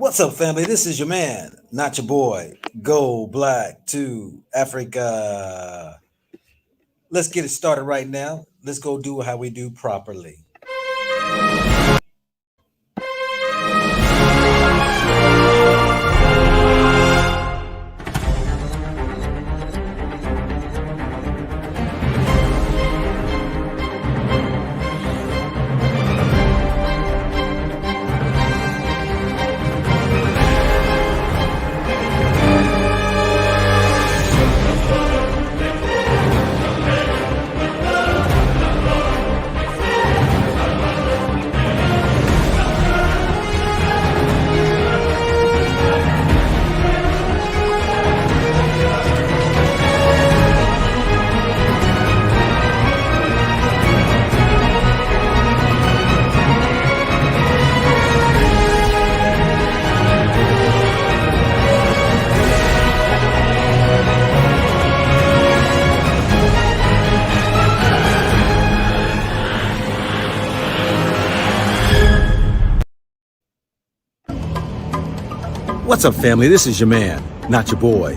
What's up, family? This is your man, not your boy. Go Black to Africa. Let's get it started right now. Let's go do how we do properly. What's up, family? This is your man, not your boy.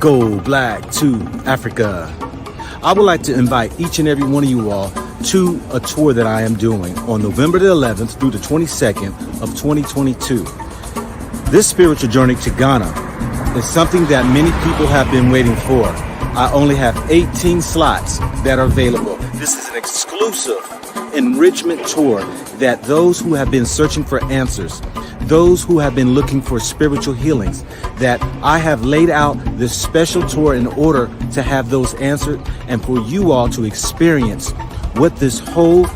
Go Black to Africa. I would like to invite each and every one of you all to a tour that I am doing on November the 11th through the 22nd of 2022. This spiritual journey to Ghana is something that many people have been waiting for. I only have 18 slots that are available. This is an exclusive enrichment tour that those who have been searching for answers, those who have been looking for spiritual healings, that I have laid out this special tour in order to have those answered and for you all to experience what this whole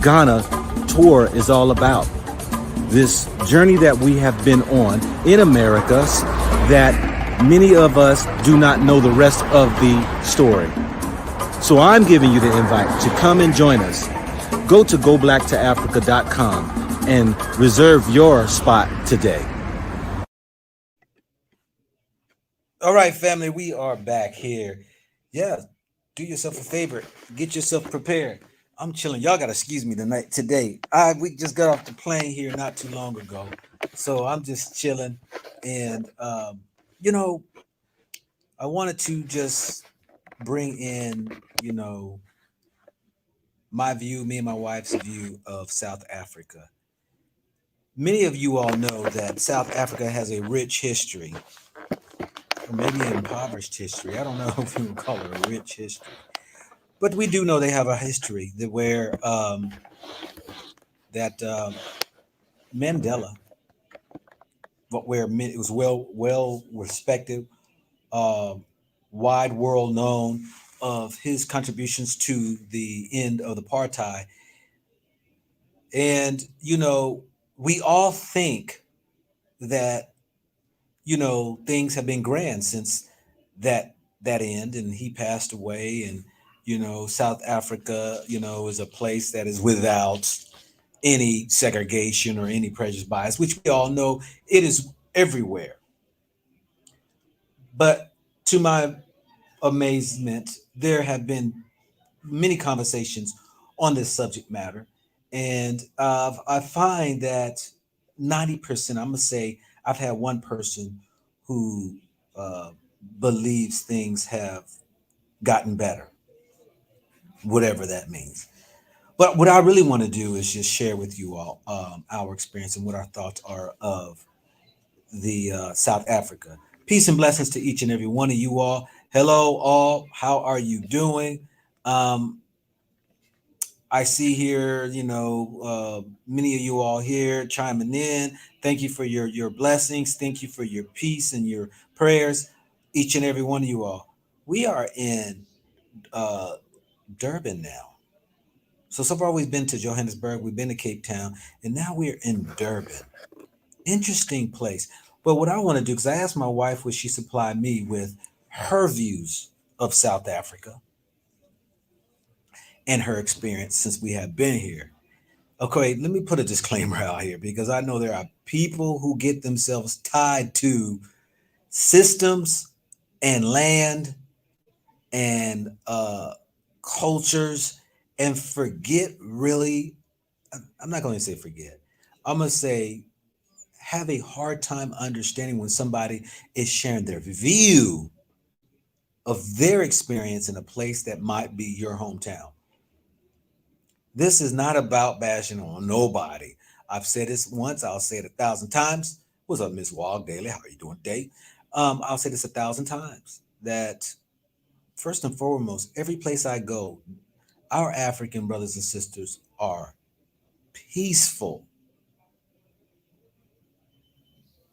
Ghana tour is all about. This journey that we have been on in Americas, that many of us do not know the rest of the story. So I'm giving you the invite to come and join us. Go to goblacktoafrica.com and reserve your spot today. All right, family, we are back here. Yeah, do yourself a favor, get yourself prepared. I'm chilling. Y'all gotta excuse me tonight. Today, we just got off the plane here not too long ago, so I'm just chilling. And you know, I wanted to just bring in, my view, me and my wife's view of South Africa. Many of you all know that South Africa has a rich history, or maybe an impoverished history. I don't know if you would call it a rich history, but we do know they have a history that where that Mandela, where it was well respected, uh, wide world known of his contributions to the end of the apartheid. And we all think that things have been grand since that end, and he passed away. And South Africa is a place that is without any segregation or any prejudice bias, which we all know it is everywhere. But to my amazement, there have been many conversations on this subject matter, and I find that 90%, I'm gonna say, I've had one person who uh, believes things have gotten better, whatever that means. But what I really want to do is just share with you all our experience and what our thoughts are of the South Africa. Peace and blessings to each and every one of you all. Hello, all. How are you doing? Um, I see here, many of you all here chiming in. Thank you for your blessings. Thank you for your peace and your prayers, each and every one of you all. We are in uh, Durban now. So far we've been to Johannesburg, we've been to Cape Town, and now we're in Durban. Interesting place. But what I want to do, because I asked my wife, would she supply me with her views of South Africa and her experience since we have been here. Okay, let me put a disclaimer out here because I know there are people who get themselves tied to systems and land and cultures and forget really. I'm not going to say forget. I'm going to say have a hard time understanding when somebody is sharing their view of their experience in a place that might be your hometown. This is not about bashing on nobody. I've said this once, I'll say it 1,000 times. What's up, Miss Wog Daily? How are you doing today? I'll say this 1,000 times that first and foremost, every place I go, our African brothers and sisters are peaceful.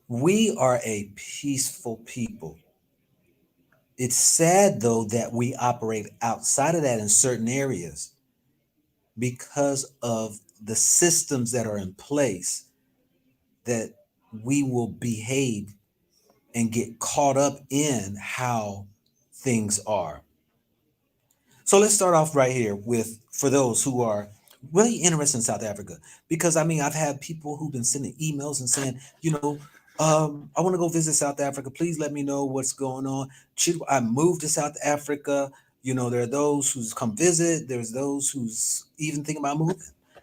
We are a peaceful people. It's sad though that we operate outside of that in certain areas because of the systems that are in place that we will behave and get caught up in how things are. So let's start off right here with for those who are really interested in South Africa, because I mean I've had people who've been sending emails and saying, I want to go visit South Africa. Please let me know what's going on. Should I move to South Africa? There are those who's come visit. There's those who's even thinking about moving.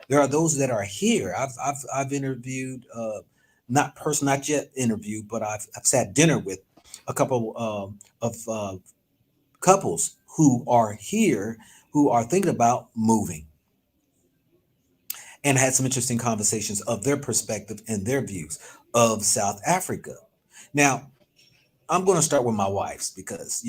There are those that are here. I've interviewed, not yet interviewed, but I've sat dinner with a couple of couples who are here who are thinking about moving and had some interesting conversations of their perspective and their views of South Africa. Now, I'm going to start with my wife's because,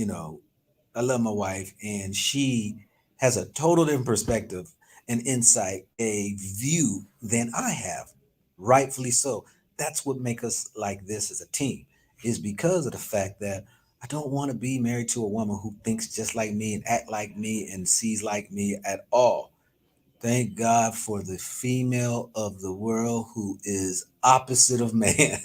I love my wife and she has a total different perspective and insight, a view than I have, rightfully so. That's what makes us like this as a team, is because of the fact that I don't want to be married to a woman who thinks just like me and act like me and sees like me at all. Thank God for the female of the world who is opposite of man.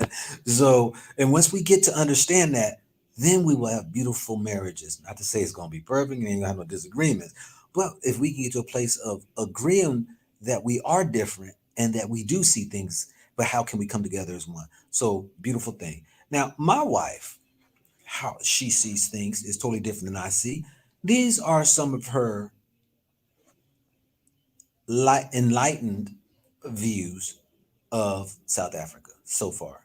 So, and once we get to understand that, then we will have beautiful marriages. Not to say it's going to be perfect and ain't going to have no disagreements, but if we can get to a place of agreeing that we are different and that we do see things, but how can we come together as one? So, beautiful thing. Now, my wife, how she sees things is totally different than I see. These are some of her enlightened views of South Africa so far.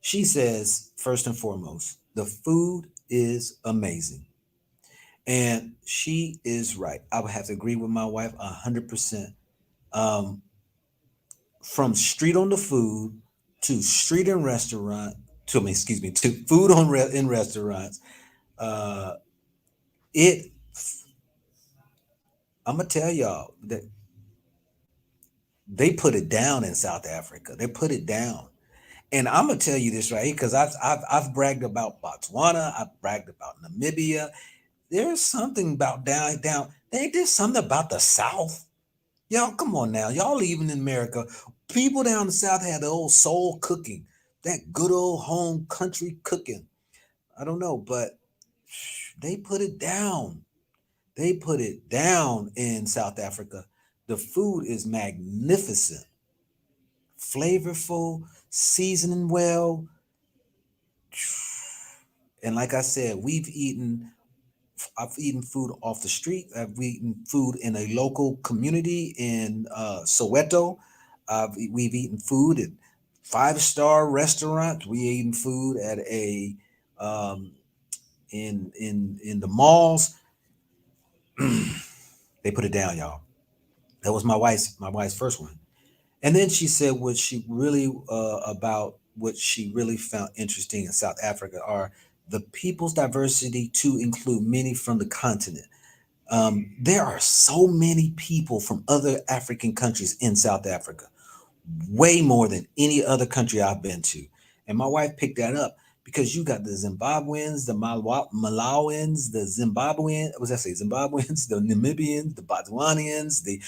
She says, first and foremost, the food is amazing. And she is right. I would have to agree with my wife 100%. Um, from street on the food to street and restaurant, excuse me, to food in restaurants. Uh, it, I'm going to tell y'all that they put it down in South Africa. They put it down. And I'm gonna tell you this right here because I've bragged about Botswana, I've bragged about Namibia. There's something about down. There's something about the South. Y'all, come on now. Y'all even in America, people down the South had the old soul cooking, that good old home country cooking. I don't know, but they put it down. They put it down in South Africa. The food is magnificent, flavorful, seasoning well. And like I said, I've eaten food off the street. I've eaten food in a local community in Soweto. We've eaten food at five-star restaurants. We eaten food at a um, in the malls. They put it down, y'all. That was my wife's first one. And then she said what she really about what she really found interesting in South Africa are the people's diversity to include many from the continent. There are so many people from other African countries in South Africa, way more than any other country I've been to. And my wife picked that up because you got the Zimbabweans, the Malawans, the Zimbabwean, was I say Zimbabweans, the Namibians, the Botswanians, the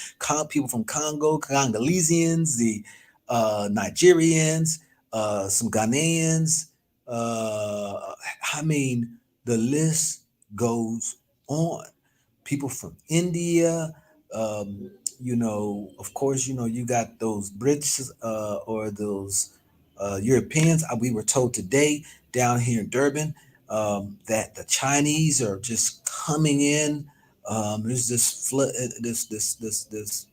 people from Congo, Congolesians, the Nigerians, some Ghanaians. I mean, the list goes on. People from India, of course, you got those Brits or those Europeans. We were told today down here in Durban that the Chinese are just coming in. There's this flood, this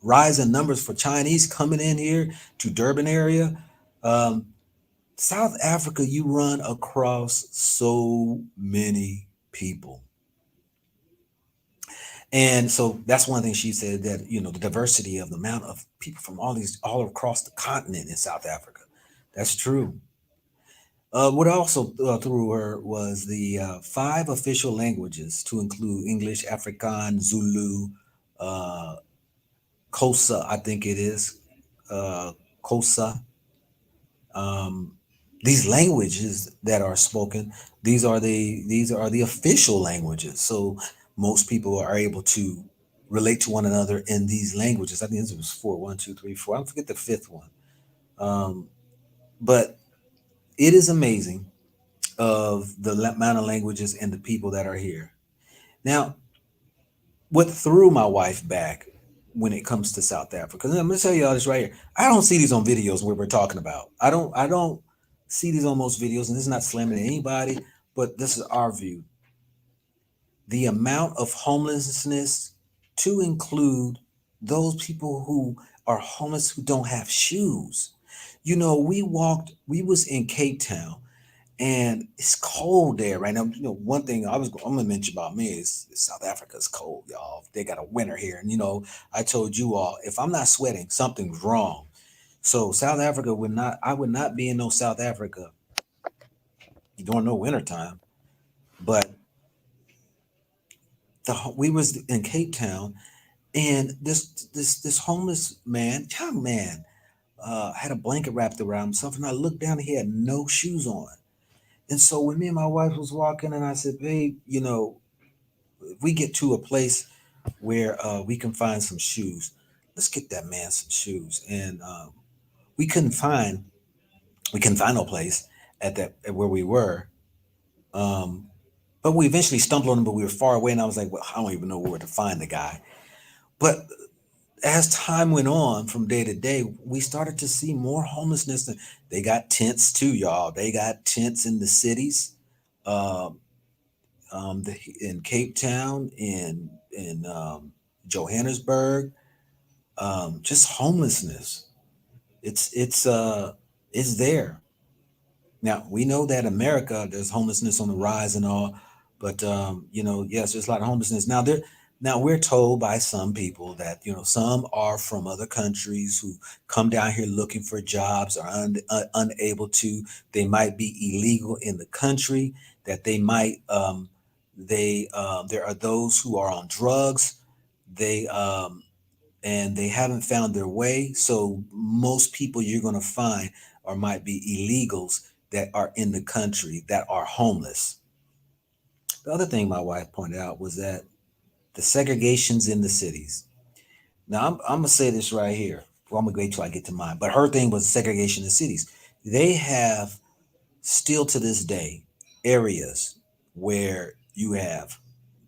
rise in numbers for Chinese coming in here to Durban area. Um, South Africa, you run across so many people. And so that's one thing she said, that, the diversity of the amount of people from all across the continent in South Africa. That's true. What also threw her was the five official languages, to include English, Afrikaans, Zulu, uh, Xhosa, I think it is, Xhosa. Um, these languages that are spoken, these are the official languages. So most people are able to relate to one another in these languages. I think this was four, one, two, three, four. I forget the fifth one. Um, but it is amazing of the amount of languages and the people that are here. Now, what threw my wife back when it comes to South Africa? And I'm gonna tell you all this right here. I don't see these on videos where we're talking about. I don't see these on most videos, and this is not slamming anybody, but this is our view. The amount of homelessness, to include those people who are homeless who don't have shoes. We was in Cape Town, and it's cold there right now. One thing I'm gonna mention about me is South Africa's cold, y'all. They got a winter here, and I told you all, if I'm not sweating, something's wrong. So South Africa would not, I would not be in no South Africa during no winter time. But we was in Cape Town, and this homeless man, young man, had a blanket wrapped around himself, and I looked down, and he had no shoes on. And so when me and my wife was walking, and I said, babe, if we get to a place where we can find some shoes, let's get that man some shoes. And we couldn't find we couldn't find no place at where we were. Um, but we eventually stumbled on him, but we were far away, and I was like, well, I don't even know where to find the guy. But as time went on, from day to day, we started to see more homelessness. They got tents too, y'all. They got tents in the cities. Um, in Cape Town, in Johannesburg, just homelessness. It's there. Now we know that America, there's homelessness on the rise and all, but yes, there's a lot of homelessness now. We're told by some people that some are from other countries who come down here looking for jobs, are unable to. They might be illegal in the country. That they might they there are those who are on drugs. They and they haven't found their way. So most people you're going to find or might be illegals that are in the country that are homeless. The other thing my wife pointed out was that the segregations in the cities. Now I'm gonna say this right here. Well, I'm gonna wait till I get to mine. But her thing was segregation in cities. They have, still to this day, areas where you have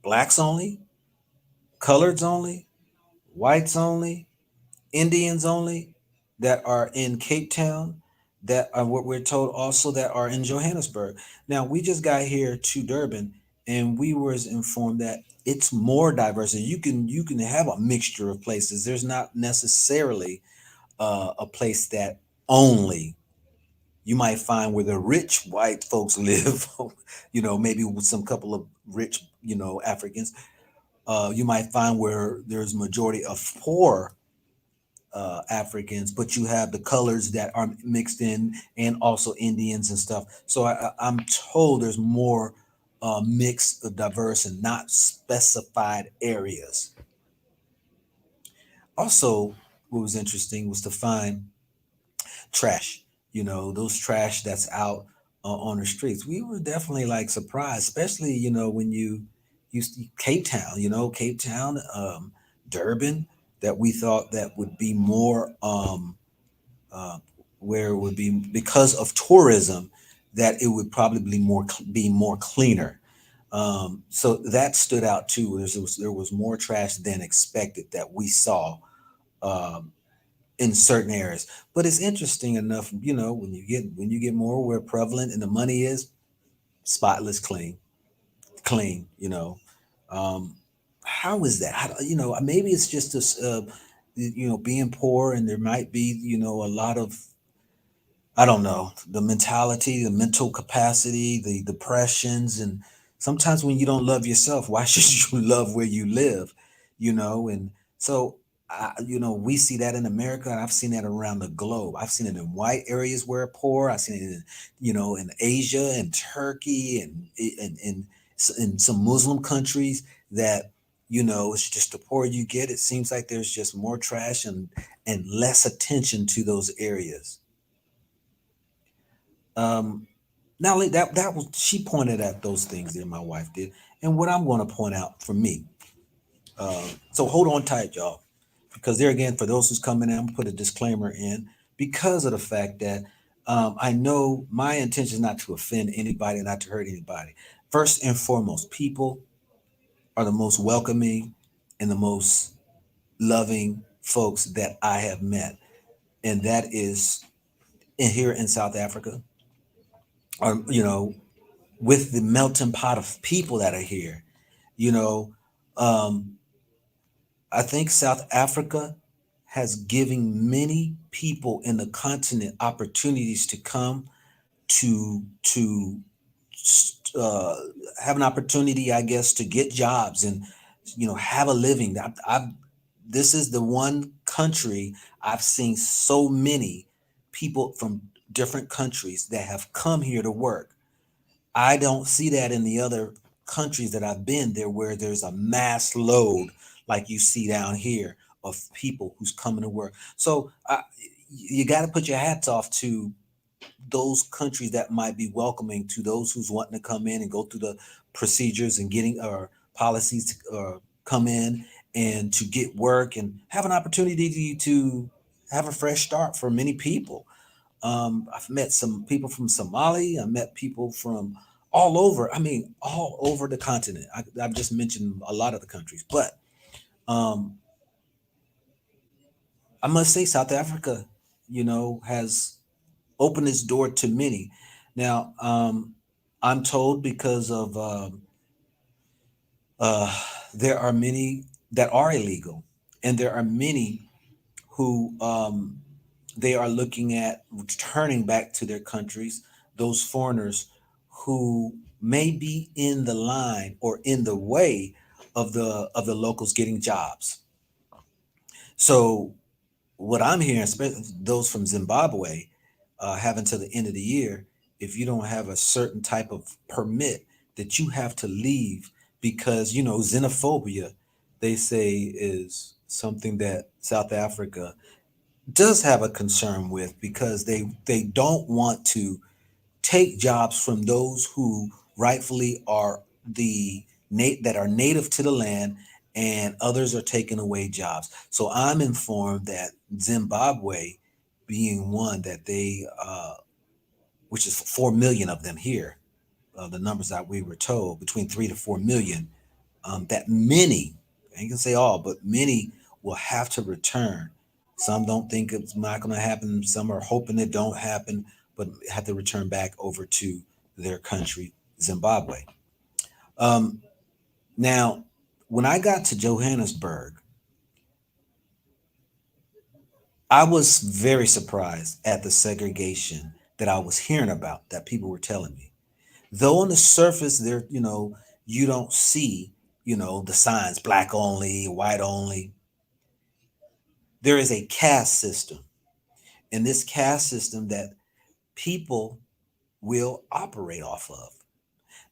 blacks only, coloreds only, whites only, Indians only, that are in Cape Town, that are what we're told also that are in Johannesburg. Now we just got here to Durban, and we was informed that it's more diverse. You can have a mixture of places. There's not necessarily a place that only you might find where the rich white folks live. Maybe with some couple of rich Africans. You might find where there's majority of poor Africans, but you have the colors that are mixed in, and also Indians and stuff. So I'm told there's more mixed, diverse, and not specified areas. Also, what was interesting was to find trash. Those trash that's out on the streets. We were definitely like surprised, especially when you see Cape Town. Cape Town, Durban, that we thought that would be more. Uh, where it would be, because of tourism, that it would probably be more cleaner. So that stood out too. There was more trash than expected that we saw um, in certain areas. But it's interesting enough, when you get more where prevalent and the money is, spotless, clean. Um, how is that? Maybe it's just this. being poor, and there might be, a lot of, I don't know, the mentality, the mental capacity, the depressions. And sometimes when you don't love yourself, why should you love where you live? And so, we see that in America, and I've seen that around the globe. I've seen it in white areas where poor. I've seen it in Asia and Turkey and in some Muslim countries that, it's just the poorer you get, it seems like there's just more trash and less attention to those areas. Um, Now that was, she pointed at those things there, my wife did, and what I'm going to point out for me. So hold on tight, y'all, because there again, for those who's coming in, I'm gonna put a disclaimer in because of the fact that I know my intention is not to offend anybody, not to hurt anybody. First and foremost, people are the most welcoming and the most loving folks that I have met, and that is here in South Africa, or with the melting pot of people that are here. You know, um, I think South Africa has given many people in the continent opportunities to come to uh, have an opportunity, I guess, to get jobs and have a living. This is the one country I've seen so many people from different countries that have come here to work. I don't see that in the other countries that I've been there where there's a mass load like you see down here of people who's coming to work. So you got to put your hats off to those countries that might be welcoming to those who's wanting to come in and go through the procedures and getting policies to come in and to get work and have an opportunity to have a fresh start for many people. I've met some people from Somali. I met people from all over. I mean, all over the continent. I've just mentioned a lot of the countries, but um, I must say South Africa, has opened its door to many. Now, I'm told because of uh, there are many that are illegal, and there are many who they are looking at returning back to their countries, those foreigners who may be in the line or in the way of the locals getting jobs. So what I'm hearing, especially those from Zimbabwe, have until the end of the year, if you don't have a certain type of permit, that you have to leave because xenophobia, they say, is something that South Africa does have a concern with because they don't want to take jobs from those who rightfully are that are native to the land, and others are taking away jobs. So I'm informed that Zimbabwe being one that they which is 4 million of them here, the numbers that we were told, between 3 to 4 million, that many, I ain't gonna say all, but many will have to return. Some don't think it's not gonna happen. Some are hoping it don't happen, but have to return back over to their country, Zimbabwe. Um, Now, when I got to Johannesburg, I was very surprised at the segregation that I was hearing about, that people were telling me. Though on the surface, there, you don't see, the signs black only, white only. There is a caste system, and this caste system that people will operate off of.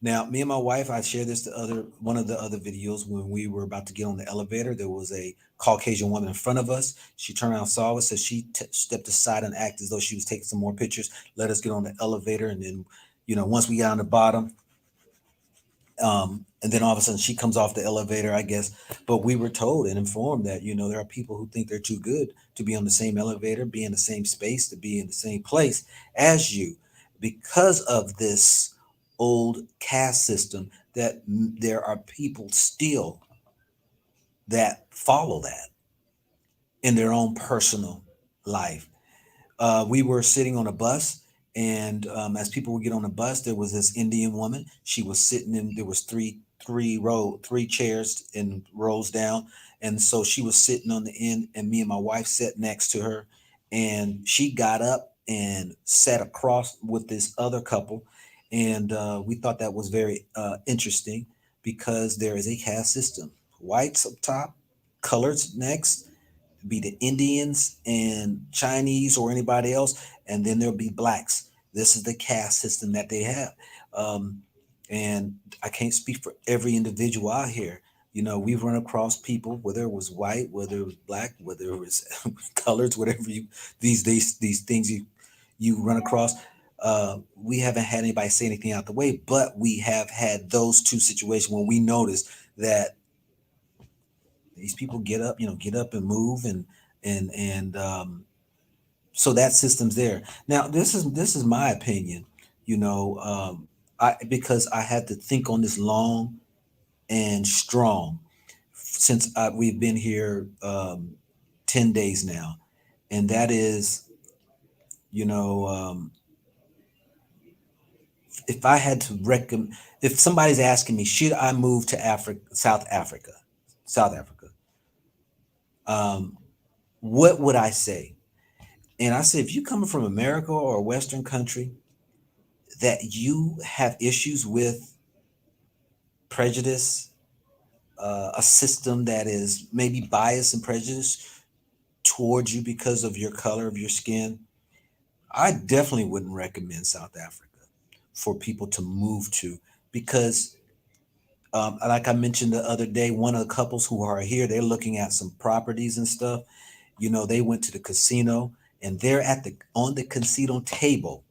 Now, me and my wife, I shared this to other one of the other videos. When we were about to get on the elevator, there was a Caucasian woman in front of us. She turned around, saw us, so she stepped aside and acted as though she was taking some more pictures. Let us get on the elevator, and then, once we got on the bottom, and then all of a sudden she comes off the elevator, I guess. But we were told and informed that there are people who think they're too good to be on the same elevator, be in the same space, to be in the same place as you, because of this old caste system. That there are people still that follow that in their own personal life. We were sitting on a bus, and as people would get on the bus, there was this Indian woman. She was sitting in. There was three chairs in rows down, And so she was sitting on the end, and me and my wife sat next to her, and she got up and sat across with this other couple, and we thought that was very interesting because there is a caste system: whites up top, coloreds next, be the Indians and Chinese or anybody else, and then there'll be blacks. This is the caste system that they have. Um, and I can't speak for every individual out here. You know, we've run across people, whether it was white, whether it was black, whether it was colors, whatever you these things you run across. We haven't had anybody say anything out the way, but we have had those two situations when we notice that these people get up and move, and so that system's there. Now, this is my opinion, you know, I because I had to think on this long and strong since we've been here 10 days now, and that is, you know, if I had to recommend, if somebody's asking me, should I move to Africa, South Africa, um, what would I say? And I say, if you coming from America or a Western country that you have issues with prejudice, a system that is maybe biased and prejudiced towards you because of your color of your skin, I definitely wouldn't recommend South Africa for people to move to because, like I mentioned the other day, one of the couples who are here, they're looking at some properties and stuff. You know, they went to the casino and they're at the on the casino table,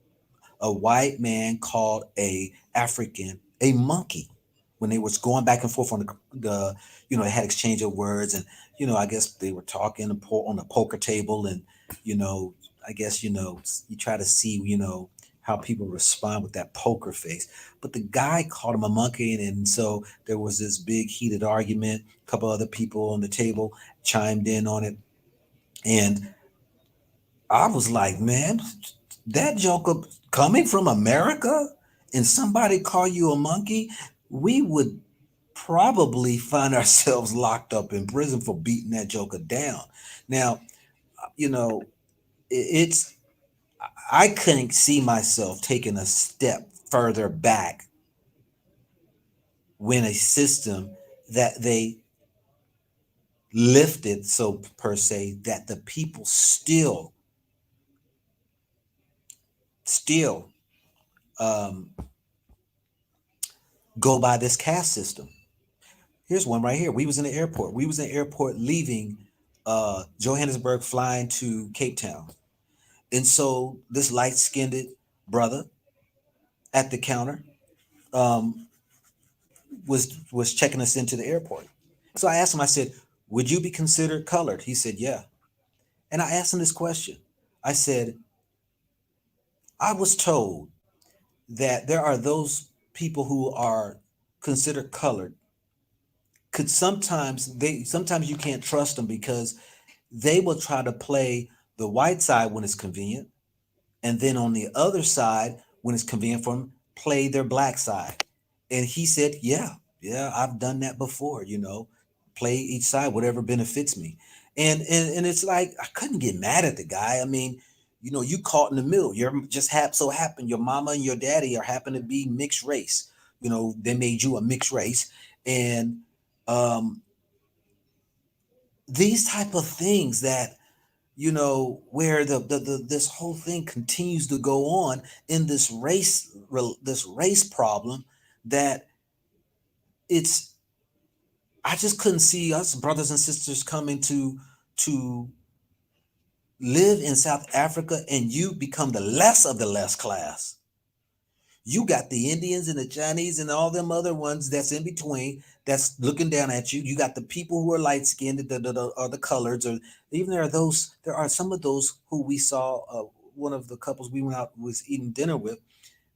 a white man called a African a monkey when they was going back and forth on the they had exchange of words, and I guess they were talking on the poker table, and you know I guess you try to see how people respond with that poker face, but the guy called him a monkey, and so there was this big heated argument. A couple other people on the table chimed in on it, and I was like, man, that joker coming from America and somebody call you a monkey, we would probably find ourselves locked up in prison for beating that joker down. Now, you know, it's I couldn't see myself taking a step further back when a system that they lifted, so per se, that the people still um, go by this caste system. Here's one right here. We was in the airport. We was in the airport leaving Johannesburg, flying to Cape Town. And so this light-skinned brother at the counter um, was checking us into the airport. So I asked him, I said, would you be considered colored? He said, yeah. And I asked him this question. I said, I was told that there are those people who are considered colored. Could sometimes you can't trust them because they will try to play the white side when it's convenient, and then on the other side, when it's convenient for them, play their black side. And he said, yeah, yeah, I've done that before, play each side, whatever benefits me. And it's like, I couldn't get mad at the guy. I mean, you caught in the middle. You're just so happen your mama and your daddy are happen to be mixed race. They made you a mixed race. And um, these type of things that where the this whole thing continues to go on in this race problem, that it's I just couldn't see us brothers and sisters coming to live in South Africa and you become the less of the less class. You got the Indians and the Chinese and all them other ones that's in between that's looking down at you. You got the people who are light skinned, or the coloreds, or even there are some of those who we saw. One of the couples we went out was eating dinner with.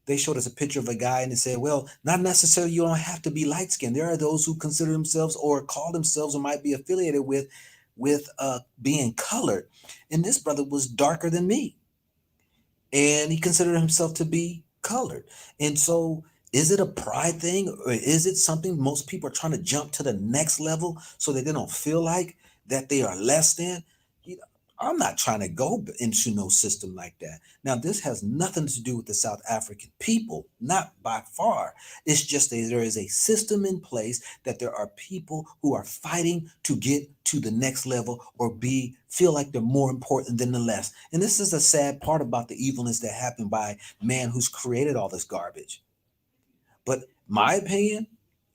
They showed us a picture of a guy and they said, well, not necessarily you don't have to be light skinned. There are those who consider themselves or call themselves or might be affiliated with being colored. And this brother was darker than me, and he considered himself to be colored. And so Is it a pride thing, or is it something most people are trying to jump to the next level so that they don't feel like that they are less than? You know, I'm not trying to go into no system like that. Now, this has nothing to do with the South African people, not by far. It's just that there is a system in place that there are people who are fighting to get to the next level or be feel like they're more important than the less. And this is a sad part about the evilness that happened by man who's created all this garbage. But my opinion,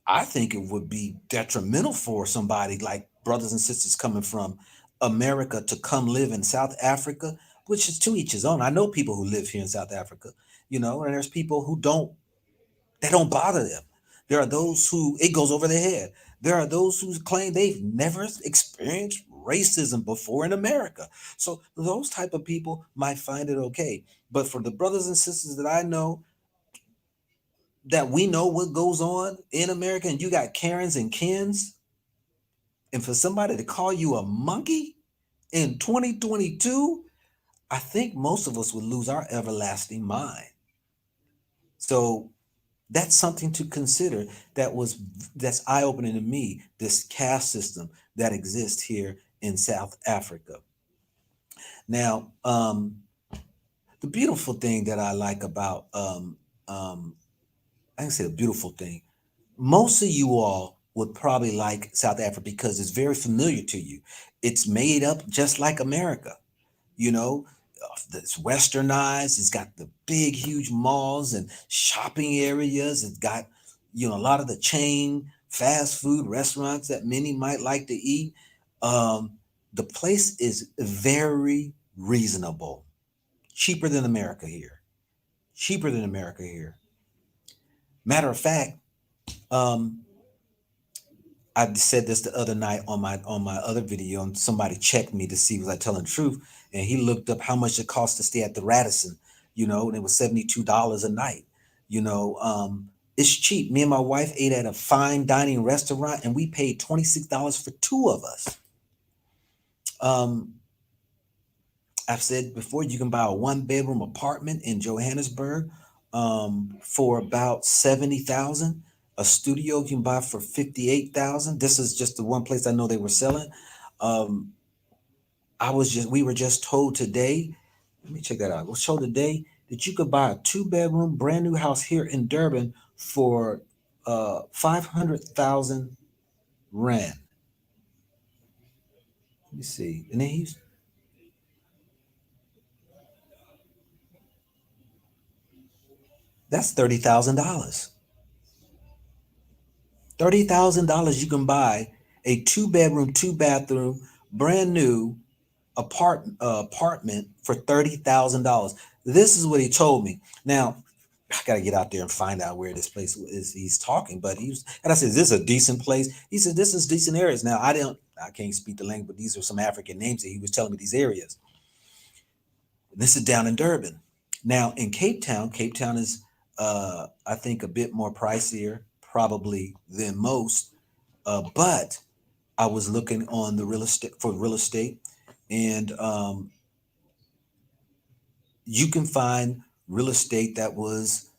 I think it would be detrimental for somebody like brothers and sisters coming from America to come live in South Africa, which is to each his own. I know people who live here in South Africa, and there's people who don't, that don't bother them. There are those who it goes over their head. There are those who claim they've never experienced racism before in America. So those type of people might find it okay. But for the brothers and sisters that I know, that we know what goes on in America, and you got Karens and Kens, and for somebody to call you a monkey in 2022, I think most of us would lose our everlasting mind. So that's something to consider. That's eye-opening to me, this caste system that exists here in South Africa. Now, the beautiful thing that I like about I can say the beautiful thing, most of you all would probably like South Africa because it's very familiar to you. It's made up just like America, you know. It's westernized. It's got the big, huge malls and shopping areas. It's got, a lot of the chain fast food restaurants that many might like to eat. Um, the place is very reasonable, cheaper than America here. Cheaper than America here. Matter of fact, um, I said this the other night on my other video, and somebody checked me to see was I telling the truth, and he looked up how much it cost to stay at the Radisson, and it was $72 a night. It's cheap. Me and my wife ate at a fine dining restaurant, and we paid $26 for two of us. Um, I've said before, you can buy a one bedroom apartment in Johannesburg for about 70,000. A studio you can buy for 58,000. This is just the one place I know they were selling. Um, we were just told today. Let me check that out. I was told today that you could buy a two-bedroom brand new house here in Durban for 500,000 rand. Let me see. And then that's $30,000. $30,000 you can buy a two-bedroom, two-bathroom, brand new apartment for $30,000. This is what he told me. Now, I gotta get out there and find out where this place is he's talking. But and I said, "Is this a decent place?" He said, "This is decent areas." Now, I can't speak the language, but these are some African names that he was telling me these areas. This is down in Durban. Now, in Cape Town is, I think, a bit more pricier, probably than most. But I was looking on the real estate, and you can find real estate that was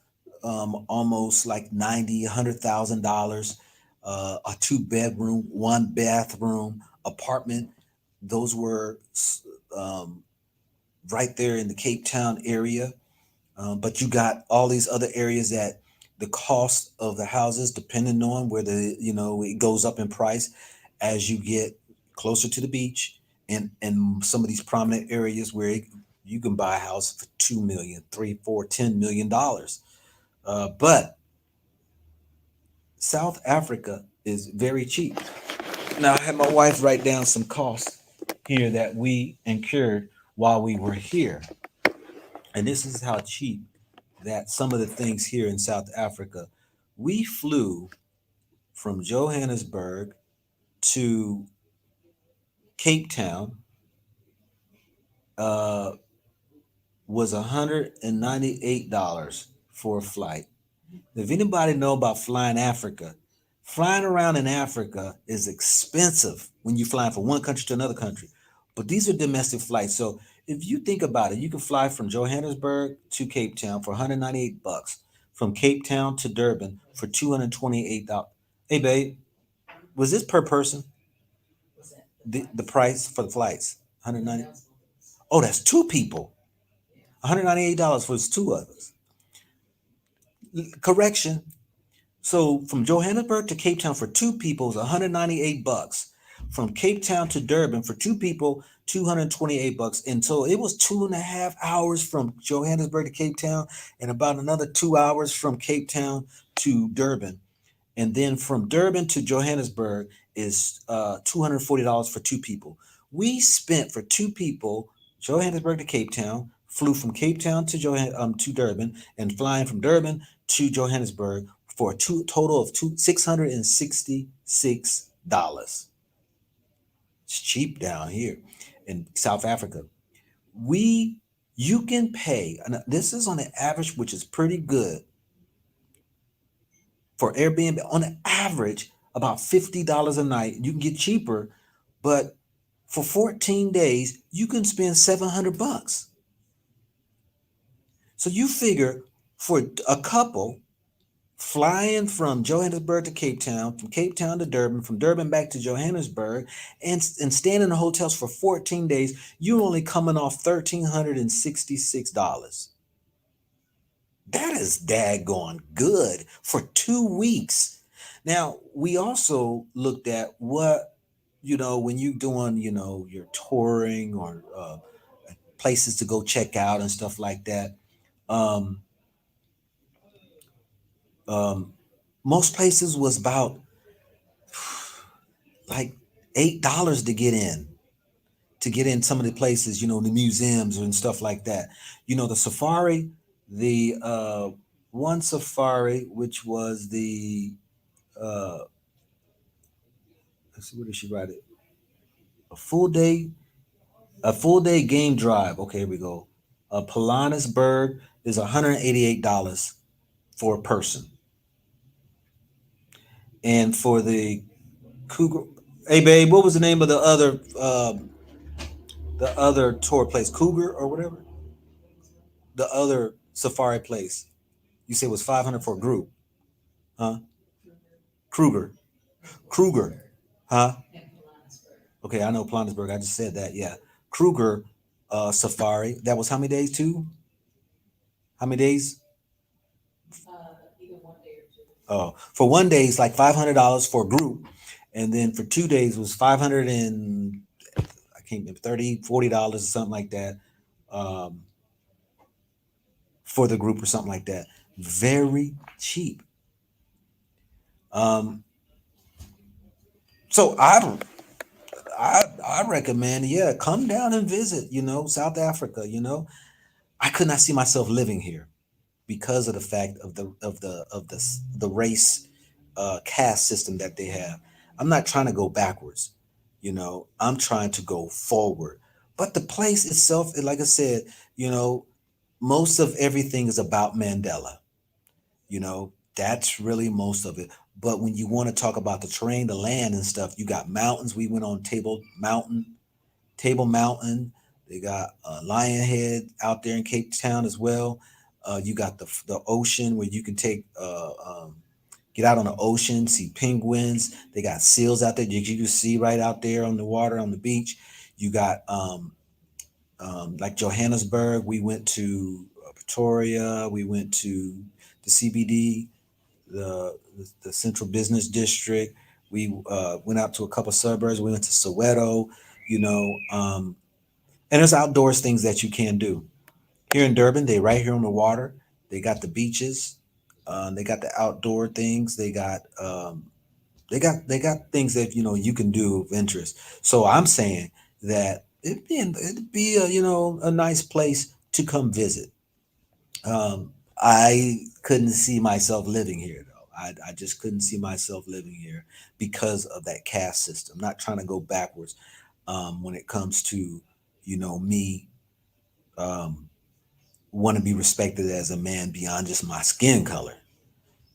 almost like 90, $100,000, a two-bedroom, one-bathroom apartment. Those were um, right there in the Cape Town area. But you got all these other areas that the cost of the houses, depending on where it goes up in price as you get closer to the beach, and some of these prominent areas where you can buy a house for 2 million, 3, 4, $10 million. But South Africa is very cheap. Now I had my wife write down some costs here that we incurred while we were here, and this is how cheap that some of the things here in South Africa. We flew from Johannesburg to Cape Town, uh, was $198 for a flight. If anybody know about flying Africa, flying around in Africa is expensive when you're flying from one country to another country. But these are domestic flights. So if you think about it, you can fly from Johannesburg to Cape Town for $198. from Cape Town to Durban for $228. Hey, babe, was this per person? The price for the flights? 190. Oh, that's two people. $198 for two of us. Correction. So from Johannesburg to Cape Town for two people is $198. From Cape Town to Durban for two people, $228. And so it was 2.5 hours from Johannesburg to Cape Town, and about another 2 hours from Cape Town to Durban. And then from Durban to Johannesburg is $240 for two people. We spent for two people, Johannesburg to Cape Town, flew from Cape Town to to Durban, and flying from Durban to Johannesburg for a total of $666. It's cheap down here in South Africa. We You can pay, and this is on the average, which is pretty good for Airbnb. On the average, about $50 a night. You can get cheaper, but for 14 days, you can spend $700. So you figure for a couple flying from Johannesburg to Cape Town, from Cape Town to Durban, from Durban back to Johannesburg, and staying in the hotels for 14 days, you're only coming off $1,366. That is daggone good for 2 weeks. Now, we also looked at what, when you're doing, your touring or places to go check out and stuff like that. Um, um, Most places was about like $8 to get in some of the places, the museums and stuff like that. The safari, the one safari, which was the uh, let's see, where did she write it? A full day, a full day game drive. Okay, here we go. Pilanesberg is $188 for a person, and for the Cougar. Hey, babe, what was the name of the other tour place? Cougar or whatever. The other safari place. You say it was 500 for a group, huh? Kruger, Kruger, huh? Okay, I know Pilanesberg. I just said that. Yeah, Kruger safari. That was how many days? Two? How many days? Oh, for one day it's like $500 for a group, and then for 2 days was 500 and I can't remember, 30, $40 or something like that, um, for the group or something like that. Very cheap. Um, so I recommend, yeah, come down and visit. South Africa. I could not see myself living here because of the fact of the race caste system that they have. I'm not trying to go backwards. I'm trying to go forward. But the place itself, like I said, you know, most of everything is about Mandela. That's really most of it. But when you want to talk about the terrain, the land and stuff, you got mountains. We went on Table Mountain. They got Lion Head out there in Cape Town as well. You got the ocean where you can get out on the ocean, see penguins. They got seals out there that you can see right out there on the water on the beach. You got like Johannesburg. We went to Pretoria. We went to the CBD, the Central Business District. We went out to a couple suburbs. We went to Soweto. You know, and there's outdoors things that you can do here in Durban. They right here on the water. They got the beaches. They got the outdoor things. They got things that you can do of interest. So I'm saying that it'd be a nice place to come visit. I couldn't see myself living here though. I just couldn't see myself living here because of that caste system. Not trying to go backwards when it comes to me um, want to be respected as a man beyond just my skin color.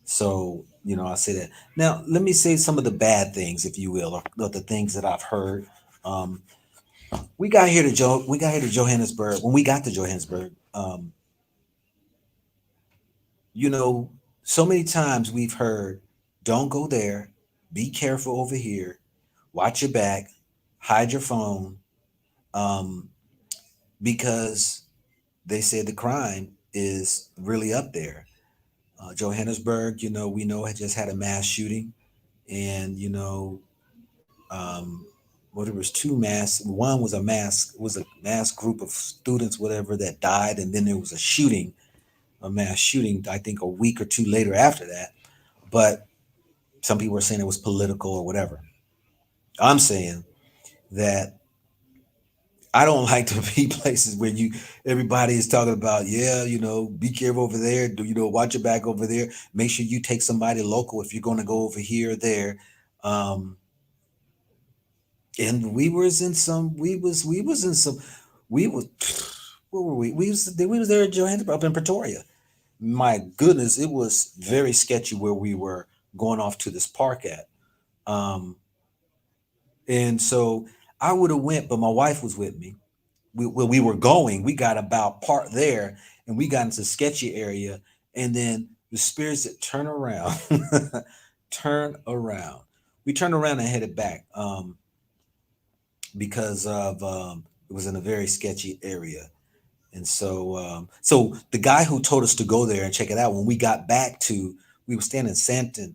So, I say that. Now, let me say some of the bad things, if you will, or the things that I've heard. Um, we got here to Johannesburg. When we got to Johannesburg, you know, so many times we've heard, don't go there, be careful over here, watch your back, hide your phone, um, because they said the crime is really up there. Johannesburg, we know had just had a mass shooting, and well, there was two mass. One was a mass group of students, whatever, that died, and then there was a shooting, a mass shooting. I think a week or two later after that. But some people are saying it was political or whatever. I'm saying that I don't like to be places where everybody is talking about, yeah, be careful over there, watch your back over there. Make sure you take somebody local if you're going to go over here or there. Um, and we was in some we was where were we was there in Johannesburg, up in Pretoria. My goodness, it was very sketchy where we were going off to this park at. Um, and so I would have went, but my wife was with me. Where we were going, we got about part there, and we got into sketchy area, and then the spirits said, "Turn around, turn around." We turned around and headed back, because of it was in a very sketchy area. And so the guy who told us to go there and check it out, when we got back to, we were staying in Santon.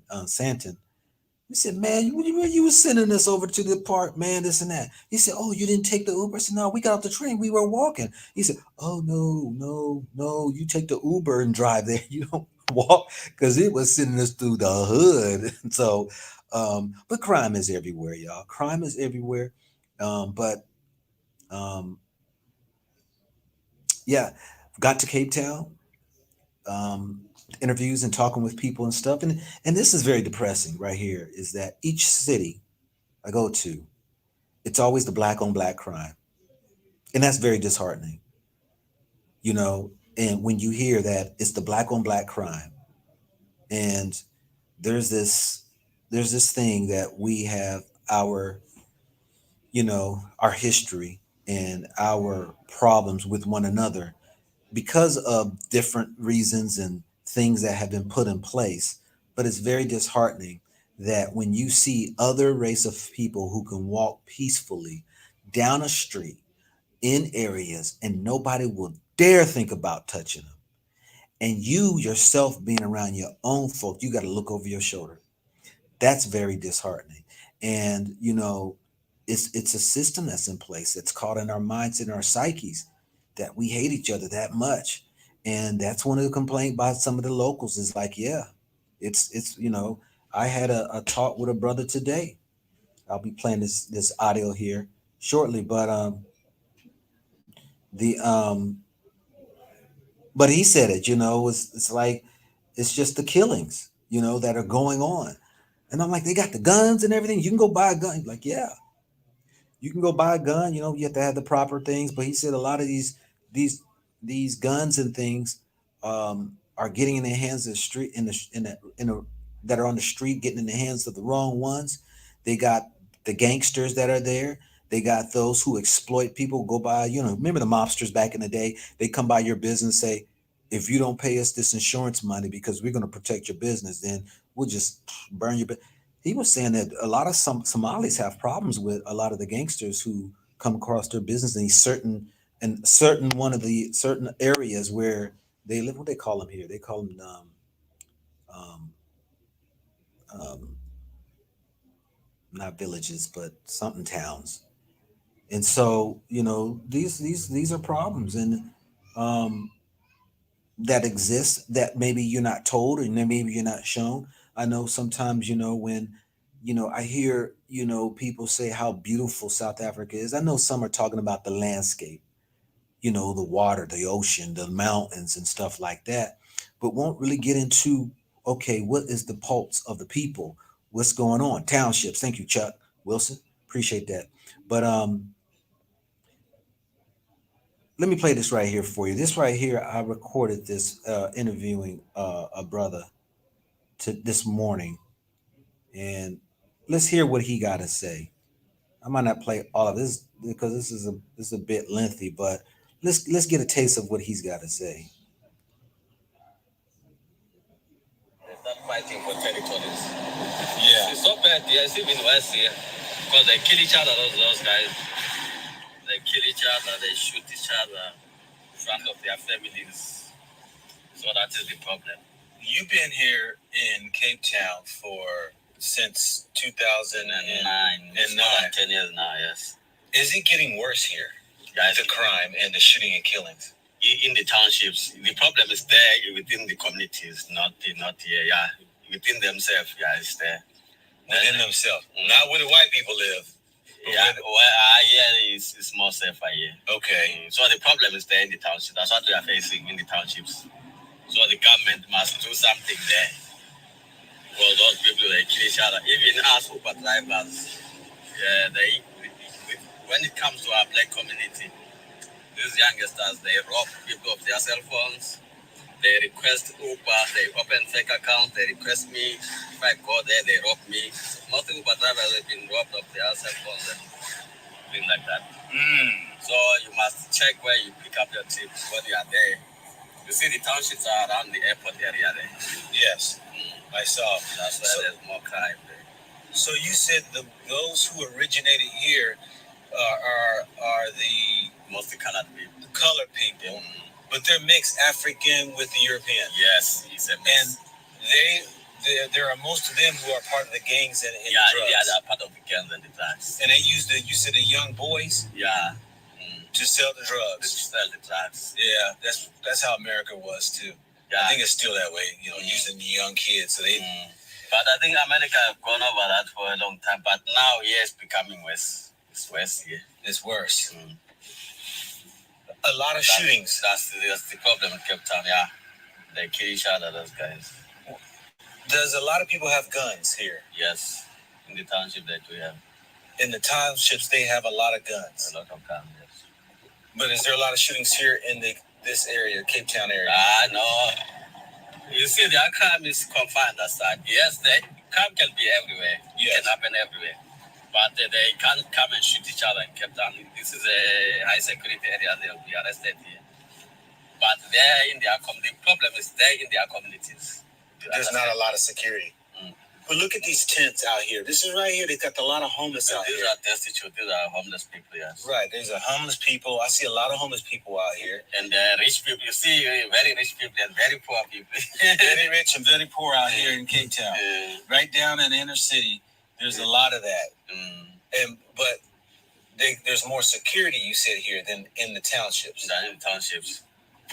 He said, "Man, you was sending us over to the park, man, this and that." He said, "Oh, you didn't take the Uber?" I said, "No, we got off the train. We were walking." He said, "Oh, no, no, no, you take the Uber and drive there. You don't walk," because it was sending us through the hood. So, but crime is everywhere, y'all. Crime is everywhere. But um, yeah, got to Cape Town, um, interviews and talking with people and stuff. And this is very depressing right here, is that each city I go to, it's always the black on black crime. And that's very disheartening, you know. And when you hear that it's the black on black crime, and there's this there's this thing that we have our, our history and our problems with one another because of different reasons and things that have been put in place. But it's very disheartening that when you see other race of people who can walk peacefully down a street in areas and nobody will dare think about touching them, and you yourself being around your own folk, you got to look over your shoulder. That's very disheartening. And it's a system that's in place that's caught in our minds and our psyches, that we hate each other that much. And that's one of the complaints by some of the locals, is like, yeah, it's I had a talk with a brother today. I'll be playing this audio here shortly, the but he said it, it's like, it's just the killings, that are going on. And I'm like, they got the guns and everything. You can go buy a gun. Like, yeah, you can go buy a gun. You have to have the proper things. But he said a lot of these these guns and things, are getting in the hands of the street, in the that are on the street, getting in the hands of the wrong ones. They got the gangsters that are there. They got those who exploit people. Go by, remember the mobsters back in the day? They come by your business, say, if you don't pay us this insurance money because we're going to protect your business, then we'll just burn your. He was saying that a lot of some Somalis have problems with a lot of the gangsters who come across their business in certain one of the certain areas where they live. What they call them here? They call them um, um, not villages, but something towns. And so these are problems, and um, that exist, that maybe you're not told, and then maybe you're not shown. I know sometimes, when I hear, people say how beautiful South Africa is. I know some are talking about the landscape, the water, the ocean, the mountains and stuff like that, but won't really get into, okay, what is the pulse of the people? What's going on? Townships. Thank you, Chuck Wilson. Appreciate that. But let me play this right here for you. This right here, I recorded this interviewing a brother this morning, and let's hear what he got to say. I might not play all of this because this is a bit lengthy, but let's get a taste of what he's got to say. fighting for territories. Yeah. It's so bad. Yes, even West here, because they kill each other. Those guys, they kill each other. They shoot each other in front of their families. So that is the problem. You've been here in Cape Town since 2009. It's more than 10 years now. Yes. Is it getting worse here? Yeah, the crime and the shooting and killings. In the townships, the problem is there within the communities, not here. Yeah, within themselves. Yeah, it's there. Within themselves, not where the white people live. Yeah, it's more safer here. Okay. So the problem is there in the townships. That's what we are facing in the townships. So the government must do something there. Because those people, they kill each other. Even us Uber drivers, when it comes to our black community, these youngsters, they rob people of their cell phones. They request Uber, they open fake accounts, they request me. If I go there, they rob me. Most Uber drivers have been robbed of their cell phones and things like that. So you must check where you pick up your tips when you are there. You see the townships are around the airport area there. Yes, I saw. That's where there's more crime there. So you said those who originated here are the mostly colored people. Colored people, but they're mixed African with the European. Yes, it's a mix. And there are most of them who are part of the gangs and yeah, drugs. Yeah, they're part of the gangs and the drugs. And they use you said the young boys. Yeah. To sell the drugs. To sell the drugs. Yeah, that's how America was too. Yeah. I think it's still that way. Using the young kids. So they. But I think America have gone over that for a long time. But now, it's becoming worse. It's worse here. It's worse. A lot of shootings. That's the problem in Cape Town. Yeah, they kill each other. Those guys. Does a lot of people have guns here? Yes, in the township they do have. In the townships, they have a lot of guns. A lot of guns. Yes. But is there a lot of shootings here in this area, Cape Town area? No. You see, the crime is confined aside. Yes, the crime can be everywhere. Yes. It can happen everywhere. But they can't come and shoot each other in Cape Town. This is a high security area. They'll be arrested here. But they're in the problem is they're in their communities. There's not a lot of security. But look at these tents out here. This is right here. They got a lot of homeless out here. These are destitute. These are homeless people, yes. Right. There's a homeless people. I see a lot of homeless people out here. And rich people. You see very rich people and very poor people. Very rich and very poor out here in Cape Town. Right down in the inner city, there's a lot of that. But there's more security, you said, here than in the townships. Than in the townships.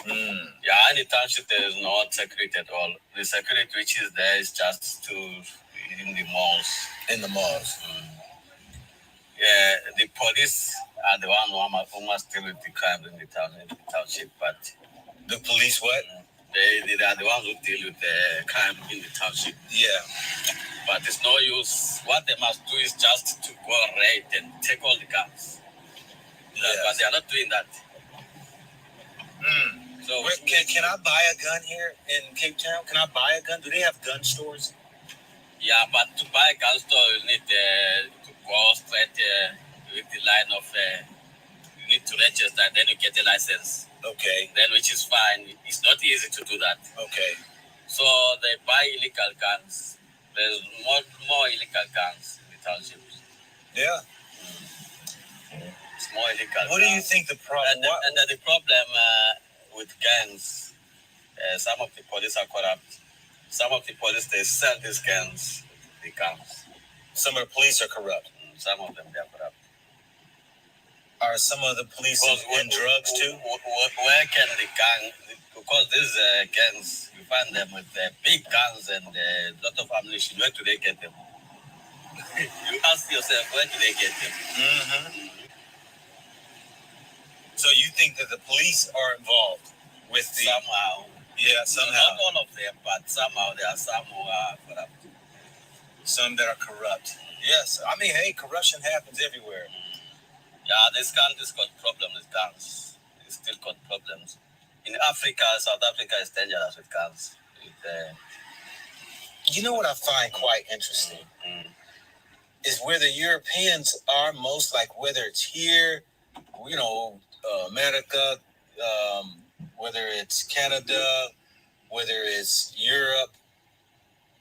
Yeah, in the township there is no security at all. The security which is there is just in the malls. In the malls. Yeah, the police are the one who must deal with the crime in the township. But the police what? They are the ones who deal with the crime in the township. Yeah. But it's no use. What they must do is just to go raid and take all the guns. Yes. But they are not doing that. So can I buy a gun here in Cape Town? Can I buy a gun? Do they have gun stores? Yeah, but to buy a gun store, you need to go straight with the line of, you need to register, then you get a license. Okay. Then, which is fine. It's not easy to do that. Okay. So they buy illegal guns. There's more illegal guns in the townships. Yeah. It's more illegal. What do you think the problem? And the problem with gangs, some of the police are corrupt. Some of the police, they sell these guns, the guns. Some of the police are corrupt. Some of them, they are corrupt. Are some of the police in drugs too? Where can the gang? Because these gangs, you find them with big guns and a lot of ammunition. Where do they get them? You ask yourself, where do they get them? So you think that the police are involved with the... Somehow. Yeah, somehow. Not all of them, but somehow there are some who are corrupt. Some that are corrupt. Yes. I mean, hey, corruption happens everywhere. Yeah, this country's got problems with guns. It's still got problems. In Africa, South Africa is dangerous with guns. You know what I find quite interesting? Is where the Europeans are most, like whether it's here, America, whether it's Canada, whether it's Europe,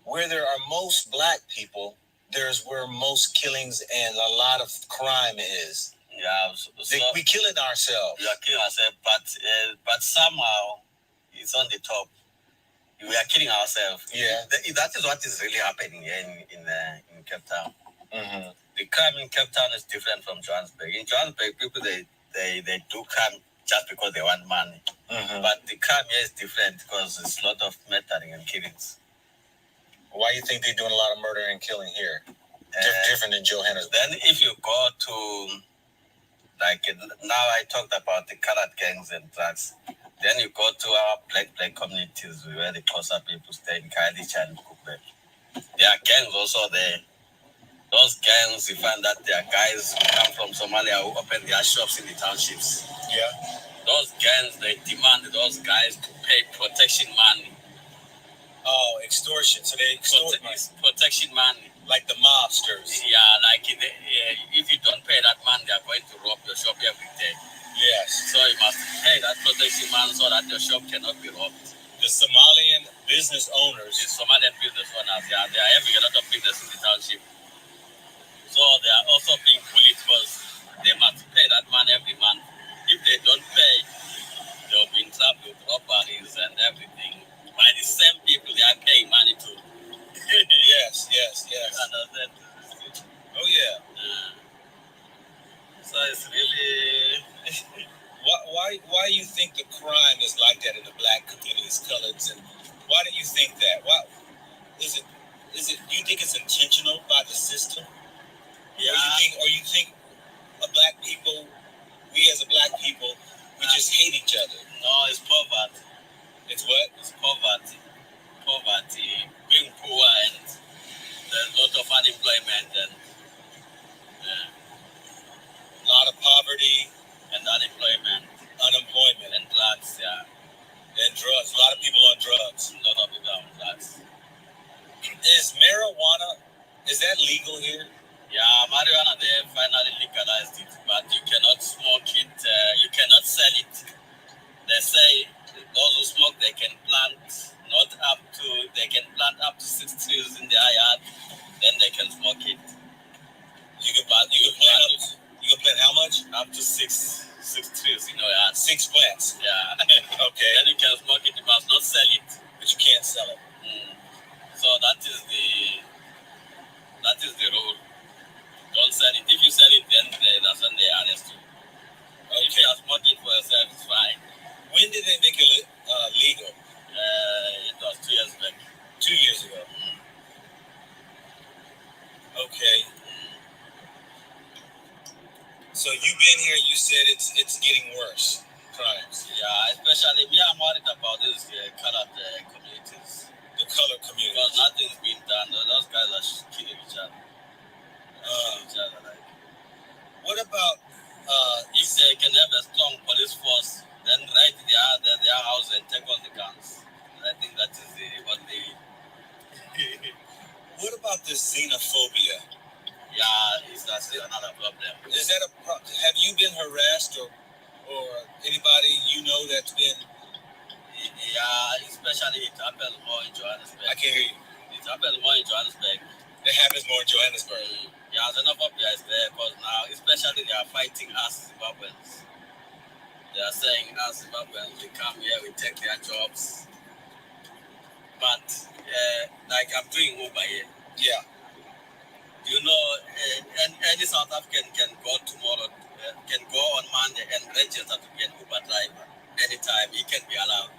where there are most black people, there's where most killings and a lot of crime is. Yeah, we killing ourselves. We are killing ourselves, but somehow it's on the top. We are killing ourselves. Yeah, that is what is really happening here in Cape Town. Mm-hmm. The crime in Cape Town is different from Johannesburg. In Johannesburg, people they do crime just because they want money. Mm-hmm. But the crime here is different because it's a lot of murdering and killings. Why do you think they're doing a lot of murder and killing here? Different than Johannesburg. Then if you go to, like, now I talked about the colored gangs and drugs. Then you go to our black communities where the Xhosa people stay in Khayelitsha and Kukbe. There are gangs also there. Those gangs, you find that there are guys who come from Somalia who open their shops in the townships. Yeah. Those gangs, they demand those guys to pay protection money. Oh, extortion. So they extort protection money. Like the mobsters. Yeah, like if you don't pay that money, they are going to rob your shop every day. Yes. So you must pay that protection money so that your shop cannot be robbed. The Somalian business owners. The Somalian business owners, yeah, they are having a lot of business in the township. So they are also being bullied because they must pay that money every month. If they don't pay, they'll be in trouble with robberies and everything. By the same people they are paying money to. Yes. Understand? Oh yeah. So it's really why do you think the crime is like that in the black communities, coloreds, and why do you think that? Why is it do you think it's intentional by the system? Yeah. Or you think a black people, we as a black people, we just hate each other? No, it's poverty. It's what? It's poverty. Poverty, being poor, and there's a lot of unemployment and a lot of poverty and unemployment and drugs, yeah. And drugs. A lot of people on drugs. A lot of people on drugs. Is marijuana, is that legal here? Yeah, marijuana, they finally legalized it, but you cannot smoke it, you cannot sell it. They say those who smoke, they can plant up to 6 trees in their yard, then they can smoke it. You can plant how much? Up to six trees in your yard. 6 plants? Yeah. Okay. Then you can smoke it, you must not sell it. But you can't sell it. So that is the rule. Don't sell it. If you sell it, then that's when they arrest you. Okay. If you are smoking for yourself, it's fine. When did they make it legal? It was 2 years back. 2 years ago. Okay. So you've been here. You said it's getting worse. Crimes. Yeah, especially I'm worried about this colored communities. The colored communities. Because nothing's been done. Those guys are killing each other. What about if they can have a strong police force, then raid their house and take all the guns? I think that is what they. What about this xenophobia? Yeah, that's another problem. Is that have you been harassed or anybody you know that's been? Yeah, especially it happens more in Johannesburg. I can't hear you. It happens more in Johannesburg. It happens more in Johannesburg. Yeah, xenophobia is there because now, especially they are fighting us Zimbabweans. They are saying us Zimbabweans, we come here, we take their jobs. But, like I'm doing Uber here. Yeah. You know, any South African can go tomorrow, can go on Monday and register to be an Uber driver. Anytime, he can be allowed.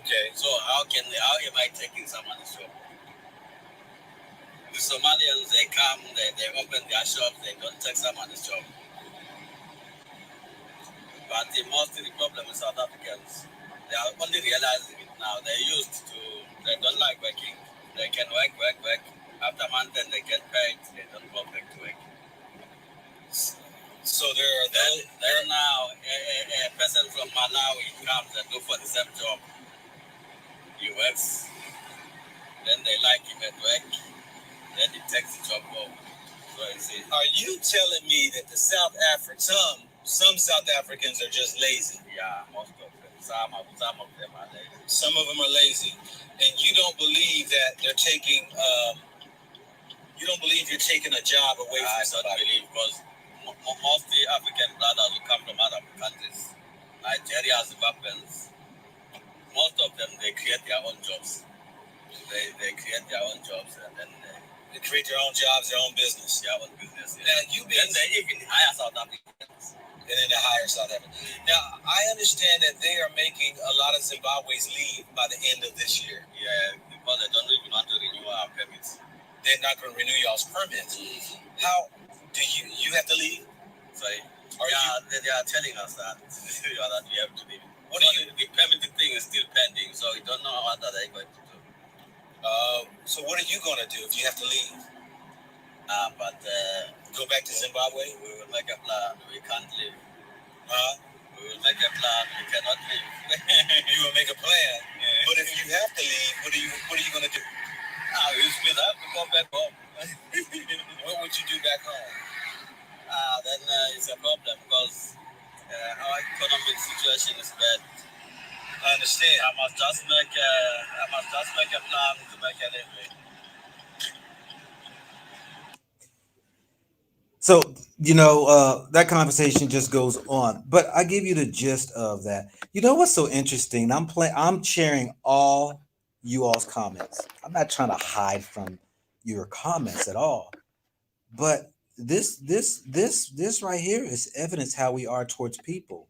Okay. So how am I taking someone's job? The Somalians, they come, they open their shops, they don't take someone's job. But mostly the problem is South Africans. They are only realizing it now. They don't like working. They can work. After a month, then they get paid. They don't go back to work. So there are now a person from Malawi comes and do for the same job. He works. Then they like him at work. Then he takes the job home. So you see. Are you telling me that the some South Africans are just lazy? Yeah, most of them. Some of them are lazy. Some of them are lazy, and you don't believe that they're taking. You don't believe you're taking a job away from somebody. I don't believe because mostly African brothers who come from other countries, Nigeria, Zimbabweans, most of them they create their own jobs. They create their own jobs and then they create their own jobs, their own business. Their own business. Yeah. Now and they even hire South Africans. And then they hire South Africans. Now I understand that they are making a lot of Zimbabweans leave by the end of this year. Yeah, because they don't even want to renew our permits. They're not going to renew y'all's permits. Mm-hmm. How do you have to leave? Sorry. They are telling us that that we have to leave. The permit thing is still pending, so we don't know what are they going to do. So what are you going to do if you have to leave? But go back to Zimbabwe? We will make a plan. We can't leave. We will make a plan. We cannot leave. You will make a plan. Yeah. But if you have to leave, what are you going to do? We will have to go back home. What would you do back home? Then it's a problem because our economic situation is bad. I understand. I must just make a plan to make a living. So, that conversation just goes on, but I give you the gist of that. You know what's so interesting? I'm sharing all you all's comments. I'm not trying to hide from your comments at all. But this right here is evidence how we are towards people.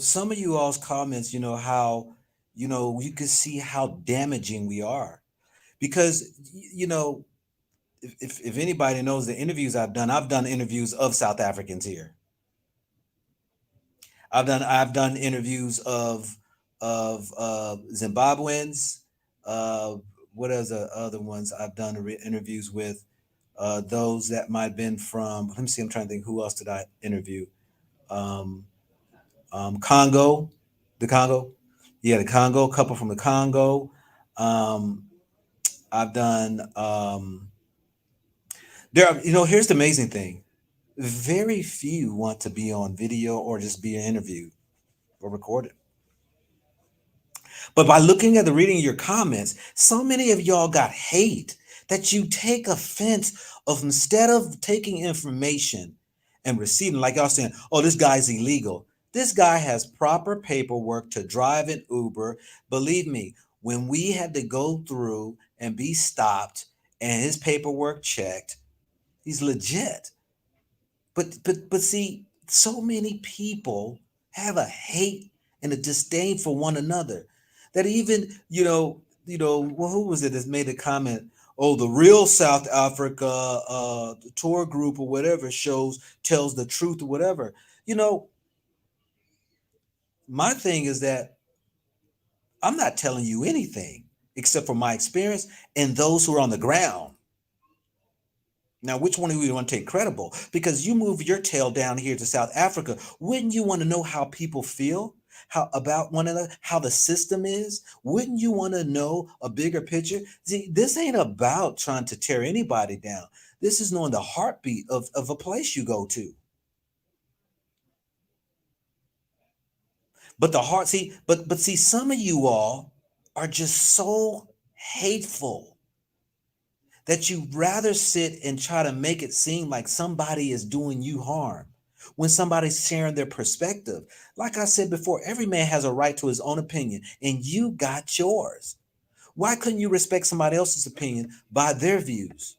Some of you all's comments, how you can see how damaging we are. Because if anybody knows the interviews I've done interviews of South Africans here. I've done interviews of Zimbabweans. What are the other ones I've done interviews with? Those that might have been from. Let me see. I'm trying to think. Who else did I interview? Congo, the Congo. Yeah, the Congo. A couple from the Congo. I've done. Here's the amazing thing. Very few want to be on video or just be interviewed or recorded. But by looking at the reading of your comments, so many of y'all got hate that you take offense of instead of taking information and receiving, like y'all saying, oh, this guy's illegal. This guy has proper paperwork to drive an Uber. Believe me, when we had to go through and be stopped and his paperwork checked, he's legit. But see, so many people have a hate and a disdain for one another that even, well, who was it that made a comment? Oh, the real South Africa tour group or whatever tells the truth or whatever. My thing is that I'm not telling you anything except for my experience and those who are on the ground. Now, which one do you want to take credible? Because you move your tail down here to South Africa, wouldn't you want to know how people feel, how about one another, how the system is? Wouldn't you want to know a bigger picture? See, this ain't about trying to tear anybody down. This is knowing the heartbeat of a place you go to. But see, some of you all are just so hateful that you'd rather sit and try to make it seem like somebody is doing you harm when somebody's sharing their perspective. Like I said before, every man has a right to his own opinion, and you got yours. Why couldn't you respect somebody else's opinion by their views?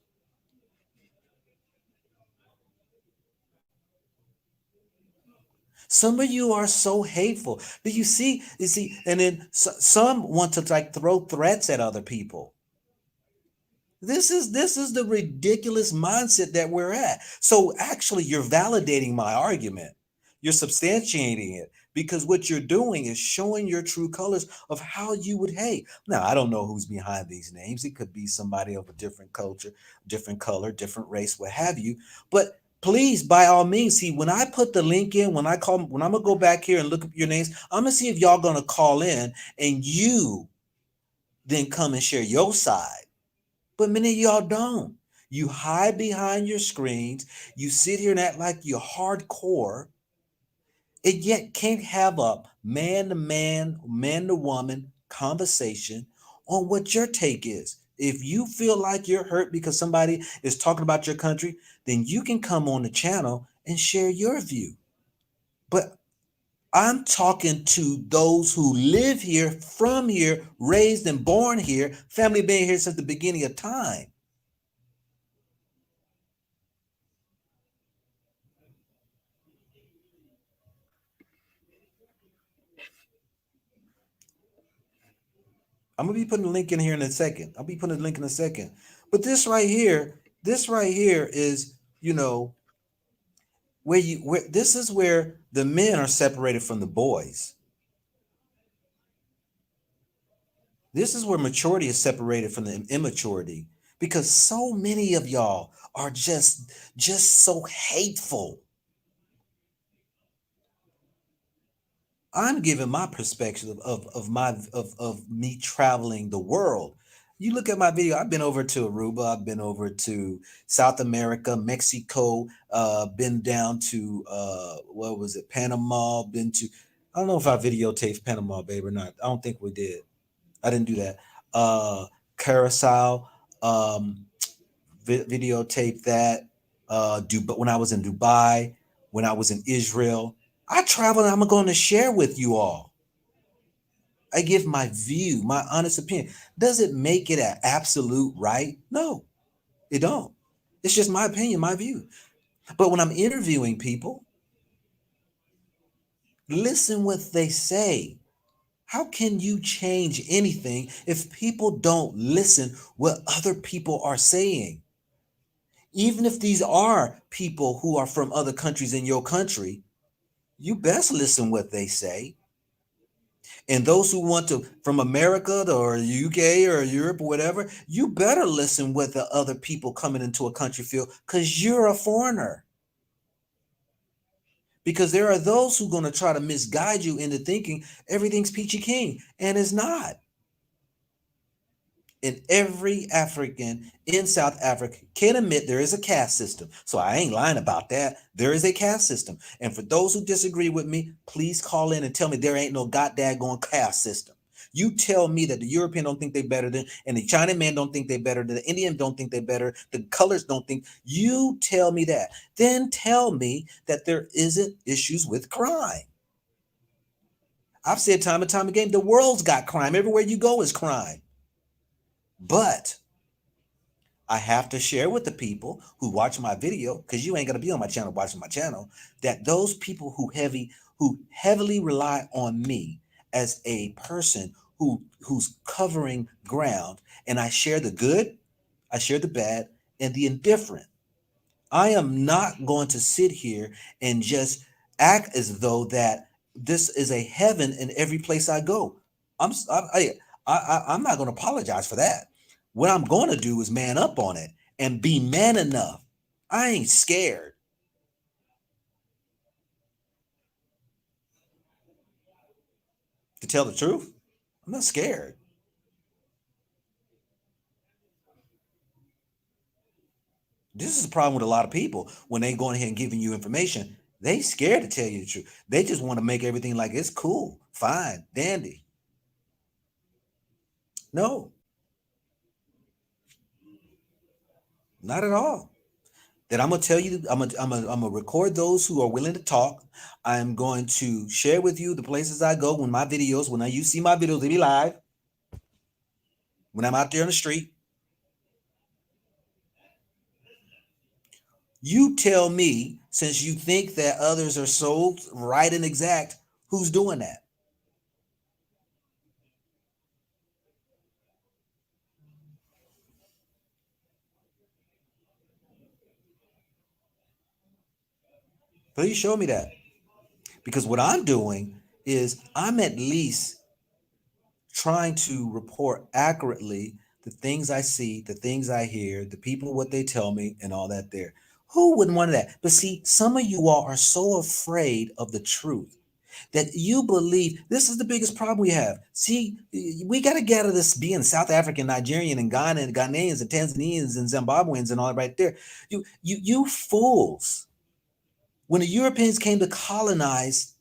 Some of you are so hateful. Do you see? And then some want to like throw threats at other people. This is the ridiculous mindset that we're at. So actually, you're validating my argument. You're substantiating it because what you're doing is showing your true colors of how you would hate. Now, I don't know who's behind these names. It could be somebody of a different culture, different color, different race, what have you. But please, by all means, see, when I put the link in, when I'm gonna go back here and look up your names, I'm gonna see if y'all gonna call in and you then come and share your side. But many of y'all don't. You hide behind your screens. You sit here and act like you're hardcore. It yet can't have a man to man, man to woman conversation on what your take is. If you feel like you're hurt because somebody is talking about your country, then you can come on the channel and share your view. But I'm talking to those who live here, from here, raised and born here, family been here since the beginning of time. I'm gonna be putting a link in here in a second. I'll be putting a link in a second. But this right here is, where this is where the men are separated from the boys. This is where maturity is separated from the immaturity, because so many of y'all are just so hateful. I'm giving my perspective of me traveling the world. You look at my video, I've been over to Aruba, I've been over to South America, Mexico, been down to what was it, Panama, been to, I don't know if I videotaped Panama, babe, or not. I don't think we did. I didn't do that. Curacao, um, videotape that. Dubai, when I was in Dubai, when I was in Israel, I traveled. I'm going to share with you all. I give my view, my honest opinion. Does it make it an absolute right? No, it don't. It's just my opinion, my view. But when I'm interviewing people, listen what they say. How can you change anything if people don't listen what other people are saying? Even if these are people who are from other countries in your country, you best listen what they say. And those who want to from America or UK or Europe or whatever, you better listen what the other people coming into a country feel, because you're a foreigner. Because there are those who are going to try to misguide you into thinking everything's peachy keen, and it's not. And every African in South Africa can admit there is a caste system. So I ain't lying about that. There is a caste system. And for those who disagree with me, please call in and tell me there ain't no goddamn caste system. You tell me that the European don't think they better than, and the China man don't think they better than, the Indian don't think they better, the colors don't think. You tell me that. Then tell me that there isn't issues with crime. I've said time and time again, the world's got crime. Everywhere you go is crime. But I have to share with the people who watch my video, because you ain't gonna be on my channel watching my channel, that those people who heavily rely on me as a person who's covering ground, and I share the good, I share the bad, and the indifferent. I am not going to sit here and just act as though that this is a heaven in every place I go. I'm not going to apologize for that. What I'm going to do is man up on it and be man enough. I ain't scared to tell the truth. I'm not scared. This is the problem with a lot of people when they going ahead and giving you information. They scared to tell you the truth. They just want to make everything like it's cool, fine, dandy. No, not at all. That I'm gonna tell you, I'm gonna record those who are willing to talk. I'm going to share with you the places I go when my videos, when you see my videos, they be live. When I'm out there on the street, you tell me, since you think that others are so right and exact, who's doing that? Please show me that. Because what I'm doing is I'm at least trying to report accurately the things I see, the things I hear, the people, what they tell me, and all that there. Who wouldn't want that? But see, some of you all are so afraid of the truth that you believe this is the biggest problem we have. See, we got to get out of this being South African, Nigerian, and Ghana, and Ghanaians, and Tanzanians, and Zimbabweans, and all that right there. You fools. When the Europeans came to colonize,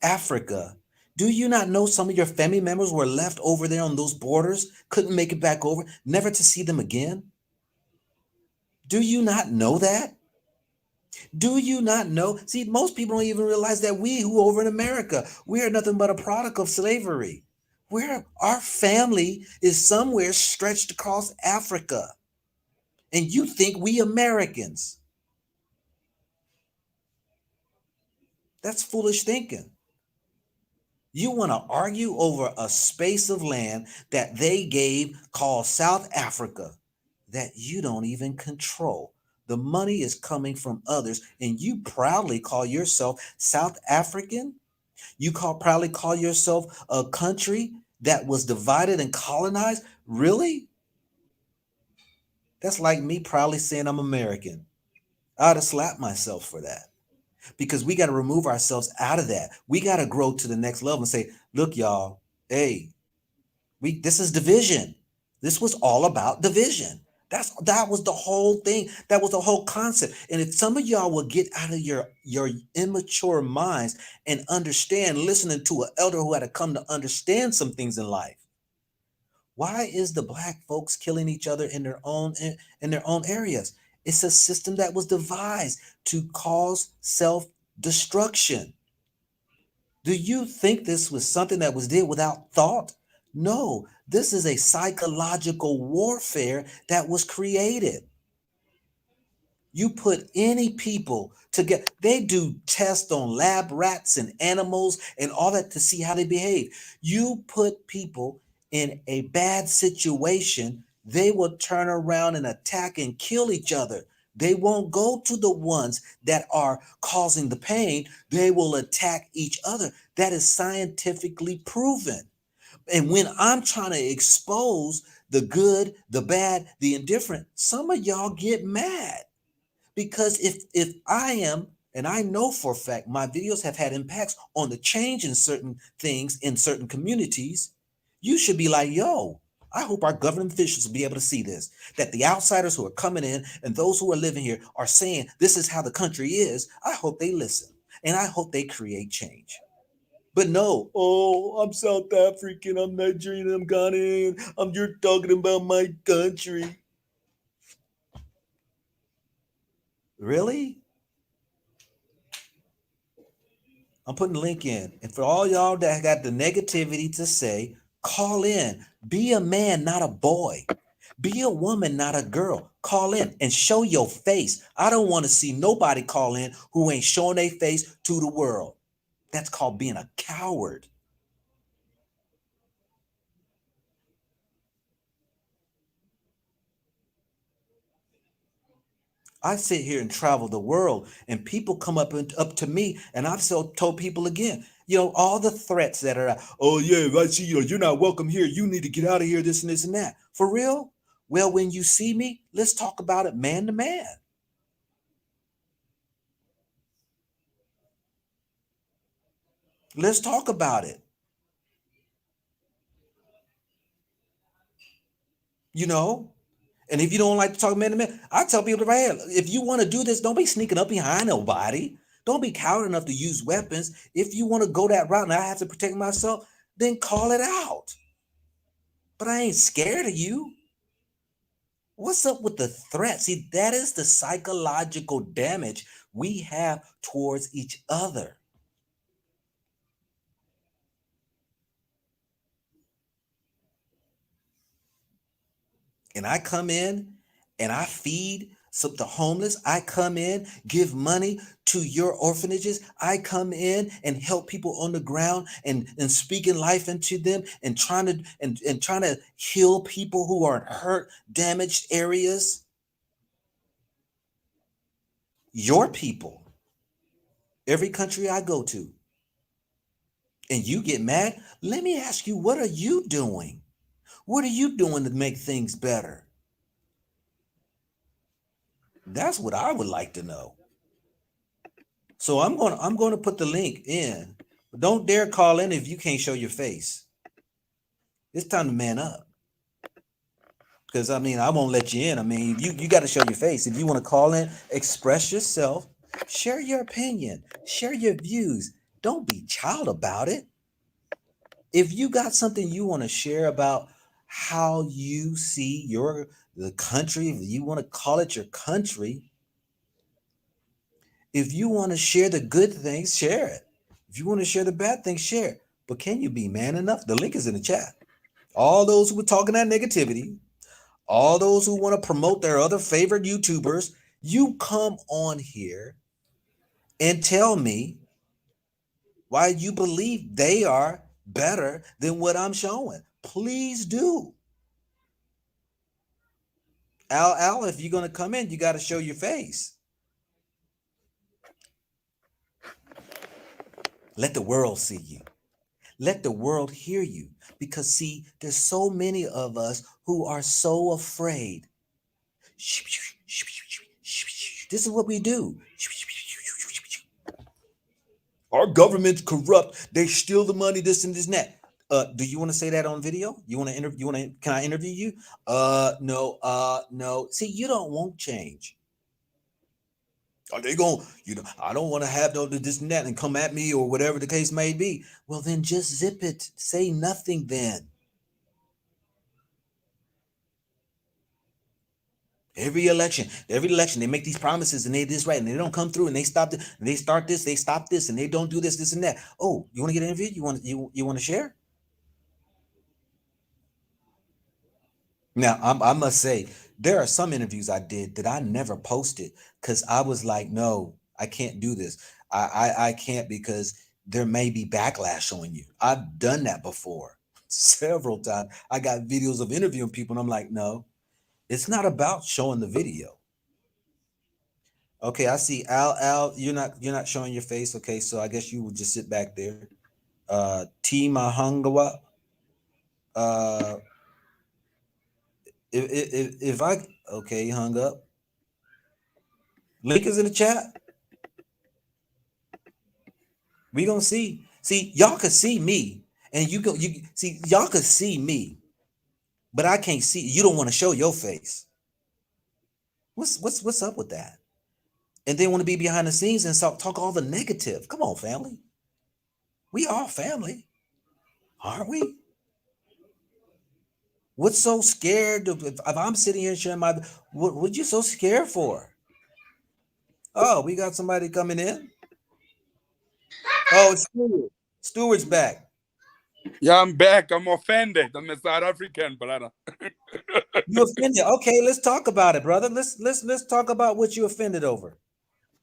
Africa. Do you not know some of your family members were left over there on those borders, couldn't make it back over, never to see them again? Do you not know that? Do you not know? See, most people don't even realize that we who over in America, we are nothing but a product of slavery. Our family is somewhere stretched across Africa. And you think we Americans. That's foolish thinking. You want to argue over a space of land that they gave called South Africa that you don't even control. The money is coming from others, and you proudly call yourself South African? Proudly call yourself a country that was divided and colonized? Really? That's like me proudly saying I'm American. I'd have slapped myself for that, because we got to remove ourselves out of that. We got to grow to the next level and say, look, y'all, hey, this is division. This was all about division. That was the whole thing. That was the whole concept. And if some of y'all will get out of your immature minds and understand, listening to an elder who had to come to understand some things in life. Why is the black folks killing each other in their own areas? It's a system that was devised to cause self-destruction. Do you think this was something that was did without thought? No, this is a psychological warfare that was created. You put any people together, they do tests on lab rats and animals and all that to see how they behave. You put people in a bad situation, they will turn around and attack and kill each other. They won't go to the ones that are causing the pain. They will attack each other. That is scientifically proven. And when I'm trying to expose the good, the bad, the indifferent, some of y'all get mad. Because if I am, and I know for a fact my videos have had impacts on the change in certain things in certain communities, you should be like, yo, I hope our government officials will be able to see this, that the outsiders who are coming in and those who are living here are saying this is how the country is. I hope they listen, and I hope they create change. But no, oh, I'm South African, I'm Nigerian, I'm Ghanaian, you're talking about my country. Really? I'm putting the link in. And for all y'all that got the negativity to say, call in. Be a man, not a boy. Be a woman, not a girl. Call in and show your face. I don't want to see nobody call in who ain't showing their face to the world. That's called being a coward. I sit here and travel the world, and people come up to me, and I've told people again, all the threats that are, oh yeah, I see you're not welcome here. You need to get out of here, this and this and that. For real? Well, when you see me, let's talk about it man to man. Let's talk about it. You know? And if you don't like to talk man to man, I tell people right here, if you want to do this, don't be sneaking up behind nobody. Don't be coward enough to use weapons. If you want to go that route and I have to protect myself, then call it out. But I ain't scared of you. What's up with the threat? See, that is the psychological damage we have towards each other. And I come in and I feed the homeless. I come in, give money to your orphanages. I come in and help people on the ground and speaking life into them and trying to heal people who are in hurt, damaged areas. Your people, every country I go to, and you get mad. Let me ask you, what are you doing? What are you doing to make things better? That's what I would like to know. So I'm going to put the link in. But don't dare call in if you can't show your face. It's time to man up. Because I won't let you in. You got to show your face. If you want to call in, express yourself, share your opinion, share your views. Don't be child about it. If you got something you want to share about how you see the country, if you want to call it your country, if you want to share the good things, share it. If you want to share the bad things, share it. But can you be man enough? The link is in the chat. All those who were talking that negativity, all those who want to promote their other favorite YouTubers, you come on here and tell me why you believe they are better than what I'm showing. Please do. Al, if you're going to come in, you got to show your face. Let the world see you. Let the world hear you. Because, see, there's so many of us who are so afraid. This is what we do. Our government's corrupt. They steal the money, this and this and that. Do you want to say that on video? You want to interview? You want to? Can I interview you? No. No. See, you don't want change. Are they going? I don't want to have no this and that and come at me or whatever the case may be. Well, then just zip it. Say nothing. Then every election, they make these promises and they this right and they don't come through and they stop it and they start this, they stop this and they don't do this, this and that. Oh, you want to get interviewed? You want to share? Now, I must say, there are some interviews I did that I never posted because I was like, no, I can't do this. I can't because there may be backlash on you. I've done that before several times. I got videos of interviewing people and I'm like, no, it's not about showing the video. Okay, I see Al, you're not showing your face. Okay, so I guess you will just sit back there. T Mahangawa. Uh if I okay, he hung up. Link is in the chat. We gonna see. See, y'all can see me, and you see y'all can see me, but I can't see. You don't want to show your face. What's up with that? And they want to be behind the scenes and talk all the negative. Come on, family. We are family, aren't we? What's so scared if I'm sitting here sharing my what you so scared for? Oh, we got somebody coming in. Oh, it's Stewart. Stewart's back. Yeah, I'm back. I'm offended. I'm a South African, brother. You offended? Okay, let's talk about it, brother. Let's talk about what you offended over.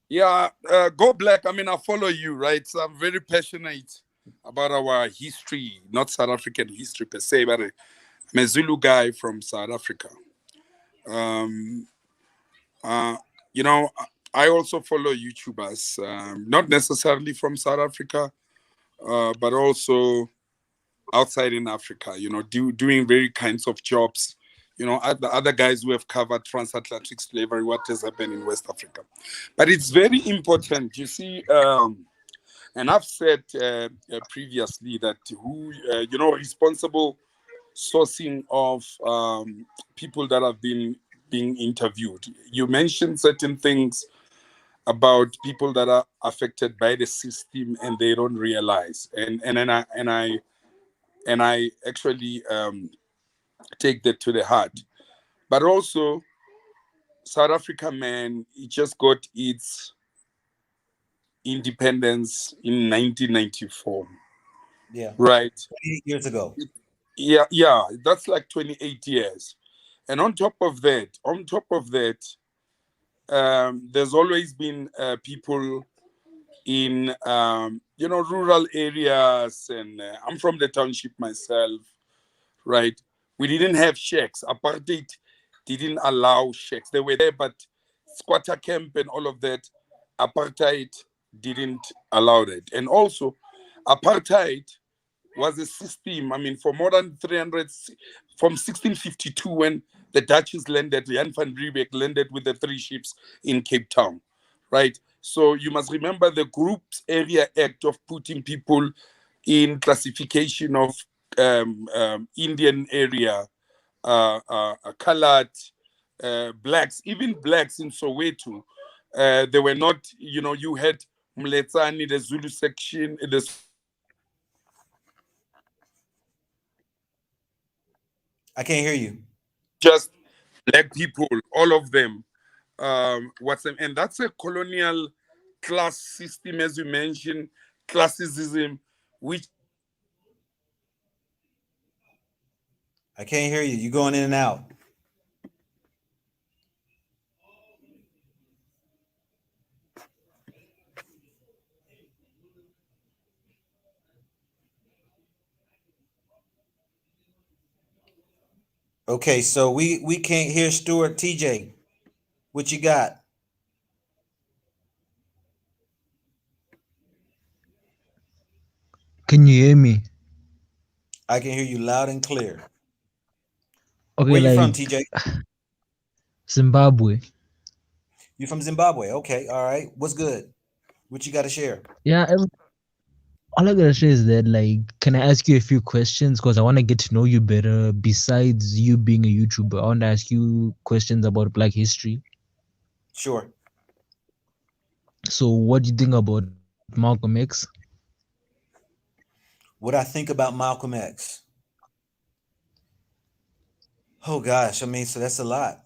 Yeah, go black. I mean, I follow you, right? So I'm very passionate about our history, not South African history per se, but I'm a Zulu guy from South Africa. Um, you know, I also follow YouTubers, not necessarily from South Africa, but also outside in Africa, doing very kinds of jobs. Other guys who have covered transatlantic slavery, what has happened in West Africa. But it's very important, you see, and I've said previously that responsible sourcing of people that have been being interviewed. You mentioned certain things about people that are affected by the system and they don't realize. And I actually take that to the heart. But also, South Africa, man, it just got its independence in 1994. Yeah. Right. 28 years ago. Yeah, that's like 28 years. And on top of that, there's always been people in rural areas, and I'm from the township myself, right? We didn't have shacks. Apartheid didn't allow shacks. They were there, but squatter camp and all of that, apartheid didn't allow that. And also, apartheid was a system, I mean, for more than 300, from 1652 when the Dutchies landed, Jan van Riebeeck landed with the 3 ships in Cape Town, right? So you must remember the Groups Area Act of putting people in classification of Indian area, colored, blacks, even blacks in Soweto. They were not, you had Mletsani, the Zulu section, the I can't hear you. just black people, all of them. And that's a colonial class system, as you mentioned, classicism, which I can't hear you. You're going in and out. Okay, so we can't hear Stuart. TJ, what you got? Can you hear me? I can hear you loud and clear. Okay, Where you from, like TJ? Zimbabwe. You from Zimbabwe? Okay, all right. What's good? What you got to share? Yeah, all I gotta say is that, like, can I ask you a few questions? Because I want to get to know you better. Besides you being a YouTuber, I want to ask you questions about Black history. Sure. So, what do you think about Malcolm X? What I think about Malcolm X? Oh gosh, I mean, so that's a lot.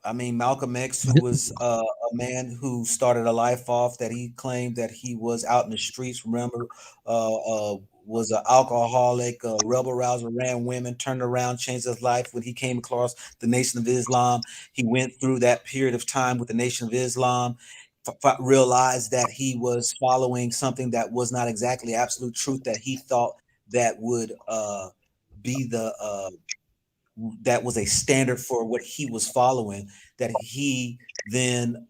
I mean, Malcolm X, who Th- was a man who started a life off that he claimed that he was out in the streets. Remember, was an alcoholic, rebel rouser, ran women, turned around, changed his life when he came across the Nation of Islam. He went through that period of time with the Nation of Islam, realized that he was following something that was not exactly absolute truth that he thought that would be the that was a standard for what he was following, that he then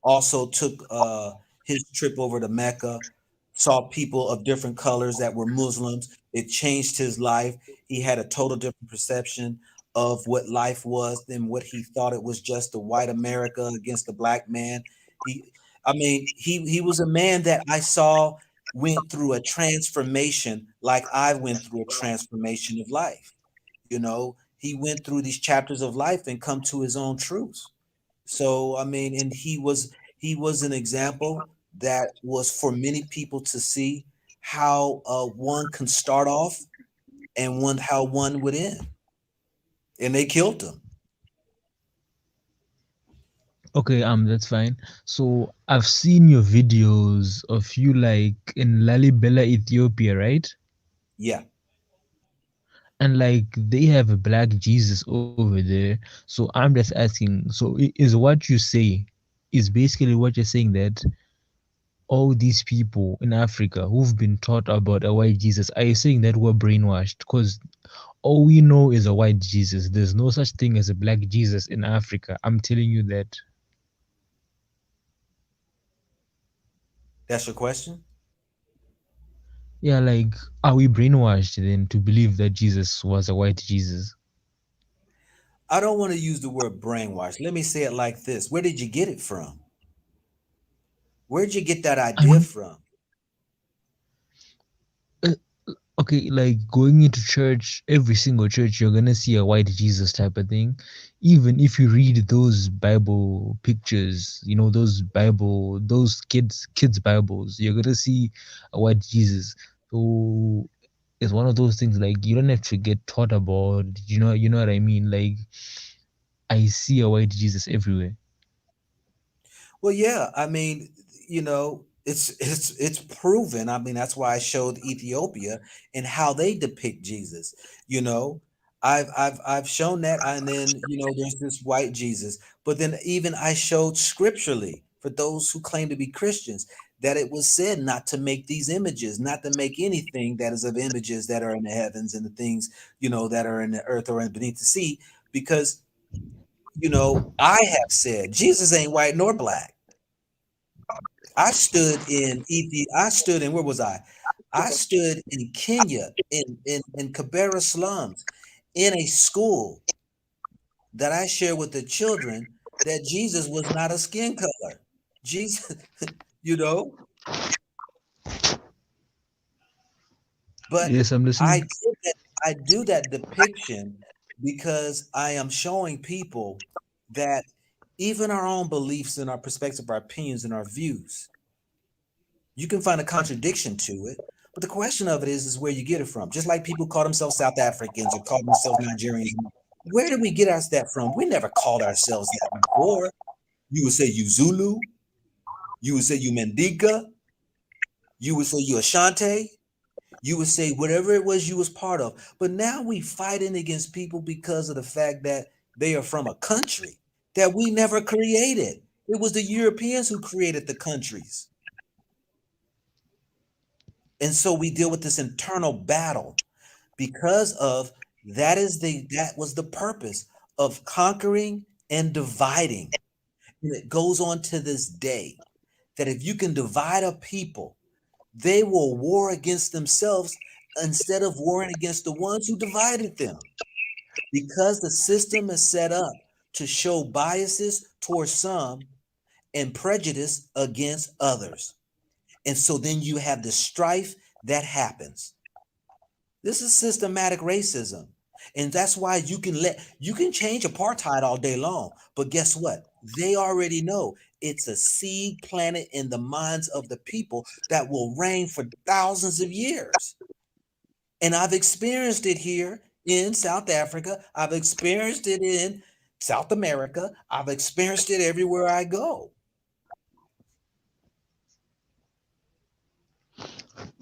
also took his trip over to Mecca, saw people of different colors that were Muslims. It changed his life. He had a total different perception of what life was than what he thought it was, just the white America against the black man. He, I mean, he was a man that I saw went through a transformation like I went through a transformation of life. You know, he went through these chapters of life and come to his own truths. So I mean, and he was an example that was for many people to see how one can start off and one how one would end. And they killed him. Okay, that's fine. So, I've seen your videos of you like in Lalibela, Ethiopia, right? Yeah. And like they have a black Jesus over there. So I'm just asking, so is what you say is basically what you're saying that all these people in Africa who've been taught about a white Jesus, are you saying that we're brainwashed? Because all we know is a white Jesus. There's no such thing as a black Jesus in Africa. I'm telling you that. That's your question? Yeah, like, are we brainwashed then to believe that Jesus was a white Jesus? I don't want to use the word brainwash. Let me say it like this. Where did you get it from? Where'd you get that I idea mean, from? uh, okay, like going into church, every single church, you're gonna see a white Jesus type of thing. Even if you read those Bible pictures, those kids Bibles, you're gonna see a white Jesus. So it's one of those things, like, you don't have to get taught about, you know what I mean? Like, I see a white Jesus everywhere. Well, yeah, I mean, it's proven. I mean, that's why I showed Ethiopia and how they depict Jesus. You know, I've shown that, and then there's this white Jesus, but then even I showed scripturally for those who claim to be Christians that it was said not to make these images, not to make anything that is of images that are in the heavens and the things that are in the earth or beneath the sea, because I have said Jesus ain't white nor black. I stood in, where was I? I stood in Kenya in Kibera slums in a school that I shared with the children that Jesus was not a skin color. Jesus, you know, but Yes, I'm I listening. did that, I do that depiction because I am showing people that even our own beliefs and our perspective, our opinions and our views. You can find a contradiction to it, but the question of it is where you get it from. Just like people call themselves South Africans or call themselves Nigerians. Where did we get our that from? We never called ourselves that before. You would say you Zulu, you would say you Mendika, you would say you Ashanti, you would say whatever it was you was part of. But now we fighting against people because of the fact that they are from a country that we never created. It was the Europeans who created the countries. And so we deal with this internal battle because of that was the purpose of conquering and dividing. And it goes on to this day that if you can divide a people, they will war against themselves instead of warring against the ones who divided them. Because the system is set up to show biases towards some and prejudice against others. And so then you have the strife that happens. This is systematic racism. And that's why you can change apartheid all day long. But guess what? They already know it's a seed planted in the minds of the people that will reign for thousands of years. And I've experienced it here in South Africa. I've experienced it in South America. I've experienced it everywhere I go.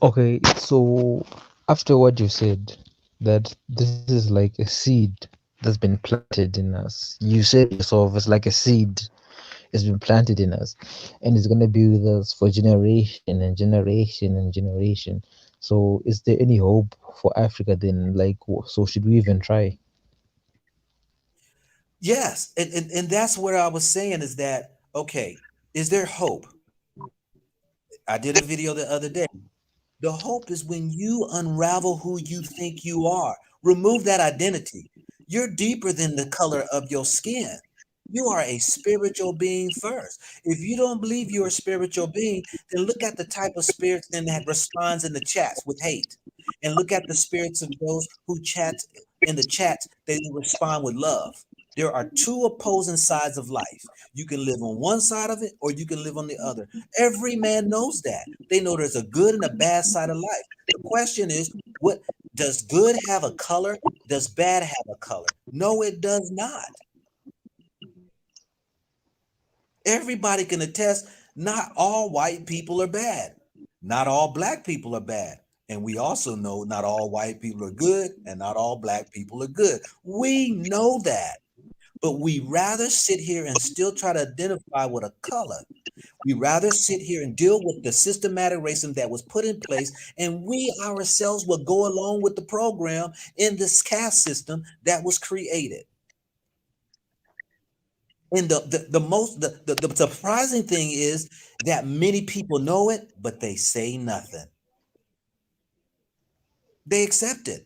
Okay, so after what you said, that this is like a seed that's been planted in us. You said yourself, it's like a seed. It's been planted in us, and it's gonna be with us for generation and generation and generation. So, is there any hope for Africa then? Like, so should we even try? Yes. And that's where I was saying is that, okay, is there hope? I did a video the other day. The hope is when you unravel who you think you are, remove that identity. You're deeper than the color of your skin. You are a spiritual being first. If you don't believe you're a spiritual being, then look at the type of spirits then that responds in the chats with hate. And look at the spirits of those who chat in the chats, they respond with love. There are two opposing sides of life. You can live on one side of it or you can live on the other. Every man knows that. They know there's a good and a bad side of life. The question is, what does good have a color? Does bad have a color? No, it does not. Everybody can attest not all white people are bad. Not all black people are bad. And we also know not all white people are good and not all black people are good. We know that. But we rather sit here and still try to identify with a color. We rather sit here and deal with the systematic racism that was put in place, and we ourselves will go along with the program in this caste system that was created. And the surprising thing is that many people know it, but they say nothing. They accept it.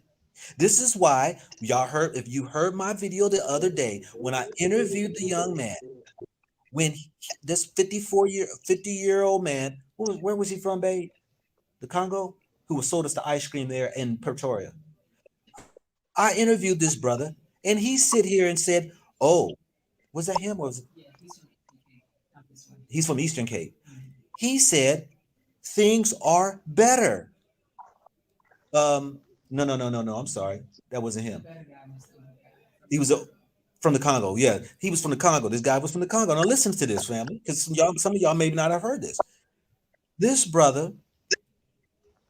This is why y'all heard, if you heard my video the other day when I interviewed the young man, when this 50-year-old man, where was he from, babe? The Congo, who was sold us the ice cream there in Pretoria. I interviewed this brother, and he sit here and said, "Oh, was that him or was he's from Eastern Cape?" He said things are better. No, no, no, no, no. I'm sorry, that wasn't him. He was from the Congo. Yeah, he was from the Congo. This guy was from the Congo. Now listen to this, family, because some of y'all may not have heard this. This brother,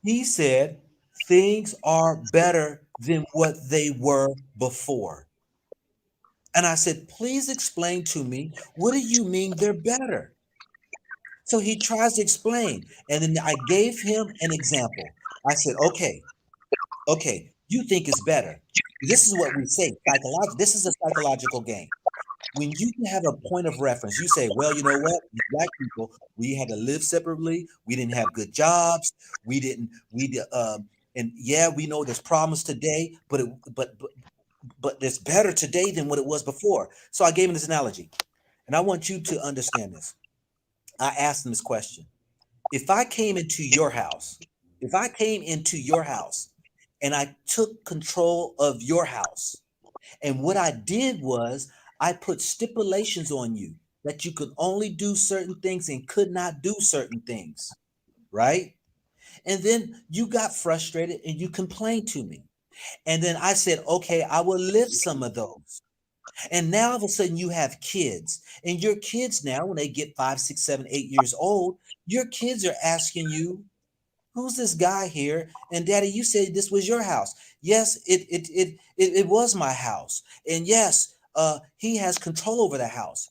he said things are better than what they were before. And I said, please explain to me, what do you mean they're better? So he tries to explain. And then I gave him an example. I said, okay, you think it's better. This is what we say, psychological. This is a psychological game. When you have a point of reference, you say, well, you know what? Black people, we had to live separately. We didn't have good jobs. And yeah, we know there's problems today, but it's better today than what it was before. So I gave him this analogy, and I want you to understand this. I asked him this question. If I came into your house, if I came into your house and I took control of your house, and what I did was I put stipulations on you. that you could only do certain things and could not do certain things, right? And then you got frustrated and you complained to me. And then I said, okay, I will lift some of those. And now all of a sudden you have kids, and your kids now, when they get 5, 6, 7, 8 years old, your kids are asking you, who's this guy here? And daddy, you said this was your house. Yes, it was my house. And yes, he has control over the house.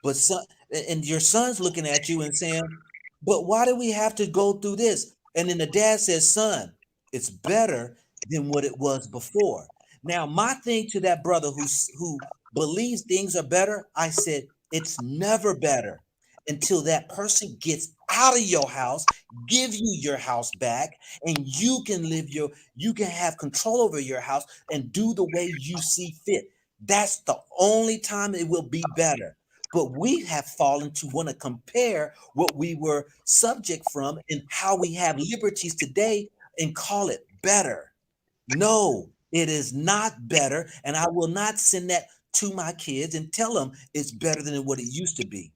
But son, and your son's looking at you and saying, but why do we have to go through this? And then the dad says, son, it's better than what it was before. Now, my thing to that brother who believes things are better, I said, it's never better until that person gets out of your house, give you your house back, and you can have control over your house and do the way you see fit. That's the only time it will be better. But we have fallen to want to compare what we were subject from and how we have liberties today and call it better. No, it is not better. And I will not send that to my kids and tell them it's better than what it used to be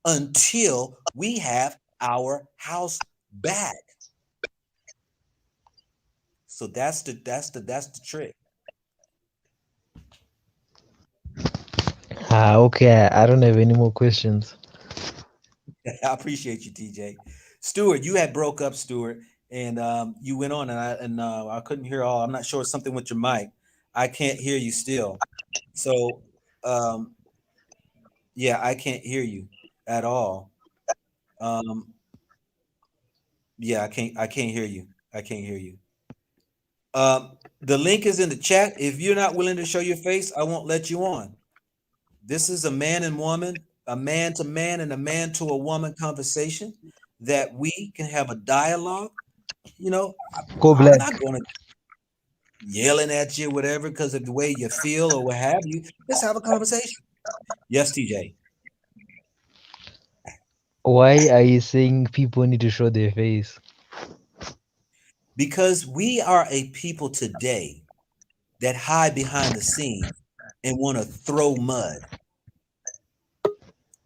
until we have our house back. So that's the trick. Okay. I don't have any more questions. I appreciate you, TJ. Stuart, you had broke up, Stuart, and you went on, and I couldn't hear all. I'm not sure it's something with your mic. I can't hear you still. So um, yeah, I can't hear you at all. Um, yeah, I can't hear you. I can't hear you. The link is in the chat. If you're not willing to show your face, I won't let you on. This is a man and woman, a man to man, and a man to a woman conversation that we can have a dialogue. You know, Go I'm black. not going to yelling at you, whatever, because of the way you feel or what have you. Let's have a conversation. Yes, TJ. Why are you saying people need to show their face? Because we are a people today that hide behind the scenes and want to throw mud.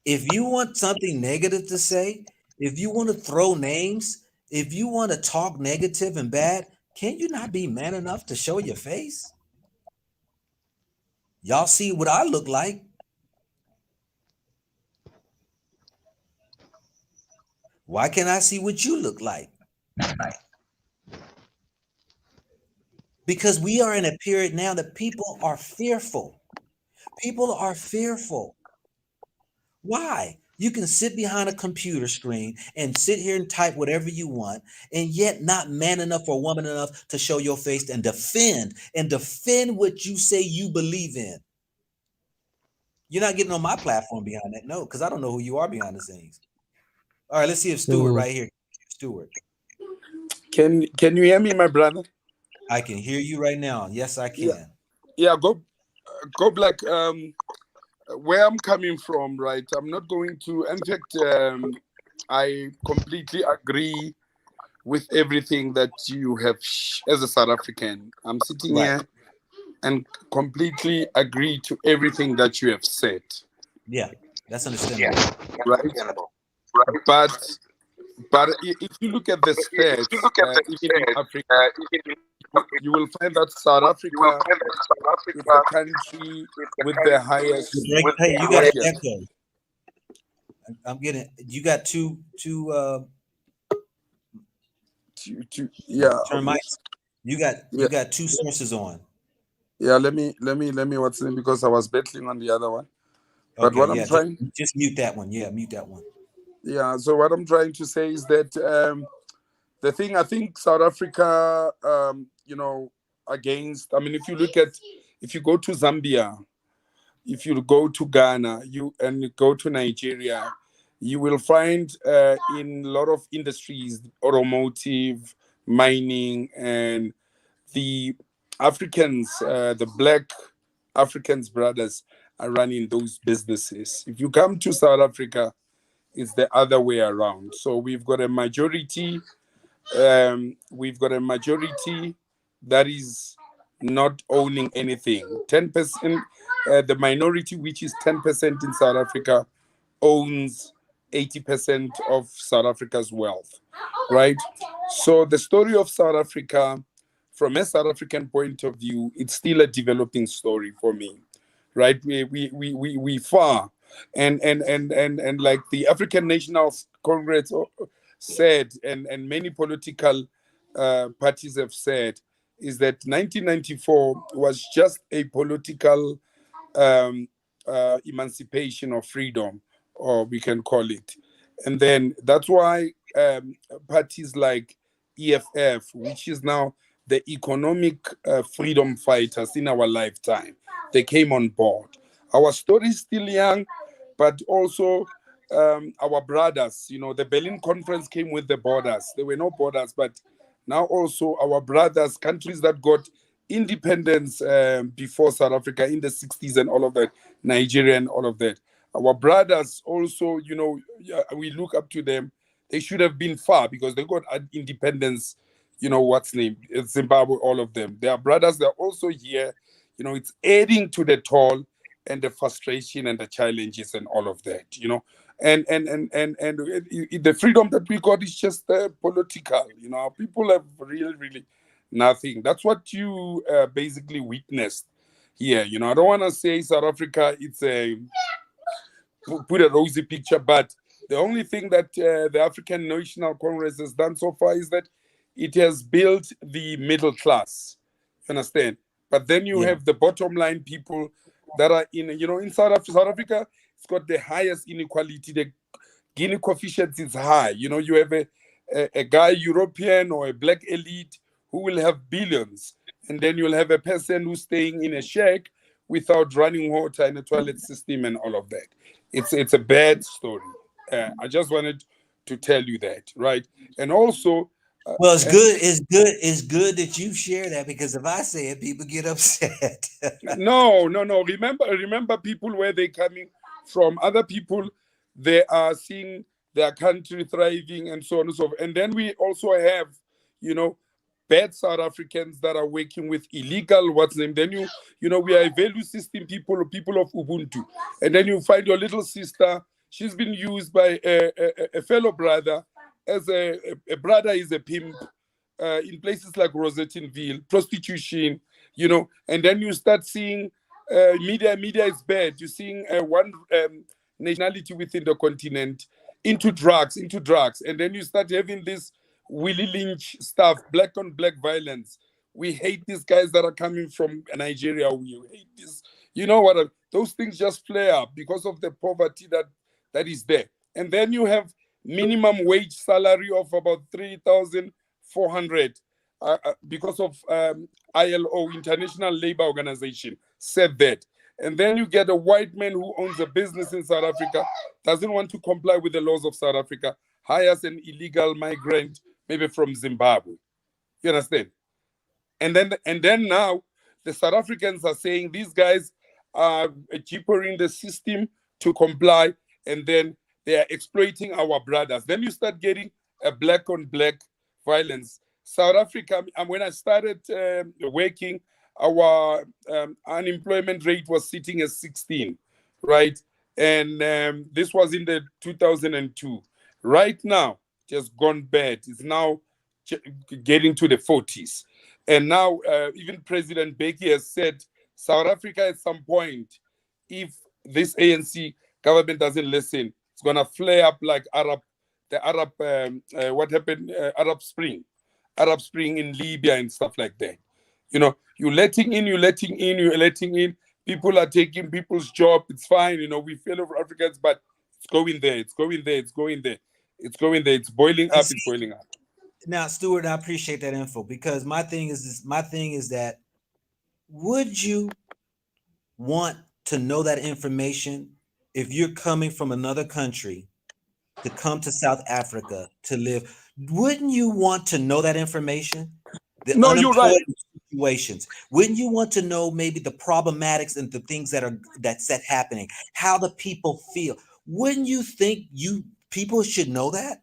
If you want something negative to say, if you want to throw names, if you want to talk negative and bad, can you not be man enough to show your face? Y'all see what I look like. Why can't I see what you look like? Because we are in a period now that people are fearful. People are fearful. Why? You can sit behind a computer screen and sit here and type whatever you want, and yet not man enough or woman enough to show your face and defend what you say you believe in. You're not getting on my platform behind that. No, because I don't know who you are behind the scenes. All right, let's see if Stuart So right here. Stuart, Can you hear me, my brother? I can hear you right now. Yes, I Yeah, can. yeah. Go black. Where I'm coming from, right? I'm not going to. In fact, I completely agree with everything that you have as a South African. I'm sitting Right. here and completely agree to everything that you have said, Yeah, that's Yeah, understandable. that's right? understandable. Right? But if you look at the If you stats, look at the even in stats, Africa, even in you will find that South you will Africa find that South is the Africa country is the with the country highest. with Hey, the you got an highest. Yes. echo. I'm getting. You got two Yeah. turn mics. You got Yeah. you got two sources on. Yeah. Let me what's name, because I was battling on the other one. But Okay, what I'm yeah, just trying, just mute that one. Yeah, mute that one. yeah. So what I'm trying to say is that the thing I think South Africa, against. I mean, if you go to Zambia, if you go to Ghana, you go to Nigeria, you will find in a lot of industries, automotive, mining, and the Africans, the black Africans brothers are running those businesses. If you come to South Africa, it's the other way around. So we've got a majority that is not owning anything. 10%, the minority, which is 10% in South Africa, owns 80% of South Africa's wealth, right? So the story of South Africa, from a South African point of view, it's still a developing story for me, right? We far, and like the African National Congress said, and many political parties have said, is that 1994 was just a political um, emancipation or freedom, or we can call it. And then that's why parties like EFF, which is now the economic freedom fighters in our lifetime, they came on board. Our story is still young, but also our brothers, the Berlin Conference came with the borders. There were no borders, but now also our brothers, countries that got independence before South Africa in the 60s and all of that, Nigeria and all of that. Our brothers also, yeah, we look up to them. They should have been far because they got independence, what's name? Zimbabwe, all of them. They are brothers, they're also here. It's adding to the toll and the frustration and the challenges and all of that, and the freedom that we got is just political. People have really nothing. That's what you basically witnessed here. I don't want to say South Africa it's a put a rosy picture, but the only thing that the African National Congress has done so far is that it has built the middle class. You understand? But then you have the bottom line people that are in South Africa, it's got the highest inequality. The Gini coefficient is high. You have a guy, European or a black elite, who will have billions. And then you'll have a person who's staying in a shack without running water and a toilet system and all of that. It's a bad story. I just wanted to tell you that, right? And also, well, it's good. It's good that you share that, because if I say it, people get upset. no. Remember people where they coming from. Other people, they are seeing their country thriving and so on and so forth. And then we also have, bad South Africans that are working with illegal what's name. Then we are a value system people of Ubuntu. And then you find your little sister, she's been used by a fellow brother as a brother is a pimp in places like Rosettenville, prostitution, and then you start seeing media is bad. You're seeing one nationality within the continent into drugs, and then you start having this Willie Lynch stuff, black on black violence. We hate these guys that are coming from Nigeria. We hate this. Those things just flare up because of the poverty that is there. And then you have minimum wage salary of about 3,400 because of ILO, International Labour Organization, said that. And then you get a white man who owns a business in South Africa, doesn't want to comply with the laws of South Africa, hires an illegal migrant, maybe from Zimbabwe. You understand? And then now the South Africans are saying these guys are jeopardizing the system to comply, and then they are exploiting our brothers. Then you start getting a black on black violence. South Africa, and when I started working, our unemployment rate was sitting at 16, right? And this was in the 2002. Right now, just gone bad. It's now getting to the 40s. And now even President Beki has said South Africa at some point, if this ANC government doesn't listen, it's going to flare up like what happened, Arab Spring in Libya and stuff like that. You're letting in. People are taking people's job. It's fine. We fellow Africans, but it's going there. It's boiling up. It's boiling up. Now, Stuart, I appreciate that info, because my thing is that would you want to know that information if you're coming from another country to come to South Africa to live? Wouldn't you want to know that information? The No, you're right. Situations. Wouldn't you want to know maybe the problematics and the things that's happening, how the people feel? Wouldn't you think people should know that?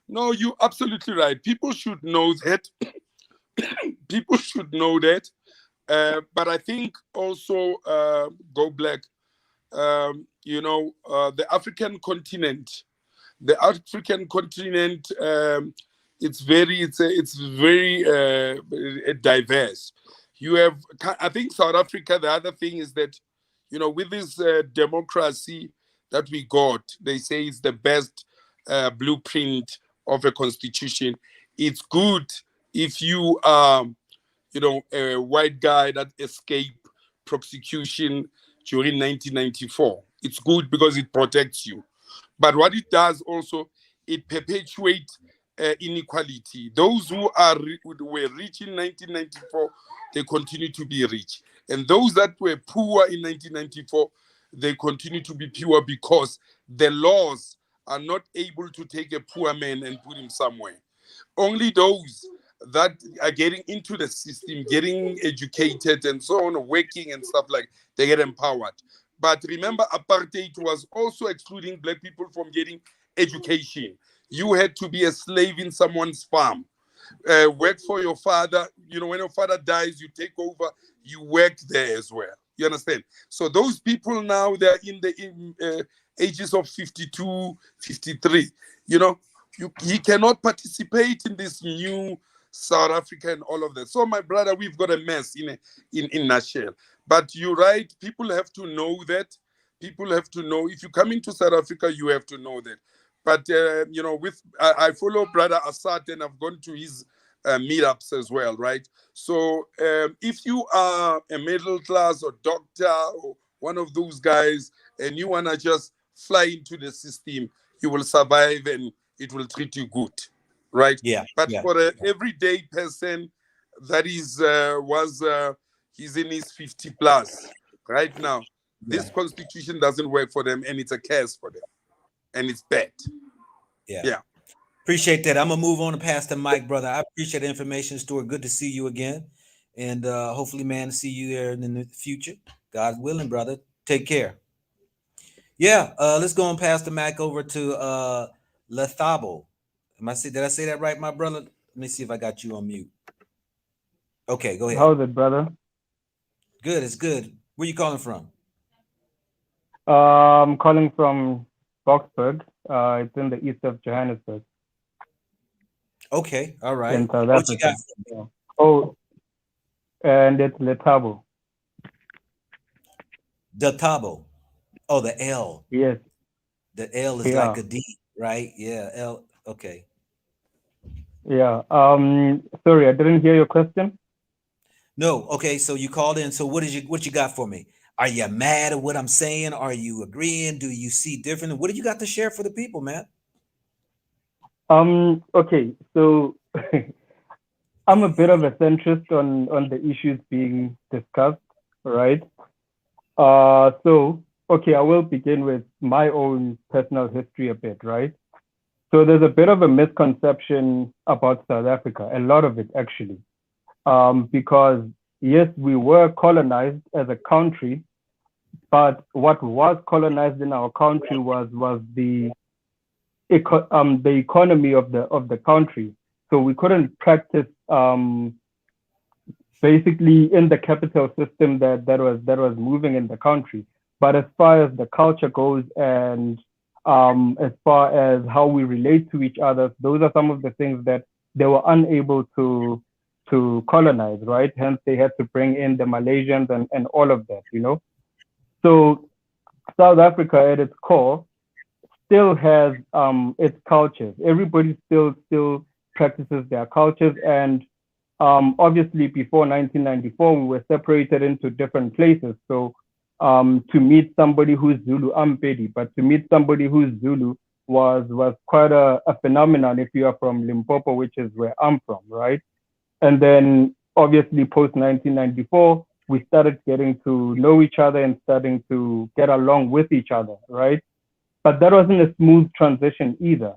No, you're absolutely right. People should know that. People should know that. But I think also, Go Black, the African continent, it's very diverse. You have, I think, South Africa. The other thing is that, with this democracy that we got, they say it's the best blueprint of a constitution. It's good if you are, a white guy that escaped prosecution during 1994. It's good because it protects you. But what it does also, it perpetuates inequality. Those who were rich in 1994, they continue to be rich. And those that were poor in 1994, they continue to be poor because the laws are not able to take a poor man and put him somewhere. Only those that are getting into the system, getting educated and so on, working and stuff like, they get empowered. But remember, apartheid was also excluding black people from getting education. You had to be a slave in someone's farm, work for your father. When your father dies, you take over, you work there as well. You understand? So those people now, they're in the ages of 52, 53. He cannot participate in this new South Africa and all of that. So, my brother, we've got a mess in nutshell. But you're right. People have to know that. People have to know. If you come into South Africa, you have to know that. But I follow Brother Assad, and I've gone to his meetups as well, right? So if you are a middle class or doctor or one of those guys, and you wanna just fly into the system, you will survive and it will treat you good, right? Yeah. But Yeah. for an everyday person that he's in his 50 plus right now, this constitution doesn't work for them, and it's a curse for them, and it's bad. Yeah. Yeah. Appreciate that. I'm gonna move on to Pastor Mike, brother. I appreciate the information, Stuart. Good to see you again, and hopefully, man, see you there in the future. God willing, brother. Take care. Yeah. Let's go on, Pastor Mac, over to Lethabo. Did I say that right, my brother? Let me see if I got you on mute. Okay, go ahead. How's it, brother? Good. It's good. Where you calling from? I'm calling from Boxburg. It's in the east of Johannesburg. Okay. All right. In South What you Africa. got? Yeah. Oh, and it's Letabo. Letabo. Oh, the L. Yes. The L is Yeah. like a D, right? Yeah. L. Okay. Yeah. Sorry, I didn't hear your question. No. Okay. So you called in. So what you got for me? Are you mad at what I'm saying? Are you agreeing? Do you see different? What do you got to share for the people, man? Okay. So I'm a bit of a centrist on the issues being discussed, right? So okay, I will begin with my own personal history a bit, right? So there's a bit of a misconception about South Africa, a lot of it actually, because yes, we were colonized as a country, but what was colonized in our country was the economy of the country. So we couldn't practice basically in the capital system that was moving in the country. But as far as the culture goes, and as far as how we relate to each other, those are some of the things that they were unable to colonize, right? Hence, they had to bring in the Malaysians and all of that, So South Africa, at its core, still has its cultures. Everybody still practices their cultures, and obviously before 1994, we were separated into different places. So to meet somebody who's Zulu, I'm Pedi, but to meet somebody who's Zulu was quite a phenomenon if you are from Limpopo, which is where I'm from, right? And then obviously post 1994, we started getting to know each other and starting to get along with each other, right? But that wasn't a smooth transition either.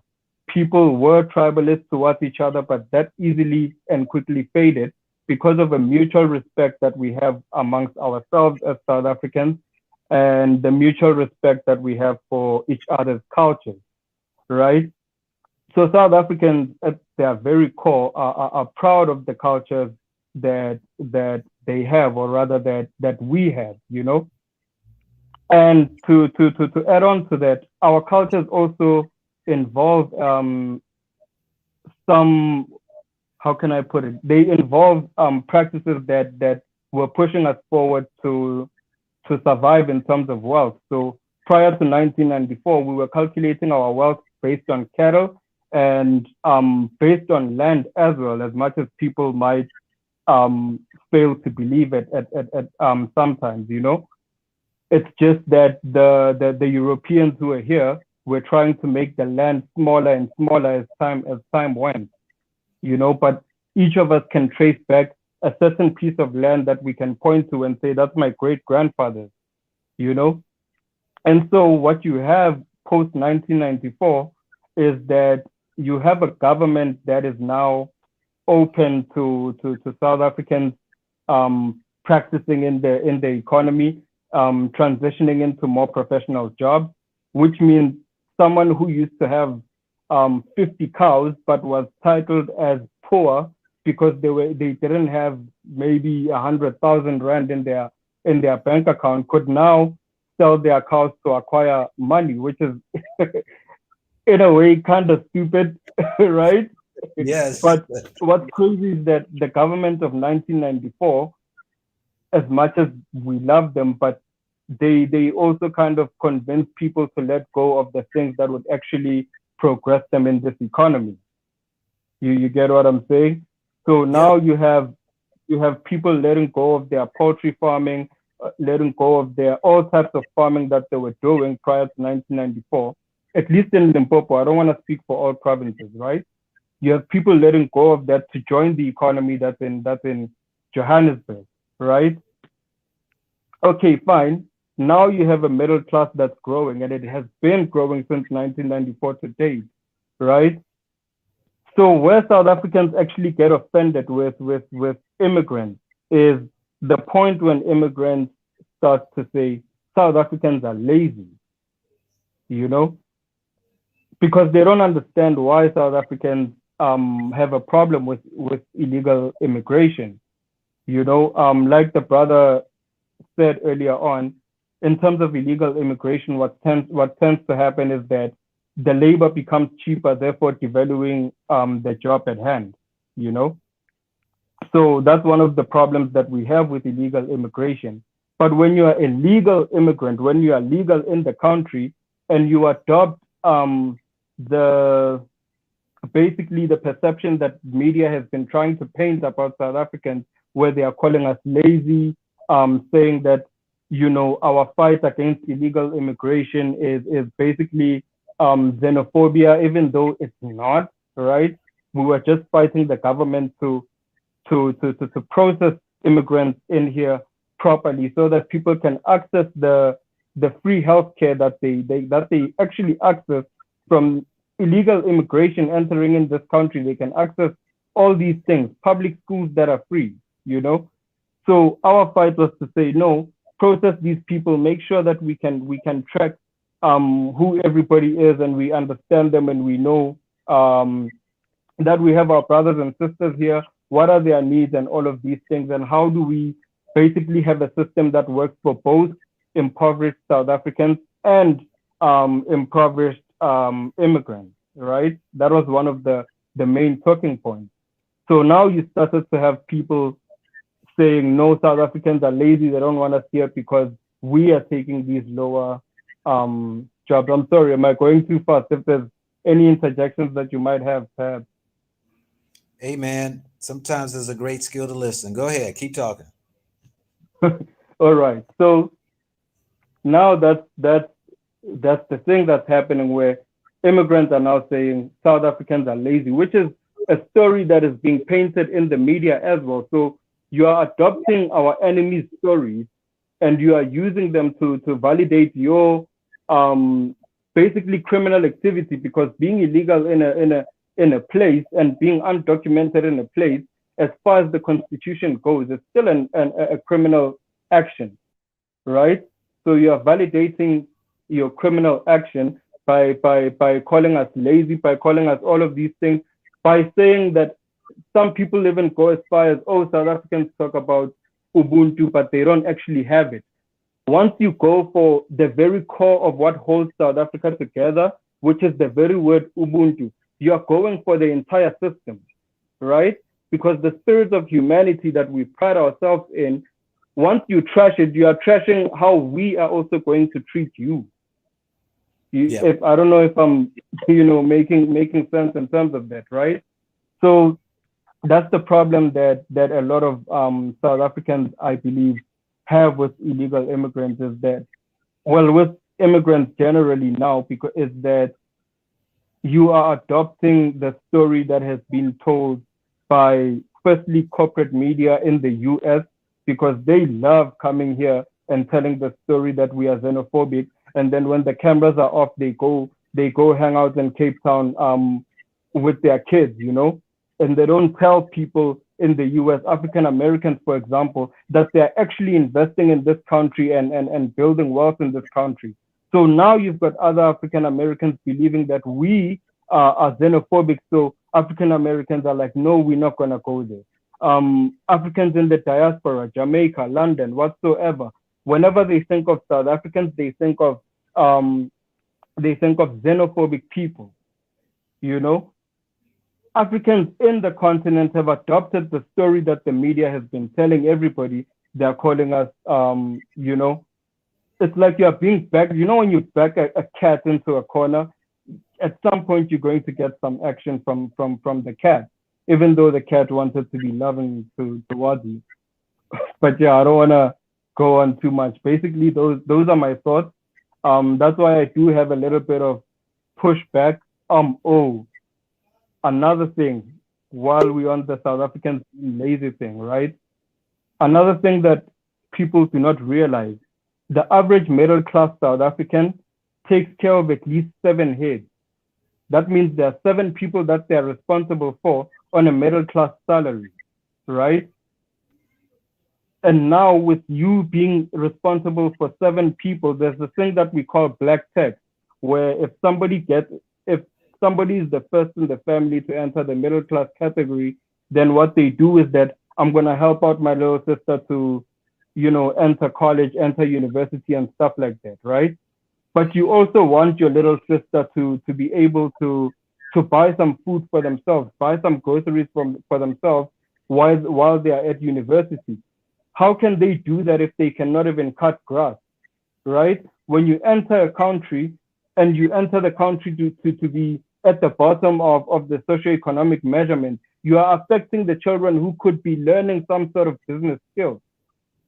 People were tribalist towards each other, but that easily and quickly faded because of a mutual respect that we have amongst ourselves as South Africans and the mutual respect that we have for each other's cultures, right? So South Africans, at their very core, are proud of the cultures that they have, or rather that we have, you know. And to add on to that, our cultures also involve some, how can I put it? They involve practices that were pushing us forward to survive in terms of wealth. So prior to 1994, we were calculating our wealth based on cattle and based on land as well, as much as people might fail to believe it at sometimes, you know. It's just that the Europeans who are here were trying to make the land smaller and smaller as time went, you know, but each of us can trace back a certain piece of land that we can point to and say, that's my great grandfather's, you know. And so what you have post 1994 is that you have a government that is now open to South Africans practicing in the economy, transitioning into more professional jobs, which means someone who used to have 50 cows but was titled as poor because they didn't have maybe 100,000 rand in their bank account could now sell their cows to acquire money, which is in a way kind of stupid, right? Yes. But what's crazy is that the government of 1994, as much as we love them, but they also kind of convinced people to let go of the things that would actually progress them in this economy. You get what I'm saying? So Yeah. now you have people letting go of their poultry farming, letting go of their all types of farming that they were doing prior to 1994. At least in Limpopo, I don't want to speak for all provinces, right? You have people letting go of that to join the economy that's in Johannesburg, right? Okay, fine. Now you have a middle class that's growing, and it has been growing since 1994 to date, right? So where South Africans actually get offended with immigrants is the point when immigrants start to say South Africans are lazy, you know, because they don't understand why South Africans have a problem with illegal immigration. You know, like the brother said earlier on, in terms of illegal immigration, what tends to happen is that the labor becomes cheaper, therefore devaluing the job at hand. You know, so that's one of the problems that we have with illegal immigration. But when you are a legal immigrant, when you are legal in the country, and you adopt the basically the perception that media has been trying to paint about South Africans, where they are calling us lazy, saying that our fight against illegal immigration is basically xenophobia, even though it's not, right? We were just fighting the government to process immigrants in here properly so that people can access the free healthcare that they actually access from illegal immigration entering in this country. They can access all these things, public schools that are free, you know. So our fight was to say no, process these people, make sure that we can track who everybody is, and we understand them, and we know that we have our brothers and sisters here, what are their needs and all of these things, and how do we basically have a system that works for both impoverished South Africans and impoverished immigrants, right? That was one of the main talking points. So now you started to have people saying, no, South Africans are lazy, they don't want us here because we are taking these lower jobs. I'm sorry, am I going too fast? If there's any interjections that you might have, perhaps. Hey, man, sometimes it's a great skill to listen. Go ahead, keep talking. All right. So now that's the thing that's happening, where immigrants are now saying South Africans are lazy, which is a story that is being painted in the media as well. So you are adopting our enemies' stories, and you are using them to validate your basically criminal activity, because being illegal in a place and being undocumented in a place, as far as the constitution goes, is still a criminal action, right? So you are validating your criminal action by calling us lazy, by calling us all of these things, by saying that some people even go as far as, oh, South Africans talk about Ubuntu, but they don't actually have it. Once you go for the very core of what holds South Africa together, which is the very word Ubuntu, you are going for the entire system, right? Because the spirit of humanity that we pride ourselves in, once you trash it, you are trashing how we are also going to treat you. Yeah. If I don't know if I'm, making sense in terms of that, right? So that's the problem that a lot of South Africans, I believe, have with illegal immigrants is that, well, with immigrants generally now, because is that you are adopting the story that has been told by firstly corporate media in the US because they love coming here and telling the story that we are xenophobic. And then when the cameras are off, they go hang out in Cape Town with their kids, and they don't tell people in the US, African Americans, for example, that they're actually investing in this country and building wealth in this country. So now you've got other African Americans believing that we are xenophobic. So African Americans are like, no, we're not gonna go there. Africans in the diaspora, Jamaica, London, whatsoever. Whenever they think of South Africans, um, they think of xenophobic people. You know, Africans in the continent have adopted the story that the media has been telling everybody. They're calling us, it's like you're being backed. You know, when you back a cat into a corner, at some point you're going to get some action from the cat, even though the cat wanted to be loving towards you. But yeah, I don't wanna go on too much. Basically, those are my thoughts. That's why I do have a little bit of pushback. Oh, another thing, while we're on the South African lazy thing, right? Another thing that people do not realize, the average middle class South African takes care of at least 7 heads. That means there are 7 people that they're responsible for on a middle class salary, right? And now with you being responsible for 7 people, there's a thing that we call black tax, where if somebody is the first in the family to enter the middle class category, then what they do is that I'm gonna help out my little sister to, enter college, enter university and stuff like that, right? But you also want your little sister to be able to buy some food for themselves, buy some groceries for themselves while they are at university. How can they do that if they cannot even cut grass, right? When you enter a country and you enter the country to be at the bottom of the socio-economic measurement, you are affecting the children who could be learning some sort of business skills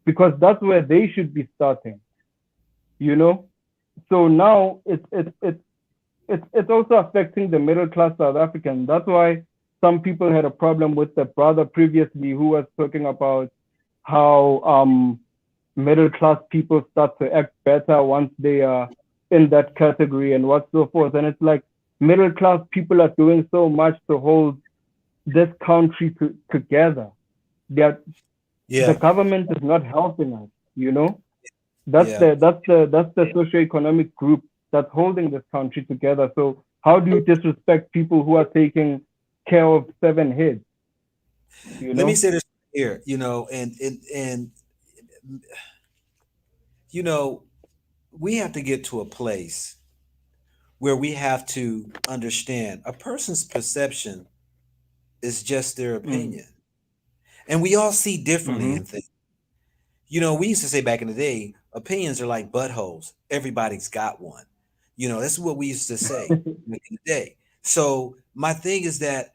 because that's where they should be starting, you know? So now it's also affecting the middle class South African. That's why some people had a problem with the brother previously who was talking about how middle class people start to act better once they are in that category and what so forth. And it's like middle class people are doing so much to hold this country together. That the Yeah. government is not helping us, you know? That's Yeah. the socio-economic group that's holding this country together. So how do you disrespect people who are taking care of 7 heads, you Let me know? say this here, and you know, we have to get to a place where we have to understand a person's perception is just their Mm. opinion. And we all see differently Mm-hmm. in things. We used to say back in the day, opinions are like buttholes. Everybody's got one. That's what we used to say back in the day. So my thing is that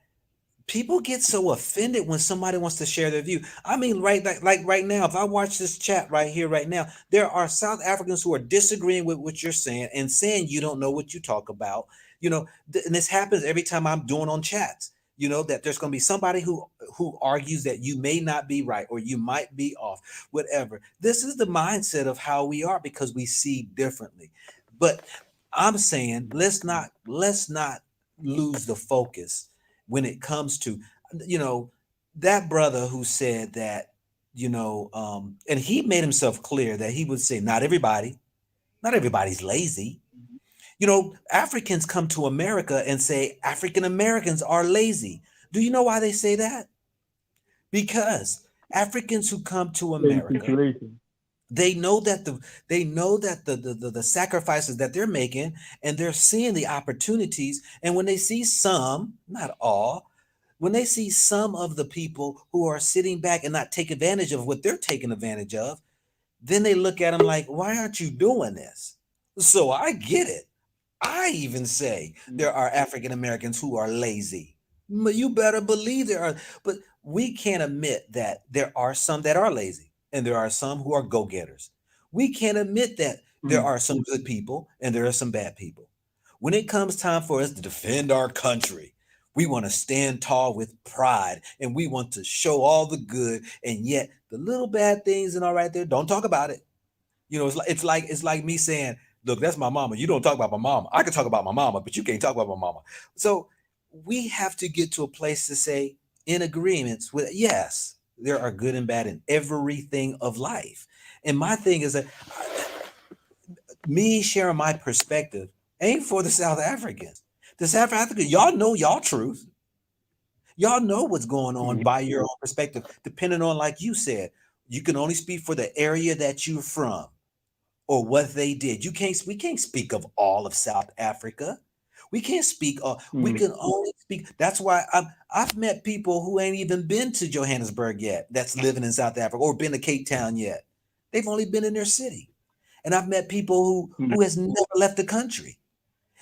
people get so offended when somebody wants to share their view. I mean, like right now, if I watch this chat right here, right now, there are South Africans who are disagreeing with what you're saying and saying you don't know what you talk about. And this happens every time I'm doing on chats. That there's going to be somebody who argues that you may not be right or you might be off, whatever. This is the mindset of how we are because we see differently. But I'm saying let's not lose the focus when it comes to you know that brother who said that and he made himself clear that he would say not everybody's lazy. Africans come to America and say African Americans are lazy. Do you know why they say that? Because Africans who come to Same America, situation. they know that the sacrifices that they're making, and they're seeing the opportunities. And when they see some, not all, when they see some of the people who are sitting back and not take advantage of what they're taking advantage of, then they look at them like, why aren't you doing this? So I get it. I even say there are African Americans who are lazy. You better believe there are, but we can't admit that there are some that are lazy and there are some who are go getters. We can't admit that there Mm. are some good people and there are some bad people. When it comes time for us to defend our country, we want to stand tall with pride and we want to show all the good, and yet the little bad things and all right there, don't talk about it. It's like me saying, "Look, that's my mama. You don't talk about my mama. I can talk about my mama, but you can't talk about my mama." So we have to get to a place to say, in agreements with, yes, there are good and bad in everything of life. And my thing is that me sharing my perspective ain't for the South Africans. The South Africans, y'all know y'all truth. Y'all know what's going on Yeah. by your own perspective, depending on, like you said, you can only speak for the area that you're from or what they did. We can't speak of all of South Africa. We can't speak we Mm. can only speak. That's why I've met people who ain't even been to Johannesburg yet, that's living in South Africa, or been to Cape Town yet. They've only been in their city. And I've met people Mm. who has never left the country.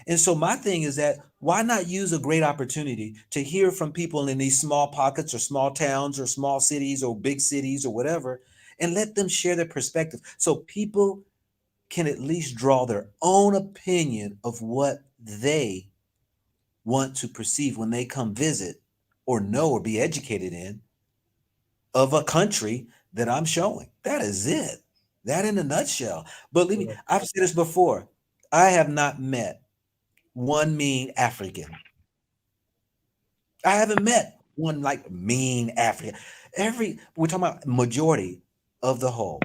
And so my thing is that why not use a great opportunity to hear from people in these small pockets or small towns or small cities or big cities or whatever, and let them share their perspective so people can at least draw their own opinion of what they want to perceive when they come visit or know or be educated in of a country that I'm showing. That is it. That in a nutshell. Believe me, Yeah. I've said this before. I have not met one mean African. I haven't met one like mean African. We're talking about majority of the whole.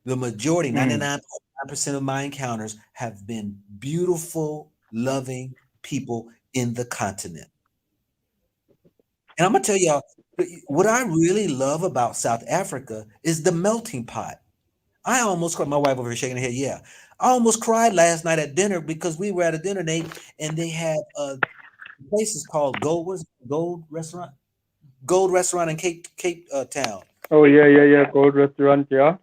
The majority, Mm. 99.9% of my encounters have been beautiful, loving people in the continent. And I'm gonna tell y'all what I really love about South Africa is the melting pot. I almost cried. My wife over here shaking her head. Yeah, I almost cried last night at dinner because we were at a dinner date and they had places called Gold Restaurant in Cape Town. Oh yeah, yeah, yeah. Gold restaurant. Yeah.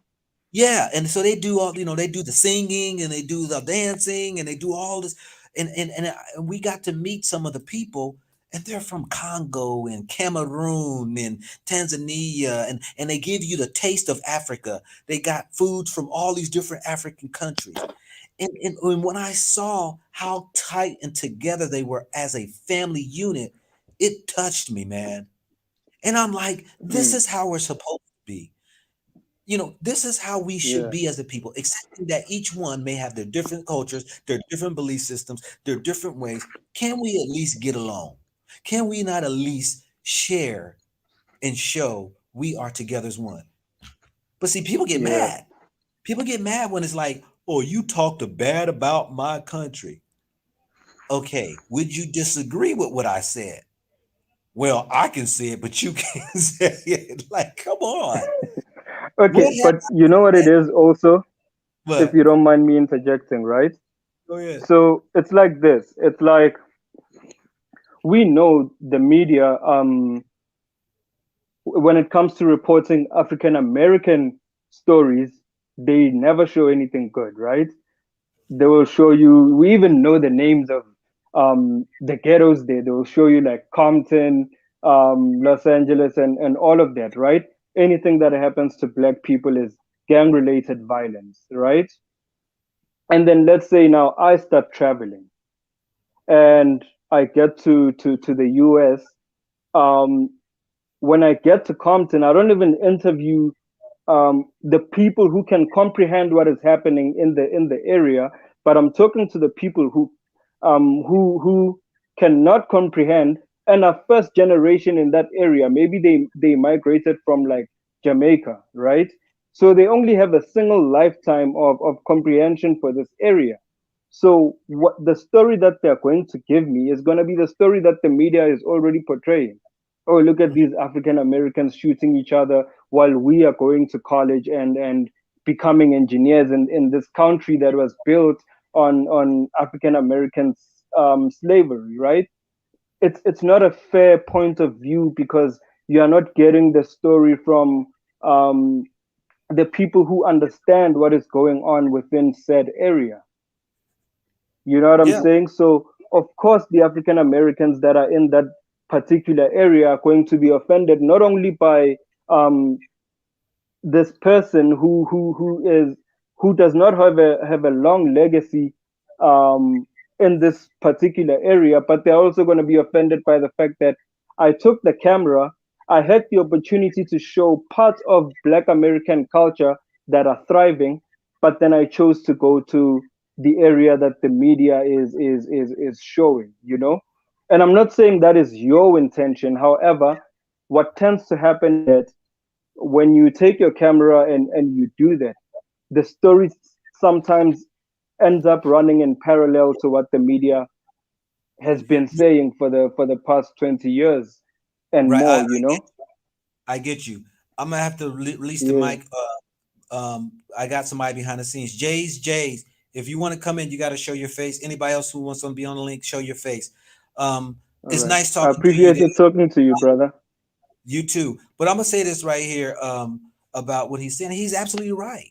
Yeah, and so they do they do the singing and they do the dancing and they do all this, and we got to meet some of the people, and they're from Congo and Cameroon and Tanzania, and they give you the taste of Africa. They got foods from all these different African countries, and when I saw how tight and together they were as a family unit, it touched me, man. And I'm like, this Mm. is how we're supposed to be. This is how we should Yeah. be as a people, accepting that each one may have their different cultures, their different belief systems, their different ways. Can we at least get along? Can we not at least share and show we are together as one? But see, people get Yeah. mad. People get mad when it's like, oh, you talked bad about my country. Okay, would you disagree with what I said? Well, I can say it, but you can't say it. Like, come on. Okay, What have but I you know what it said? is also, if What? you don't mind me interjecting, right? Go ahead. So it's like this. It's like we know the media. When it comes to reporting African American stories, they never show anything good, right? They will show you. We even know the names of the ghettos there. They will show you like Compton, Los Angeles, and all of that, right? Anything that happens to black people is gang related violence, right? And then let's say now I start traveling and I get to the US. Um, when I get to Compton, I don't even interview the people who can comprehend what is happening in the area, but I'm talking to the people who cannot comprehend and are first generation in that area. Maybe they migrated from like Jamaica, right? So they only have a single lifetime of comprehension for this area. So what the story that they're going to give me is going to be the story that the media is already portraying. oh, look at these African Americans shooting each other while we are going to college and becoming engineers in this country that was built on African American slavery, right? It's not a fair point of view because you are not getting the story from um, the people who understand what is going on within said area. You know what I'm Yeah, saying? So of course the African Americans that are in that particular area are going to be offended not only by um, this person who does not have a long legacy um, in this particular area, but they're also going to be offended by the fact that I took the camera, I had the opportunity to show parts of Black American culture that are thriving, but then I chose to go to the area that the media is showing, you know. And I'm not saying that is your intention. However, what tends to happen is that when you take your camera and you do that, the story sometimes ends up running in parallel to what the media has been saying for the past 20 years and right. more, you know? I get you. I'm gonna have to release the Yeah. mic. I got somebody behind the scenes. Jays. If you want to come in, you got to show your face. Anybody else who wants to be on the link, show your face. All It's right. nice I talking to you. appreciated talking to you, brother. You too. But I'm gonna say this right here about what he's saying. He's absolutely right.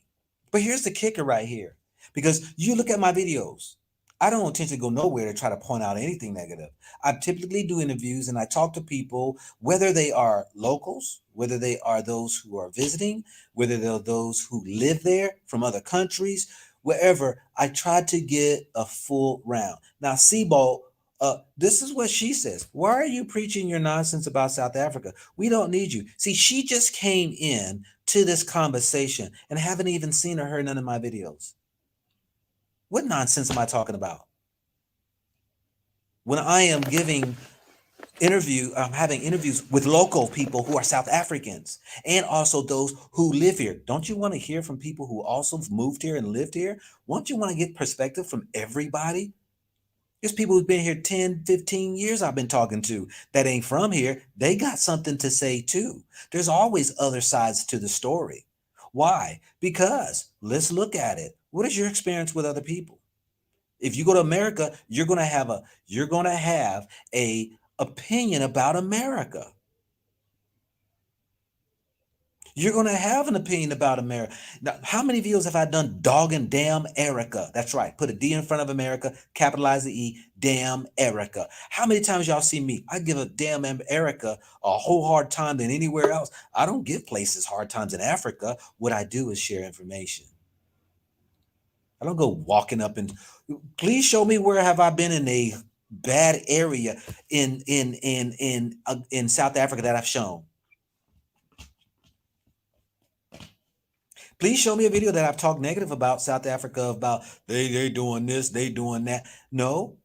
But here's the kicker right here. Because you look at my videos, I don't intend to go nowhere to try to point out anything negative. I typically do interviews and I talk to people, whether they are locals, whether they are those who are visiting, whether they're those who live there from other countries, wherever. I try to get a full round. Now, Seabolt, this is what she says. Why are you preaching your nonsense about South Africa? We don't need you. See, she just came in to this conversation and haven't even seen or heard none of my videos. What nonsense am I talking about? When I am I'm having interviews with local people who are South Africans and also those who live here. Don't you want to hear from people who also moved here and lived here? Won't you want to get perspective from everybody? There's people who've been here 10, 15 years I've been talking to that ain't from here. They got something to say too. There's always other sides to the story. Why? Because let's look at it. What is your experience with other people? If you go to America, you're going to have a opinion about America. You're going to have an opinion about America. Now, how many videos have I done dogging damn Erica? That's right. Put a D in front of America, capitalize the E, damn Erica. How many times y'all see me? I give a damn Erica a whole hard time than anywhere else. I don't give places hard times in Africa. What I do is share information. I don't go walking up and please show me where have I been in a bad area in South Africa that I've shown. Please show me a video that I've talked negative about South Africa, about they doing this, they doing that. No,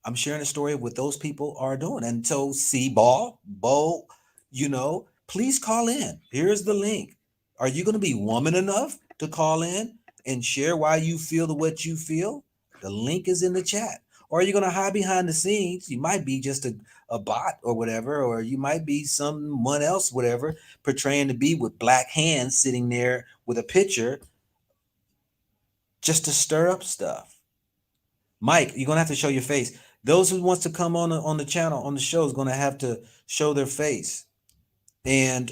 I'm sharing a story of what those people are doing. And so Bo, please call in. Here's the link. Are you going to be woman enough to call in and share why you feel the what you feel? The link is in the chat. Or are you going to hide behind the scenes? You might be just a bot or whatever, or you might be someone else, whatever, portraying to be with black hands sitting there with a picture just to stir up stuff. Mike, you're gonna have to show your face. Those who wants to come on the channel on the show is gonna have to show their face, and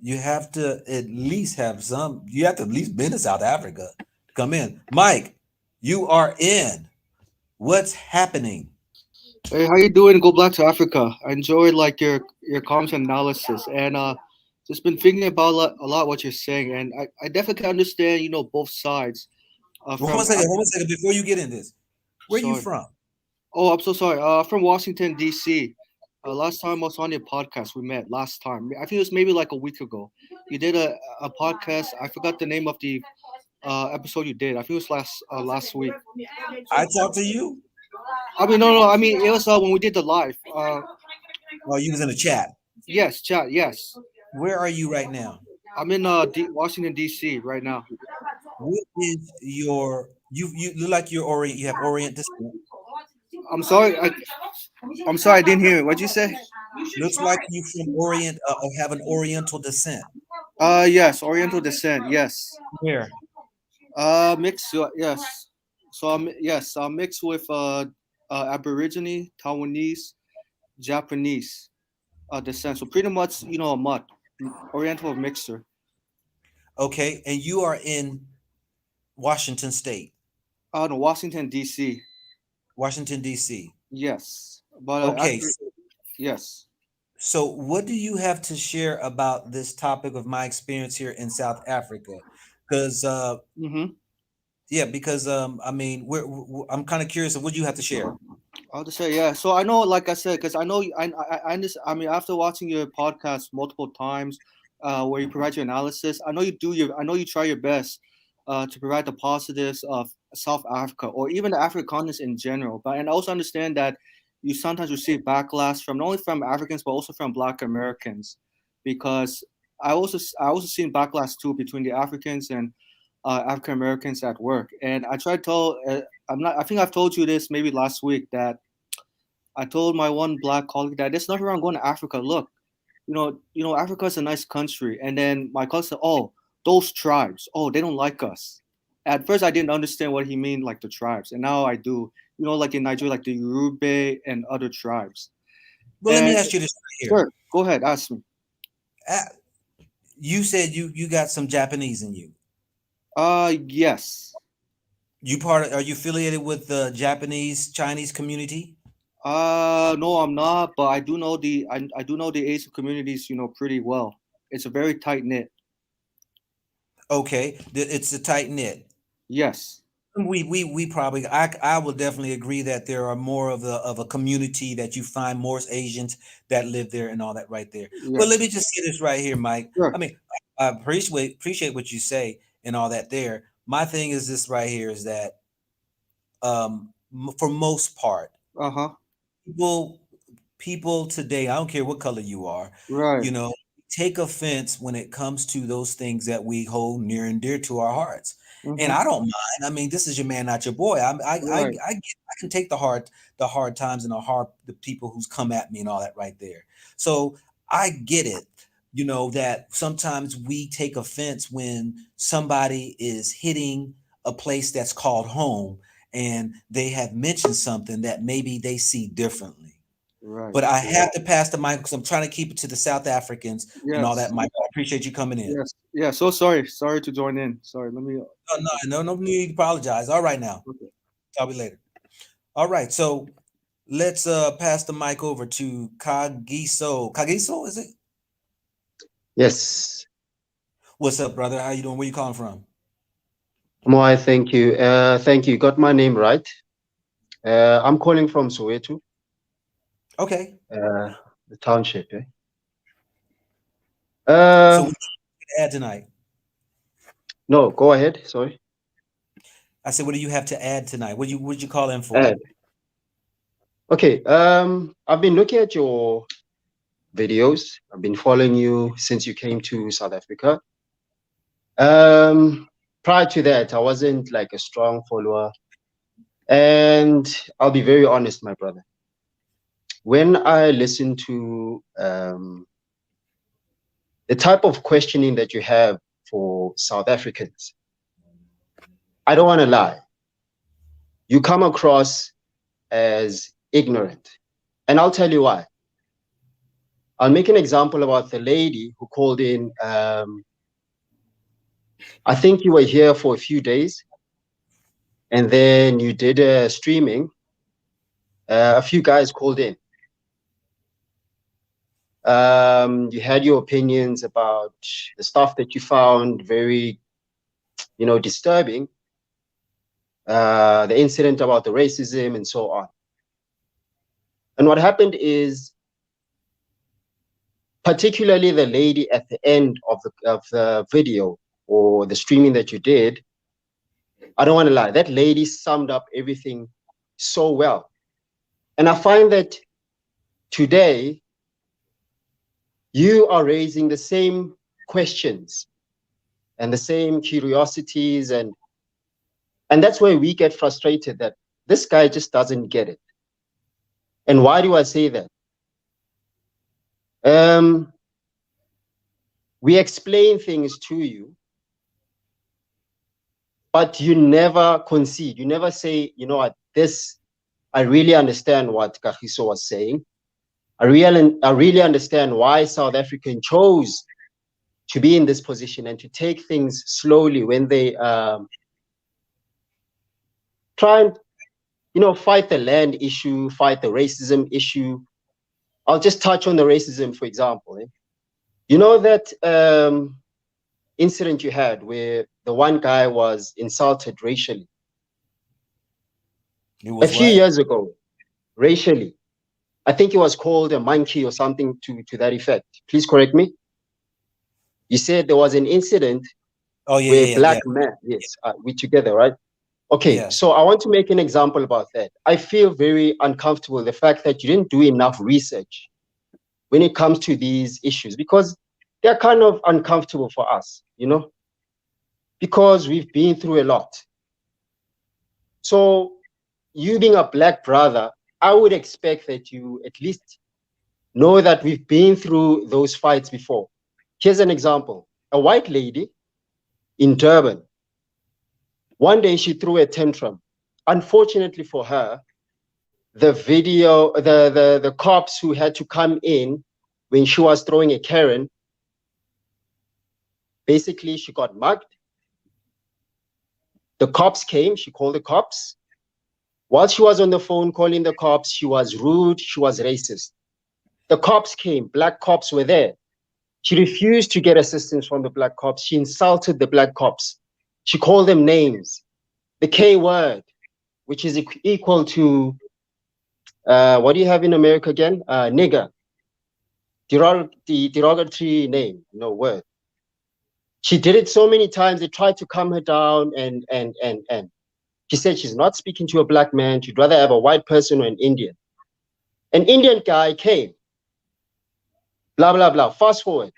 you have to at least have some. You have to at least been to South Africa to come in. Mike, you are in. What's happening? Hey, how you doing? Go back to Africa. I enjoyed like your comments and analysis, and just been thinking about a lot what you're saying, and I definitely can understand both sides. One From second. One second. Before you get in this, where you sorry. from? Oh, I'm so sorry. From Washington D.C. Last time I was on your podcast, we met last time. I think it was maybe like a week ago. You did a podcast. I forgot the name of the episode you did. I think it was last week. I talked to you. I mean, no. I mean, it was when we did the live. Oh, you was in the chat. Yes, chat. Yes. Where are you right now? I'm in Washington D.C. right now. What is your you look like you're Orient? You have Orient descent. I'm sorry. I'm sorry. I didn't hear it. What'd you say? Looks like you from have an Oriental descent. Yes, Oriental descent. Yes. Where? Mixed. Yes. So yes, I'm mixed with Aborigine, Taiwanese, Japanese descent. So pretty much, a mutt, Oriental mixer. Okay, and you are in Washington State, No, Washington D.C. Washington D.C. Yes, but Okay, actually, yes. so what do you have to share about this topic of my experience here in South Africa? Because Mm-hmm. yeah, because I mean, I'm kind of curious of what you have to share. I'll just say, yeah. So I know, like I said, because I know, I understand. I mean, after watching your podcast multiple times, where you provide your analysis, I know you try your best, to provide the positives of South Africa or even the African continent in general. But and I also understand that you sometimes receive backlash from not only from Africans but also from Black Americans, because I also seen backlash too between the Africans and African Americans at work. And I try to tell, I'm not. I think I've told you this maybe last week that I told my one Black colleague that there's nothing wrong going to Africa. Look, Africa is a nice country. And then my colleague said, "Oh, those tribes. Oh, they don't like us." At first, I didn't understand what he mean, like the tribes, and now I do. Like in Nigeria, like the Yoruba and other tribes. Well, let me And ask you this right here. sure, go ahead, ask me. Uh, You said you got some Japanese in you. Yes. Are you affiliated with the Japanese Chinese community? No, I'm not, but I do know the Asian communities, pretty well. It's a very tight knit. Okay, it's a tight knit. Yes. We probably I will definitely agree that there are more of a community that you find more Asians that live there and all that right there. But let Yes. me just say this right here, Mike. I Sure. mean, I appreciate what you say and all that there. My thing is this right here is that for most part, Uh-huh. people people today, I don't care what color you are, Right. you know, take offense when it comes to those things that we hold near and dear to our hearts. And Mm-hmm. I don't mind. I mean, this is your man, not your boy. Right. I can take the hard times and the people who's come at me and all that right there. So I get it. That sometimes we take offense when somebody is hitting a place that's called home and they have mentioned something that maybe they see differently. Right. But I have to pass the mic because I'm trying to keep it to the South Africans and all that. Yes. Mike, I appreciate you coming in. Yes. Yeah. So sorry. Sorry to join in. Sorry. Let me. No need to apologize. All right, now, Okay. talk to you later. All right, so let's pass the mic over to Kagiso. Kagiso, is it? Yes, What's up, brother? How you doing? Where you calling from? Moai, thank you. Thank you. Got my name right. I'm calling from Soweto, Okay. the township. So what do you add tonight? No, go ahead. Sorry. I said, what do you have to add tonight? What'd you call in for? Add. Okay. I've been looking at your videos. I've been following you since you came to South Africa. Prior to that, I wasn't like a strong follower. And I'll be very honest, my brother. When I listen to the type of questioning that you have for South Africans, I don't want to lie. You come across as ignorant. And I'll tell you why. I'll make an example about the lady who called in. I think you were here for a few days, and then you did a streaming. A few guys called in. You had your opinions about the stuff that you found very, disturbing. The incident about the racism and so on. And what happened is, particularly the lady at the end of the video or the streaming that you did, I don't want to lie, that lady summed up everything so well. And I find that today you are raising the same questions and the same curiosities, and that's where we get frustrated that this guy just doesn't get it. And why do I say that? We explain things to you, but you never concede. You never say, you know what, this, I really understand what Kagiso was saying. I really understand why South African chose to be in this position and to take things slowly when they try and, you know, fight the land issue, fight the racism issue. I'll just touch on the racism, for example. You know that incident you had where the one guy was insulted racially a few years ago, racially. I think he was called a monkey or something to that effect. Please correct me. You said there was an incident Oh yeah, where yeah, yeah, black men, yes, we together, right? Okay, yeah. so I want to make an example about that. I feel very uncomfortable the fact that you didn't do enough research when it comes to these issues because they're kind of uncomfortable for us, you know, because we've been through a lot. So you being a black brother, I would expect that you at least know that we've been through those fights before. Here's an example. A white lady in Durban, one day she threw a tantrum. Unfortunately for her, the video, the cops who had to come in when she was throwing a Karen, basically she got mugged. The cops came, she called the cops. While she was on the phone calling the cops, she was rude, she was racist. The cops came, black cops were there. She refused to get assistance from the black cops. She insulted the black cops. She called them names. The K word, which is equal to, what do you have in America again? Nigger. The derogatory name, no word. She did it so many times, they tried to calm her down and she said she's not speaking to a black man, she'd rather have a white person or an Indian. An Indian guy came, blah, blah, blah. Fast forward.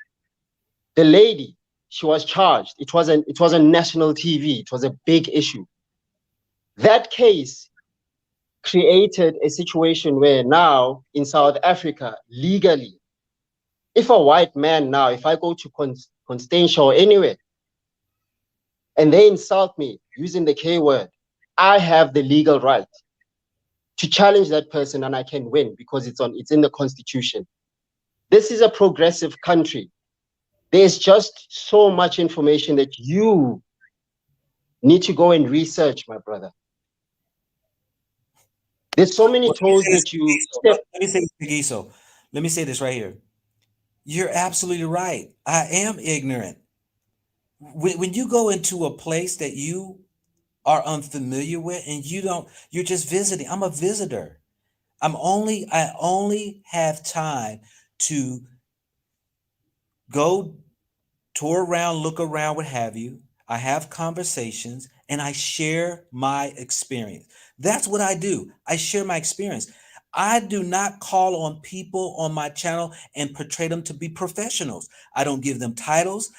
The lady, she was charged. It was on national TV. It was a big issue. That case created a situation where now in South Africa, legally, if a white man now, if I go to Constantia or anywhere, and they insult me using the K word, I have the legal right to challenge that person and I can win because it's in the Constitution. This is a progressive country. There's just so much information that you need to go and research, my brother. There's so many toes that you step. Let me say this, Giso. Let me say this right here. You're absolutely right. I am ignorant. When you go into a place that you are unfamiliar with and you're just visiting. I'm a visitor. I only have time to go tour around, look around, what have you. I have conversations and I share my experience. That's what I do. I share my experience. I do not call on people on my channel and portray them to be professionals. I don't give them titles.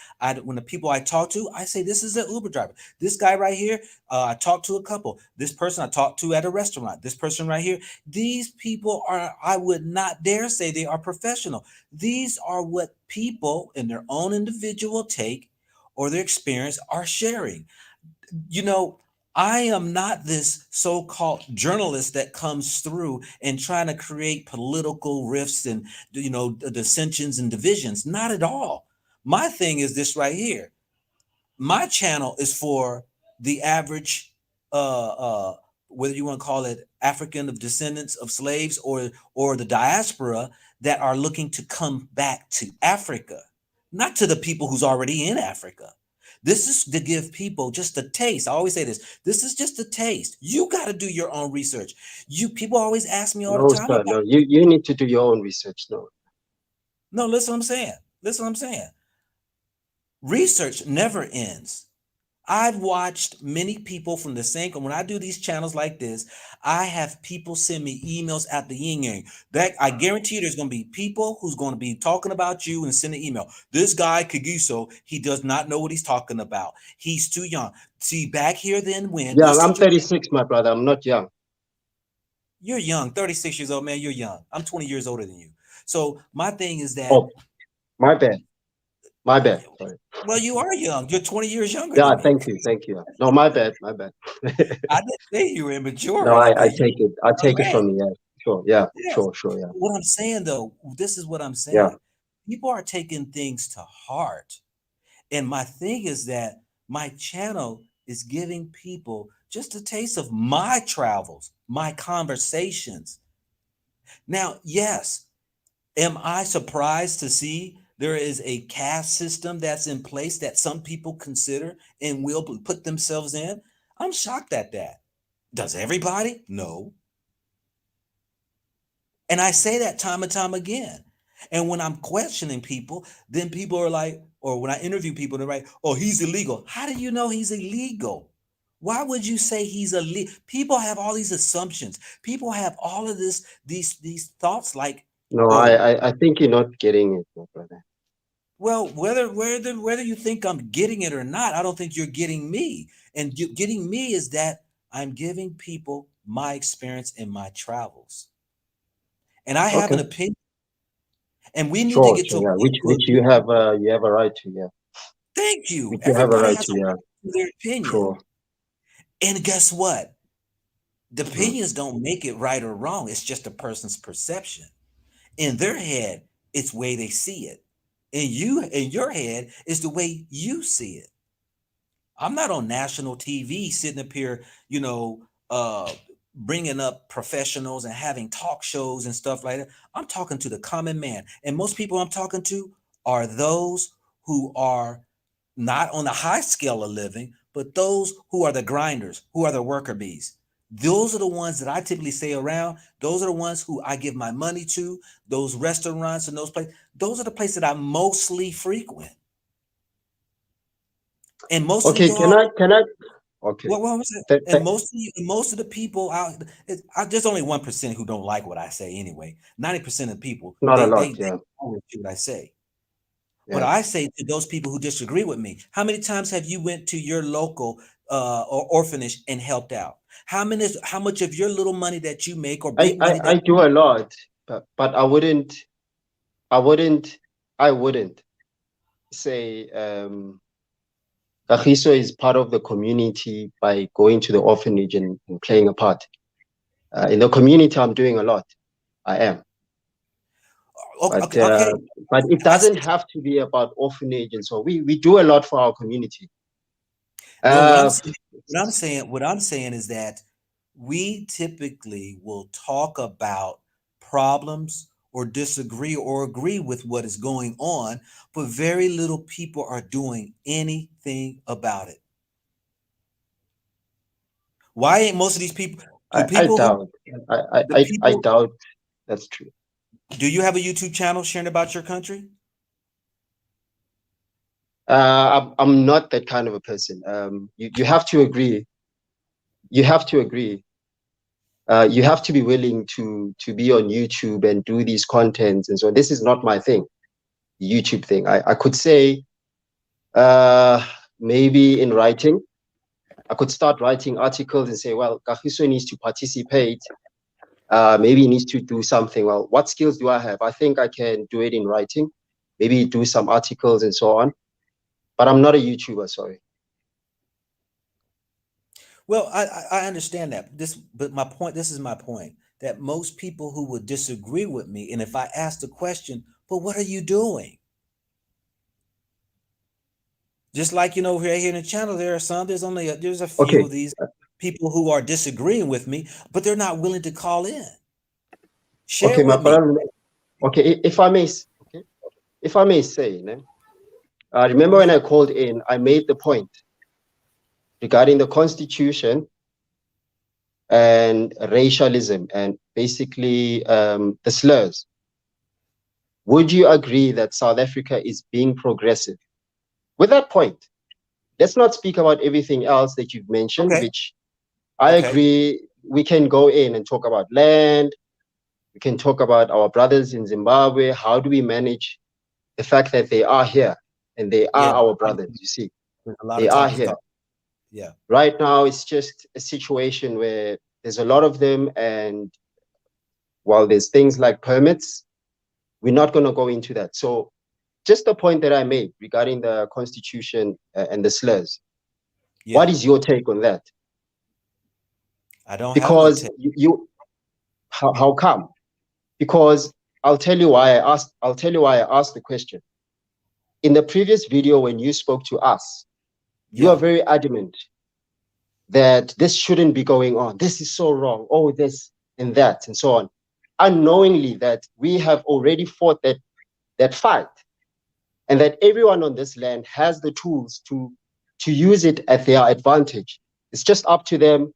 When the people I talk to, I say, this is an Uber driver. This guy right here, I talked to a couple. This person I talked to at a restaurant. This person right here. These people I would not dare say they are professional. These are what people in their own individual take or their experience are sharing. You know, I am not this so-called journalist that comes through and trying to create political rifts and, dissensions and divisions. Not at all. My thing is this right here. My channel is for the average, whether you want to call it African of descendants of slaves or the diaspora that are looking to come back to Africa, not to the people who's already in Africa. This is to give people just a taste. I always say this. This is just a taste. You got to do your own research. People always ask me all the No, time sir, about. no. You need to do your own research. No. No, listen what I'm saying. Listen what I'm saying. Research never ends. I've watched many people from the same, when I do these channels like this, I have people send me emails at the yin yang. That I guarantee you there's going to be people who's going to be talking about you and send an email. This guy, Kagiso, he does not know what he's talking about. He's too young. See, back here then when Yeah, I'm 36, my brother. I'm not young. you're young, 36 years old, man, you're young. I'm 20 years older than you. So my thing is that, Oh, my bad. My bad. Sorry. well, you are young. You're 20 years younger Yeah, than me. thank you. Thank you. No, my bad. My bad. I didn't say you were immature No, or I anything. take it. I You're take it right. from you. Yeah. Sure. Yeah. Yes. Sure. Sure. Yeah. What I'm saying though, this is what I'm Yeah. saying. People are taking things to heart. And my thing is that my channel is giving people just a taste of my travels, my conversations. Now, yes, am I surprised to see there is a caste system that's in place that some people consider and will put themselves in? I'm shocked at that. Does everybody? No. And I say that time and time again. And when I'm questioning people, then people are like, or when I interview people, they're like, oh, he's illegal. How do you know he's illegal? Why would you say he's illegal? People have all these assumptions. People have all of these thoughts like, No, oh, I think you're not getting it, my brother. well, whether you think I'm getting it or not, I don't think you're getting me. And getting me is that I'm giving people my experience in my travels. And I have an Okay. opinion. And we need to Sure. get to Sure. a Yeah. point to Which agree. you have a right to. Yeah. Thank you. Which you have a Everybody right has to. a Yeah. right to their opinion. Sure. And guess what? The Mm. opinions don't make it right or wrong. It's just a person's perception. In their head, it's the way they see it. In your head, is the way you see it. I'm not on national TV sitting up here, you know, bringing up professionals and having talk shows and stuff like that. I'm talking to the common man. And most people I'm talking to are those who are not on the high scale of living, but those who are the grinders, who are the worker bees. Those are the ones that I typically stay around. Those are the ones who I give my money to, those restaurants and those places. Those are the places that I mostly frequent. And most of Okay. y'all, Can I? Okay. what was it? Th- And th- most of the people out, there's only 1% who don't like what I say anyway. 90% of people, not a lot. they Yeah. always do what I say. But Yeah. I say to those people who disagree with me, how many times have you went to your local or orphanage and helped out? How much of your little money that you make or big money I that do a lot, but I wouldn't I wouldn't say Kagiso is part of the community by going to the orphanage and playing a part. In the community, I'm doing a lot. I am, okay, but okay, okay. but it I doesn't have to be about orphanage, and so we do a lot for our community. no Uh, what I'm saying is that we typically will talk about problems or disagree or agree with what is going on, but very little people are doing anything about it. Why ain't most of these people, the I people who doubt. the I people doubt that's true. do you have a YouTube channel sharing about your country? I'm not that kind of a person. You have to agree. You have to agree. You have to be willing to be on YouTube and do these contents. And so this is not my thing, the YouTube thing. I could say maybe in writing, I could start writing articles and say, well, Kagiso needs to participate. Maybe he needs to do something. Well, what skills do I have? I think I can do it in writing, maybe do some articles and so on. But I'm not a YouTuber, sorry. Well, I understand that. But my point, this is my point, that most people who would disagree with me, and if I ask the question, but what are you doing? Just like right here in the channel, there are some. There's a few Okay, of these people who are disagreeing with me, but they're not willing to call in. Share okay, my with me. brother. Okay, okay, if I may say, remember when I called in, I made the point regarding the Constitution and racialism and basically the slurs. Would you agree that South Africa is being progressive? With that point, let's not speak about everything else that you've mentioned, Okay. which I Okay. agree. We can go in and talk about land. We can talk about our brothers in Zimbabwe. How do we manage the fact that they are here and they Yeah. are our brothers? You see, There's a lot they of are topics. here. Yeah. Right now, it's just a situation where there's a lot of them, and while there's things like permits, We're not going to go into that. So just the point that I made regarding the Constitution and the slurs. Yeah. What is your take on that? I don't have no Because take. how come? Because I'll tell you why I asked the question. In the previous video, when you spoke to us, you are very adamant that this shouldn't be going on. This is so wrong. Oh, this and that and so on. Unknowingly that we have already fought that fight, and that everyone on this land has the tools to use it at their advantage. It's just up to them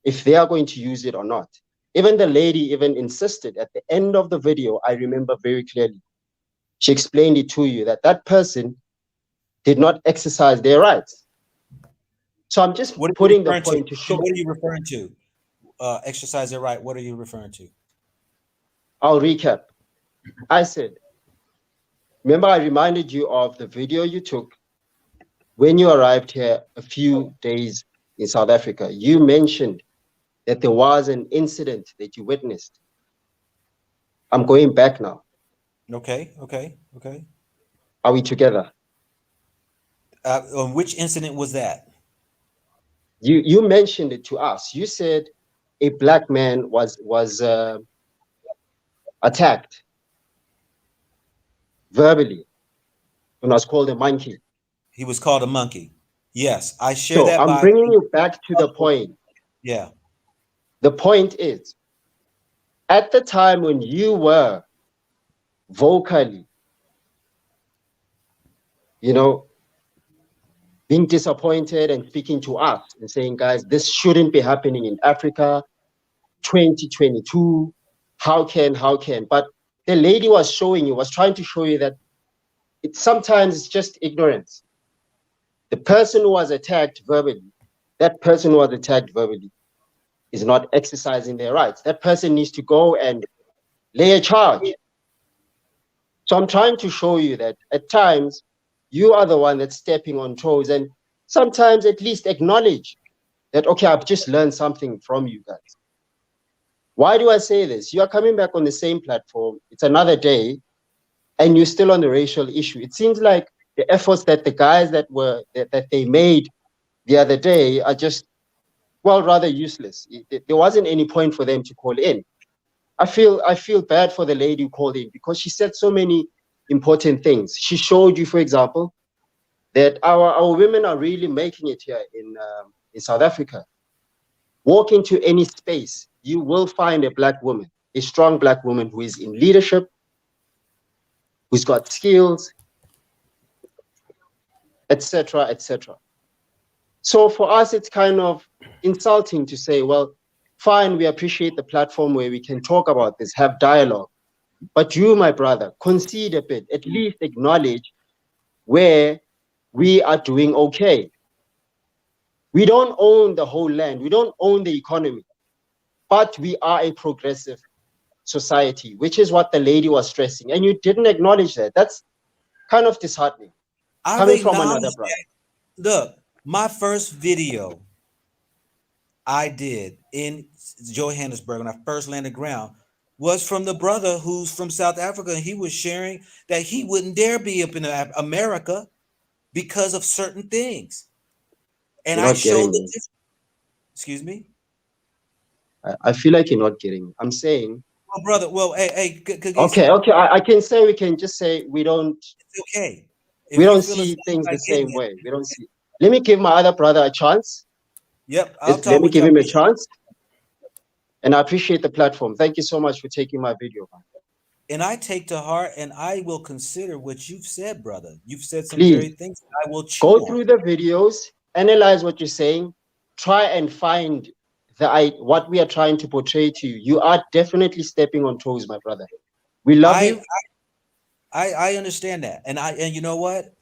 if they are going to use it or not. Even the lady even insisted at the end of the video, I remember very clearly, she explained it to you that person did not exercise their rights. So I'm just putting the point to show. What are you referring to? Exercise their right. What are you referring to? I'll recap. I said, remember I reminded you of the video you took when you arrived here a few days in South Africa. You mentioned that there was an incident that you witnessed. I'm going back now. Okay. Are we together? On which incident was that? You mentioned it to us. You said a black man was attacked verbally and was called a monkey. He was called a monkey. Yes, I share So that. I'm bringing you back to the point. Yeah. The point is, at the time when you were vocally, being disappointed and speaking to us and saying, guys, this shouldn't be happening in Africa, 2022, how can? But the lady was trying to show you that sometimes it's just ignorance. The person who was attacked verbally, is not exercising their rights. That person needs to go and lay a charge. So I'm trying to show you that at times you are the one that's stepping on toes, and sometimes at least acknowledge that, okay, I've just learned something from you guys. Why do I say this? You are coming back on the same platform. It's another day, and you're still on the racial issue. It seems like the efforts that the guys that they made the other day are just, well, rather useless. There wasn't any point for them to call in. I feel bad for the lady who called in because she said so many important things. She showed you, for example, that our women are really making it here in South Africa. Walk into any space, you will find a black woman, a strong black woman who is in leadership, who's got skills, etc., etc. So for us, it's kind of insulting to say, well, fine, we appreciate the platform where we can talk about this, have dialogue. But you, my brother, concede a bit, at least acknowledge where we are doing okay. We don't own the whole land. We don't own the economy, but we are a progressive society, which is what the lady was stressing. And you didn't acknowledge that. That's kind of disheartening. Coming from another brother. Look, my first video I did in Johannesburg when I first landed ground was from the brother who's from South Africa, and he was sharing that he wouldn't dare be up in America because of certain things. And I showed it. Excuse me? I feel like you're not getting me. I'm saying, oh, brother, well, hey, okay, I can say, we can just say we don't. It's okay. We don't see things the same way. We don't see. Let me give my other brother a chance. Yep, let me give him a chance. And I appreciate the platform. Thank you so much for taking my video. And I take to heart, and I will consider what you've said, brother. You've said some very things I will go through the videos, analyze what you're saying, try and find what we are trying to portray to you. You are definitely stepping on toes, my brother. We love you. I understand that, and you know what?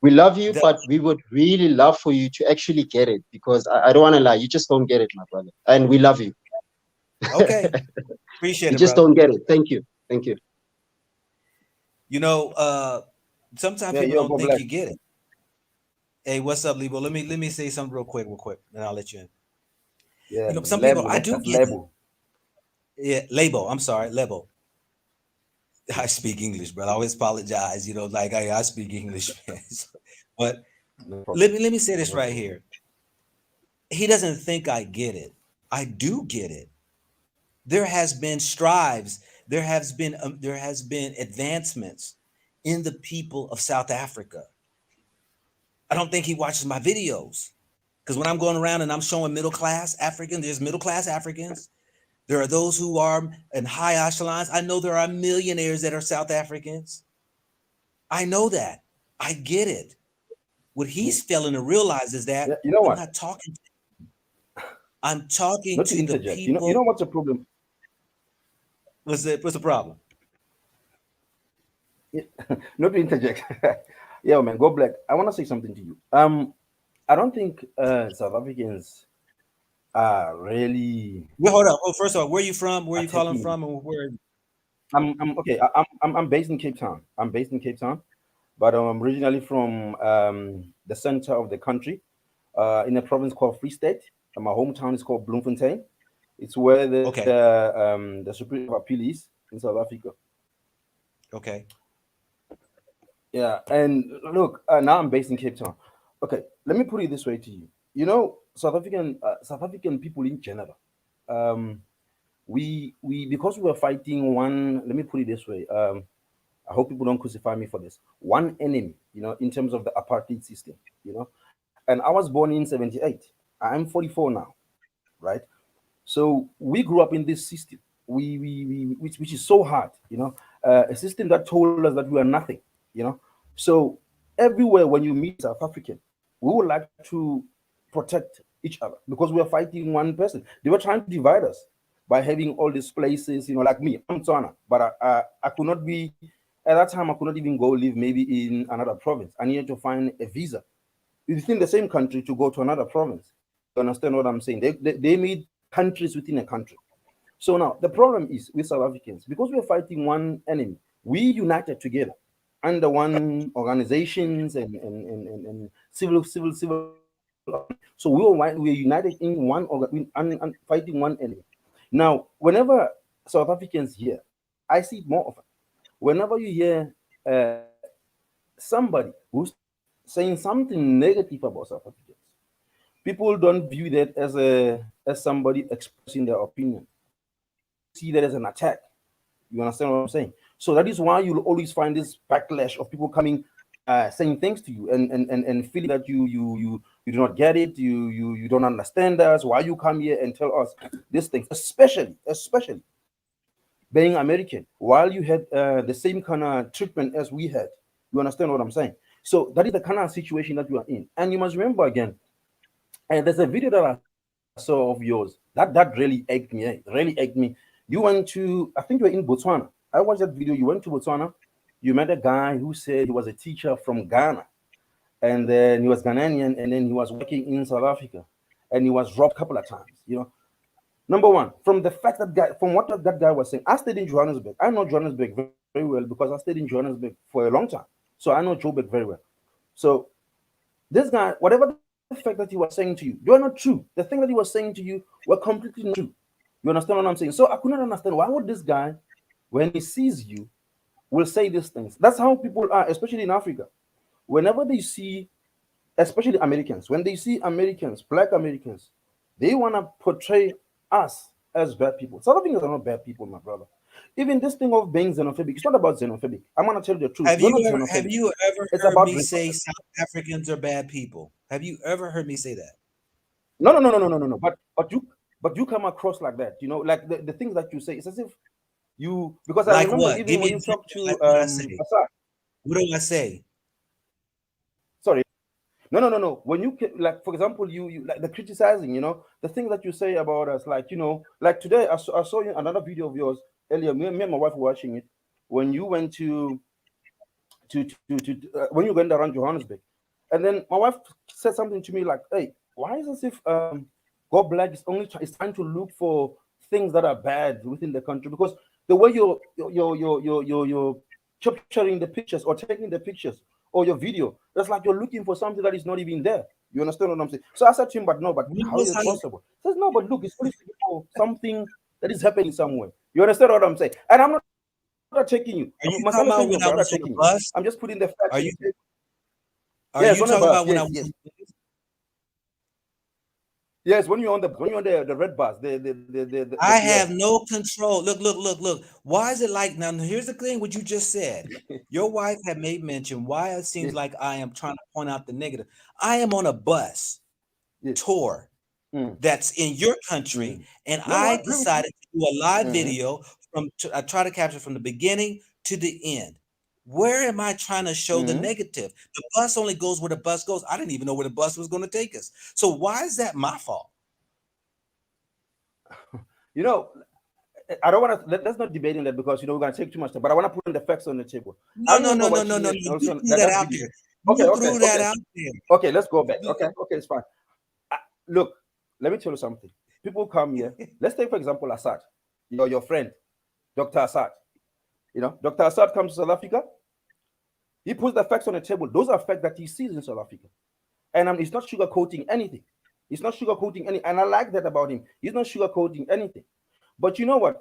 We love you, but we would really love for you to actually get it, because I don't want to lie, you just don't get it, my brother. And we love you. Okay, appreciate it. You just don't get it. Thank you. You know, sometimes people don't think you get it. Hey, what's up, Lebo? Let me say something real quick, and I'll let you in. Yeah, you know, some label, people I do get label. Yeah, label. I'm sorry, label. I speak English, but I always apologize. Like I speak English, man. But No problem. let me say this No right problem. here. He doesn't think I get it. I do get it. There has been strives. There has been advancements in the people of South Africa. I don't think he watches my videos because when I'm going around and I'm showing middle class Africans, there's middle class Africans. There are those who are in high echelons. I know there are millionaires that are South Africans. I know that. I get it. What Yeah, he's failing to realize is yeah, that you know I'm what? not talking. I'm talking Not to to the interject. You people. know what's the problem? What's the problem? Yeah, not to interject. Yeah, man, go black. I want to say something to you. I don't think South Africans are really Well, hold up. Well, first of all, where are you from? Where are you calling attacking. from? And where? I'm okay. I'm based in Cape Town. I'm based in Cape Town, but I'm originally from the center of the country, in a province called Free State. And my hometown is called Bloemfontein. It's where Okay. the Supreme Court of Appeal is in South Africa. Okay. Yeah, and look, now I'm based in Cape Town. Okay, let me put it this way to you. You know, South African people in general, um, we because we were fighting one. Let me put it this way. I hope people don't crucify me for this. One enemy, in terms of the apartheid system, and I was born in '78. I'm 44 now, right? So we grew up in this system, which is so hard, a system that told us that we are nothing, you know. So everywhere when you meet South African, we would like to protect each other because we are fighting one person. They were trying to divide us by having all these places, like me, I'm Tswana, but I could not be at that time. I could not even go live maybe in another province. I needed to find a visa within the same country to go to another province. You understand what I'm saying? They made countries within a country. So now the problem is with South Africans, because we're fighting one enemy, we united together under one organizations and civil. So we're united in one fighting one enemy. Now, whenever South Africans hear, I see it more often. Whenever you hear somebody who's saying something negative about South Africans, people don't view that as somebody expressing their opinion. They see that as an attack. You understand what I'm saying? So that is why you'll always find this backlash of people coming, saying things to you and feeling that you do not get it, you don't understand us. Why you come here and tell us these things, especially being American, while you had the same kind of treatment as we had. You understand what I'm saying? So that is the kind of situation that you are in, and you must remember again. And there's a video that I saw of yours that really egged me. Really egged me. You went to, I think you were in Botswana. I watched that video. You went to Botswana. You met a guy who said he was a teacher from Ghana, and then he was Ghanaian, and then he was working in South Africa, and he was robbed a couple of times. Number one, from the fact that guy, from what that guy was saying, I stayed in Johannesburg. I know Johannesburg very well because I stayed in Johannesburg for a long time, so I know Joburg very well. So this guy, whatever the fact that he was saying to you, they were not true. The thing that he was saying to you were completely not true. You understand what I'm saying? So I could not understand why would this guy, when he sees you, will say these things. That's how people are, especially in Africa. Whenever they see, especially Americans, when they see Americans, black Americans, they want to portray us as bad people. South Africans are not bad people, my brother. Even this thing of being xenophobic, it's not about xenophobic. I'm gonna tell you the truth. Have We're you not ever have xenophobic. you ever It's heard about me say South Africans are bad people? Have you ever heard me say that? no. But you come across like that. Like the things that you say. It's as if you, because I Like remember what? even Give me when an you talk example. Like to what I say. Assad. What do I say? Sorry. No. When you like, for example, you like the criticizing. The things that you say about us, like like today I saw you another video of yours earlier. Me and my wife were watching it when you went to when you went around Johannesburg, and then my wife said something to me like, "Hey, why is it as if God Black is trying to look for things that are bad within the country? Because the way you're capturing the pictures or taking the pictures or your video, that's like you're looking for something that is not even there. You understand what I'm saying? So I said to him, but no, but When how is was it I? possible? He says, no, but look, it's only for something that is happening somewhere. You understand what I'm saying? And I'm not not taking you. Are you My talking fellow about citizens, when I I'm not was on the taking you. bus? I'm just putting the facts Are on you the table. are Yes, you on the talking bus. about when I Yes, was yes. on the bus? Yes, when you're on the red bus, the I yes. have no control. Look. Why is it like now? Here's the thing: what you just said. Your wife had made mention why it seems Yes, like I am trying to point out the negative. I am on a bus yes. tour Mm, that's in your country, mm. and No, no, I I agree with you. decided to do a live Mm-hmm, video I try to capture from the beginning to the end. Where am I trying to show the mm-hmm. negative? The bus only goes where the bus goes. I didn't even know where the bus was going to take us. So why is that my fault? You know, I don't want to. Let's not debate in that because we're going to take too much time. But I want to put in the facts on the table. I No, don't no, even know no, no, about no, no, you. no. You Also, threw that that out video. there. Okay, You okay, threw that okay, out there. okay. Let's go back. Okay, okay, it's fine. Look, let me tell you something. People come here. Let's take for example Assad. Your friend, Dr. Assad. Dr. Assad comes to South Africa. He puts the facts on the table. Those are facts that he sees in South Africa, and he's not sugarcoating anything. He's not sugarcoating any, and I like that about him. He's not sugarcoating anything. But you know what?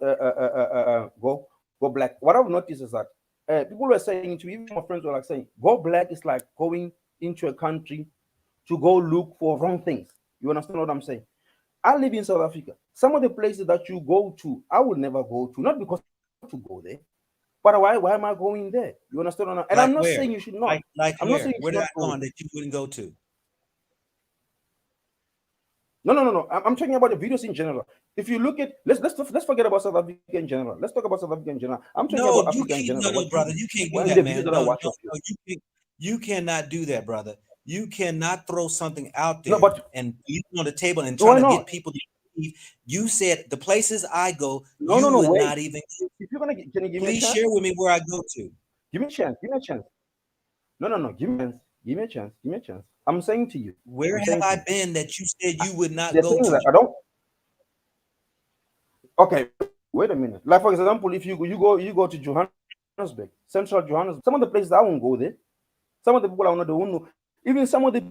Go black. What I've noticed is that people were saying to me, even my friends were like saying, go black is like going into a country to go look for wrong things. You understand what I'm saying? I live in South Africa. Some of the places that you go to, I will never go to, not because I want to go there, but why am I going there? You understand? And Like I'm not where? saying you should not. Like I'm not where? saying you Where should did not I go go. on that you wouldn't go to? No. I'm talking about the videos in general. If you look at let's forget about South Africa in general. Let's talk about South Africa in general. I'm talking No, about you Africa in keep no, general. no, What you brother. You can't do well, in that, the videos man. that I No, watch no, of you. no. You cannot do that, brother. You cannot throw something out No, there but and leave it on the table and why trying to not? get people to believe. You said the places I go, No, you no. would Wait. not even. If you're gonna, can you give me a Please chance? share with me where I go to. Give me a chance. Give me a chance. No. Give me a chance. Give me a chance. Give me a chance. I'm saying to you. Where I'm have saying to I you. been that you said you would not The go thing is to? that I don't. Okay. Wait a minute. Like for example, if you go to Johannesburg, Central Johannesburg, some of the places I won't go there. Some of the people I know they won't know. Even some of the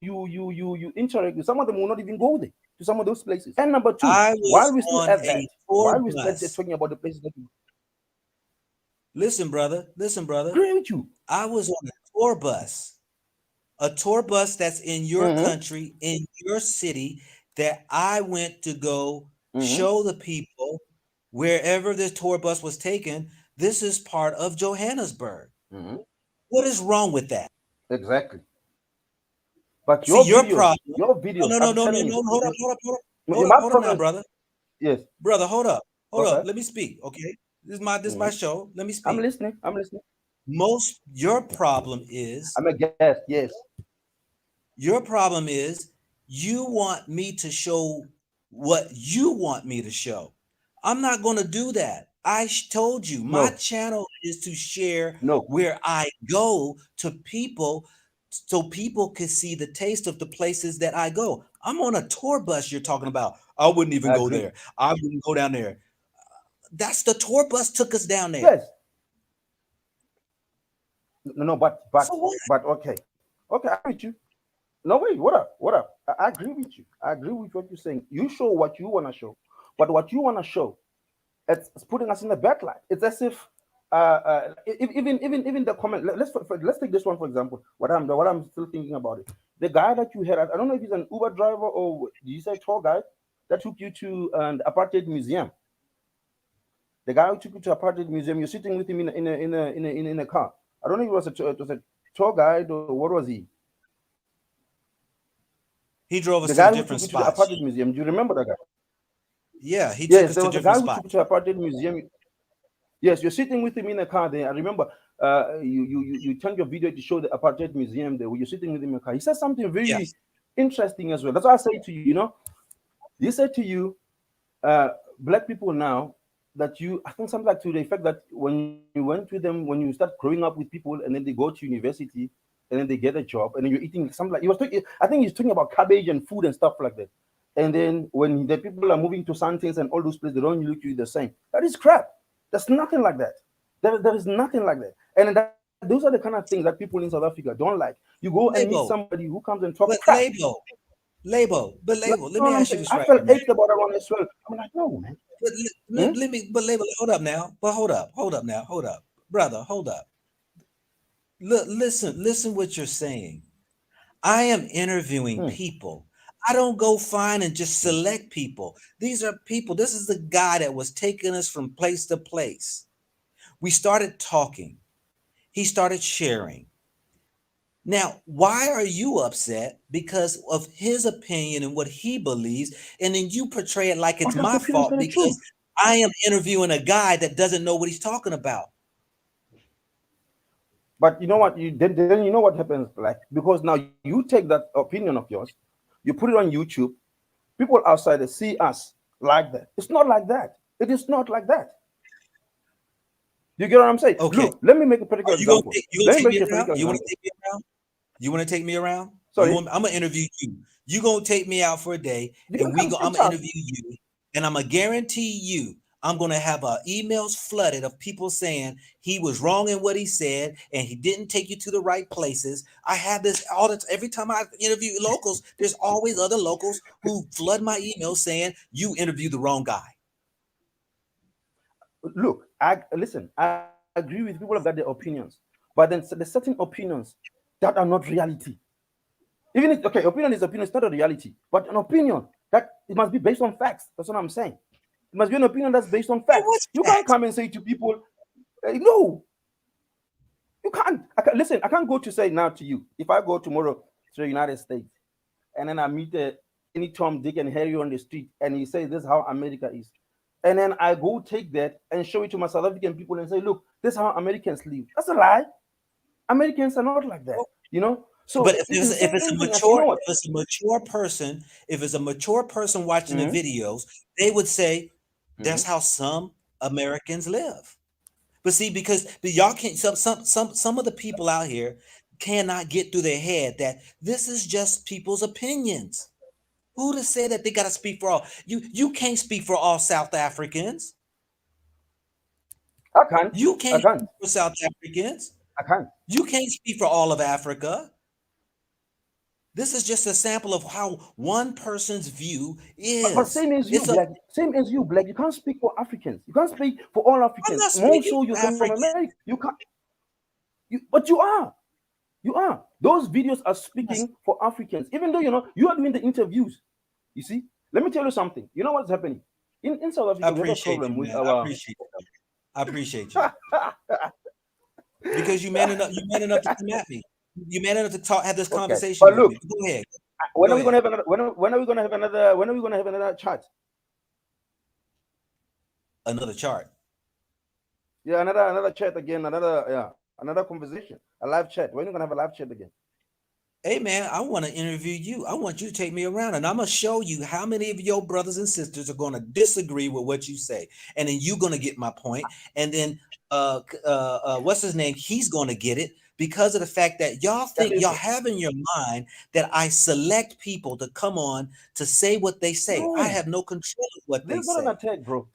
you interact with, some of them will not even go there to some of those places. And number two, I while was we still on at that, a tour while we still at bus. talking about the places that we Listen, brother. Listen, brother. agree with you. I was on a tour bus that's in your Mm-hmm. country, in your city, that I went to go Mm-hmm. show the people wherever this tour bus was taken. This is part of Johannesburg. Mm-hmm. What is wrong with that? Exactly. But See, your problem. your No, videos, no, no, I'm no, no, telling you, no. my Hold up now, problem is brother. yes. Brother, hold up. Okay. Let me speak. Okay, this is my Mm-hmm. show. Let me I'm speak. listening. I'm listening. Your problem is I'm a guest. Yes. Your problem is you want me to show what you want me to show. I'm not going to do that. Told you my No. channel is to share No. where I go to people so people can see the taste of the places that I go. I'm on a tour bus you're talking about. I wouldn't even I go agree. there. I wouldn't go down there. That's the tour bus took us down there. Yes. No. So what? But okay. Okay. I agree with you. No, wait, what up? What up? I agree with you. I agree with what you're saying. You show what you want to show, but what you want to show, it's putting us in the backlight. It's as if, even the comment. Let's take this one for example. What I'm still thinking about it. The guy that you had, I don't know if he's an Uber driver or you say tour guide that took you to an apartheid museum. The guy who took you to apartheid museum, you're sitting with him in a car. I don't know if it was a tour guide or what was he? He drove us The to the guy who different took you to the spots. apartheid museum. Do you remember that guy? Yeah, he took Yes, us there to was a different guy who took spots. you to apartheid museum. Yes, you're sitting with him in a car there. I remember you turned your video to show the apartheid museum there. Where you're sitting with him in a car. He said something very Yes. interesting as well. That's why I say to you, he said to you, black people now that I think something like to the effect that when you went with them, when you start growing up with people and then they go to university and then they get a job and then you're eating something like I think he's talking about cabbage and food and stuff like that. And then when the people are moving to Santins and all those places, they don't look at you the same. That is crap. There's nothing like that. There is nothing like that. And those are the kind of things that people in South Africa don't like. You go and meet Label. somebody who comes and talk But crap. label. Let You know me what I'm ask you saying? this I right felt here, man. aged about that one as well. I'm like, no, man. let me, but label, hold up now. But hold up now, hold up, brother, hold up. Look, listen what you're saying. I am interviewing Hmm. people. I don't go find and just select people. These are people. This is the guy that was taking us from place to place. We started talking. He started sharing. Now, why are you upset? Because of his opinion and what he believes, and then you portray it like But it's those my opinions fault are the because truth. I am interviewing a guy that doesn't know what he's talking about. But you know what? Then you know what happens, like, because now you take that opinion of yours, you put it on YouTube. People outside they see us like that. It's not like that. It is not like that. You get what I'm saying? Okay, Look, let me make a are particular you gonna example. take, you gonna Let me take me make a around? particular You want to example. take me around? You want to take me around? You Sorry, want? I'm gonna interview you. You gonna take me out for a day, you and can come I'm straight gonna out. interview you, and I'm gonna guarantee you, I'm gonna have emails flooded of people saying he was wrong in what he said, and he didn't take you to the right places. I have this all the every time I interview locals. There's always other locals who flood my emails saying you interviewed the wrong guy. Look, I listen. I agree with people have got their opinions, but then there's certain opinions that are not reality. Even if okay, opinion is opinion, it's not a reality, but an opinion that it must be based on facts. That's what I'm saying. It must be an opinion that's based on And facts. what's You can't that? come and say to people, no, you can't. Listen, I can't go to say now to you. If I go tomorrow to the United States and then I meet any Tom, Dick, and Harry on the street and he says this is how America is, and then I go take that and show it to my South African people and say, look, this is how Americans live. That's a lie. Americans are not like that, you know. But So it's the if it's a same thing as you mature know what. if it's a mature person watching the Mm-hmm, videos, they would say mm-hmm. that's how some Americans live. But see, because but y'all can't some of the people out here cannot get through their head that this is just people's opinions. Who to say that they gotta speak for all? You can't speak for all South Africans. I can't. You I can't can't. speak for South Africans. I can't. You can't speak for all of Africa. This is just a sample of how one person's view But is. same as you, It's a black. Same as you, black. You can't speak for Africans. You can't speak for all I'm Africans. not More speaking so, for you're coming from African. America. You can't. But you are. You are. Those videos are I'm not- speaking for Africans. Even though you are doing the interviews. You see. Let me tell you something. You know what's happening in South I Africa? We have a appreciate problem you, with man. I our. appreciate you. I appreciate you because you man enough to come at me. You man enough to have this Okay, conversation but with look, me. Go ahead. when Go are we gonna ahead. have another? When are we gonna have another? When are we gonna have another chat? Another chart. Yeah, another chat again. Another conversation. A live chat. When are you gonna have a live chat again? Hey man, I want to interview you. I want you to take me around and I'm going to show you how many of your brothers and sisters are going to disagree with what you say. And then you're going to get my point. And then what's his name? He's going to get it because of the fact that y'all Yeah, think y'all listen. have in your mind that I select people to come on to say what they say. I No, have no control of what this they is not an say. attack, bro.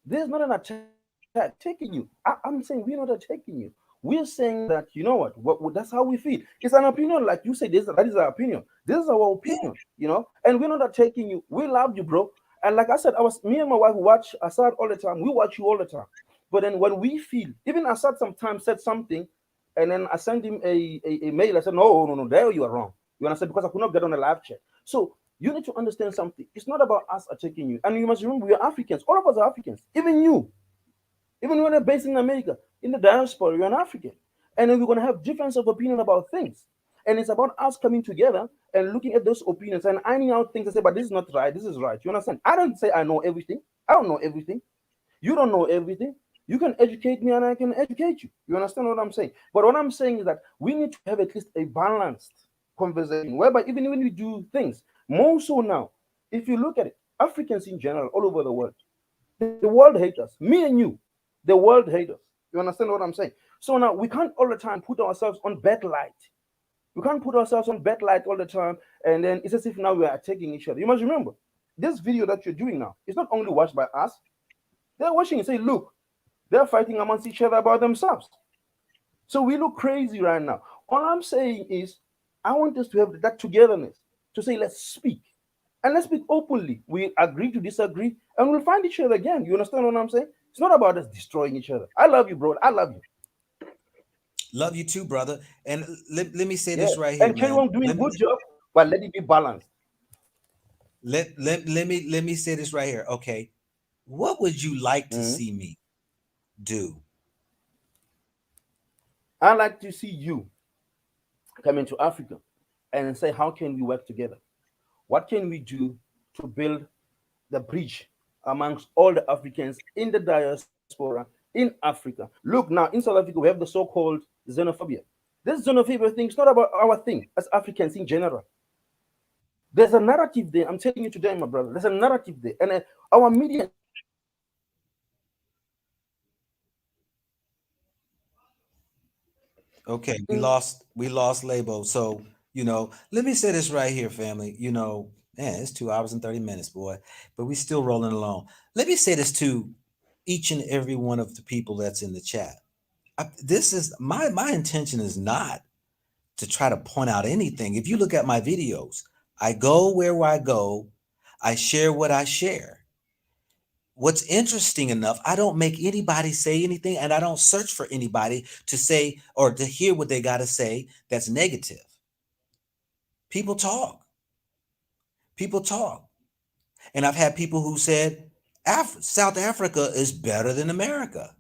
This is not an attack taking you. I'm saying we're not attacking you. We're saying that you know what that's how we feel. It's an opinion, like you say. That is our opinion. This is our Yeah. opinion, and we're not attacking you. We love you, bro. And like I said, me and my wife watch Assad all the time. We watch you all the time. But then when we feel, even Assad sometimes said something, and then I sent him a mail. I said, no, no, no, there you are wrong. You understand? Because I could not get on the live chat. So you need to understand something. It's not about us attacking you. And you must remember, we are Africans. All of us are Africans. Even you. Even when you're based in America, in the diaspora, you're an African. And then we're going to have difference of opinion about things. And it's about us coming together and looking at those opinions and ironing out things and say, but this is not right, this is right. You understand? I don't say I know everything. I don't know everything. You don't know everything. You can educate me and I can educate you. You understand what I'm saying? But what I'm saying is that we need to have at least a balanced conversation whereby even when we do things, more so now, if you look at it, Africans in general, all over the world, the world hates us. Me and you, the world hates us. You understand what I'm saying? So now we can't all the time put ourselves on bad light. We can't put ourselves on bad light all the time, and then it's as if now we are attacking each other. You must remember, this video that you're doing now is not only watched by us, they're watching and say, look, they're fighting amongst each other about themselves. So we look crazy right now. All I'm saying is, I want us to have that togetherness to say, let's speak. And let's speak openly. We agree to disagree, and we'll find each other again. You understand what I'm saying? It's not about us destroying each other. I love you, bro. I love you. Love you too, brother. And let me say Yeah. this right here, And carry man. on doing Let me good job, but let it be balanced. let me say this right here. Okay. What would you like to Mhm. see me do? I like to see you come into Africa and say, how can we work together? What can we do to build the bridge amongst all the Africans in the diaspora in Africa? Look, now in South Africa, we have the so called xenophobia. This xenophobia thing is not about our thing as Africans in general. There's a narrative there. I'm telling you today, my brother. There's a narrative there, and our media is not doing enough to challenge that narrative. Okay, we lost Labo. So, let me say this right here, family. Man, it's 2 hours and 30 minutes, boy. But we still rolling along. Let me say this to each and every one of the people that's in the chat. This is my intention is not to try to point out anything. If you look at my videos, I go where I go, I share what I share. What's interesting enough, I don't make anybody say anything, and I don't search for anybody to say or to hear what they got to say that's negative. People talk. People talk. And I've had people who said South Africa is better than America.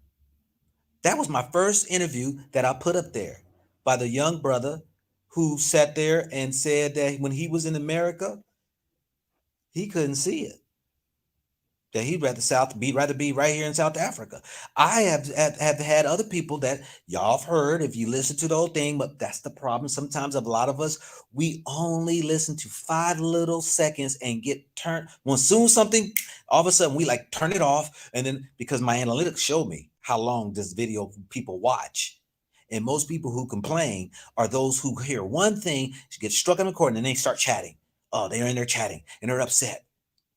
That was my first interview that I put up there by the young brother who sat there and said that when he was in America, he couldn't see it. That he'd rather be right here in South Africa. I have had other people that y'all have heard if you listen to the whole thing, but that's the problem. Sometimes of a lot of us, we only listen to 5 little seconds and get turned. When soon something, all of a sudden we like turn it off, and then because my analytics show me how long this video people watch. And most people who complain are those who hear one thing, get struck on the chord, and then they start chatting. Oh, they're in there chatting and they're upset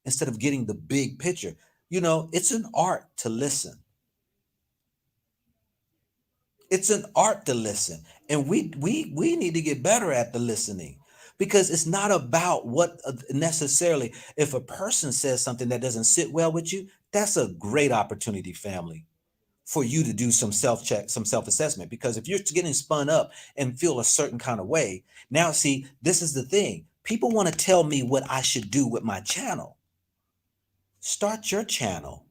instead of getting the big picture. It's an art to listen. It's an art to listen. And we need to get better at the listening because it's not about what necessarily if a person says something that doesn't sit well with you, that's a great opportunity, family, for you to do some self-check, some self-assessment. Because if you're getting spun up and feel a certain kind of way, now see, this is the thing. People want to tell me what I should do with my channel. Start your channel.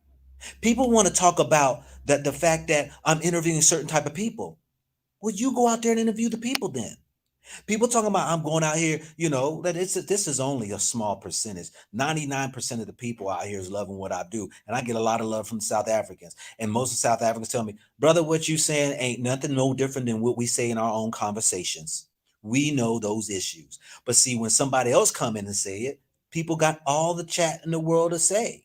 People want to talk about that the fact that I'm interviewing certain type of people. Well, you go out there and interview the people then. People talking about I'm going out here, that this is only a small percentage. 99% of the people out here is loving what I do. And I get a lot of love from South Africans. And most of South Africans tell me, brother, what you saying ain't nothing no different than what we say in our own conversations. We know those issues. But see, when somebody else come in and say it, people got all the chat in the world to say.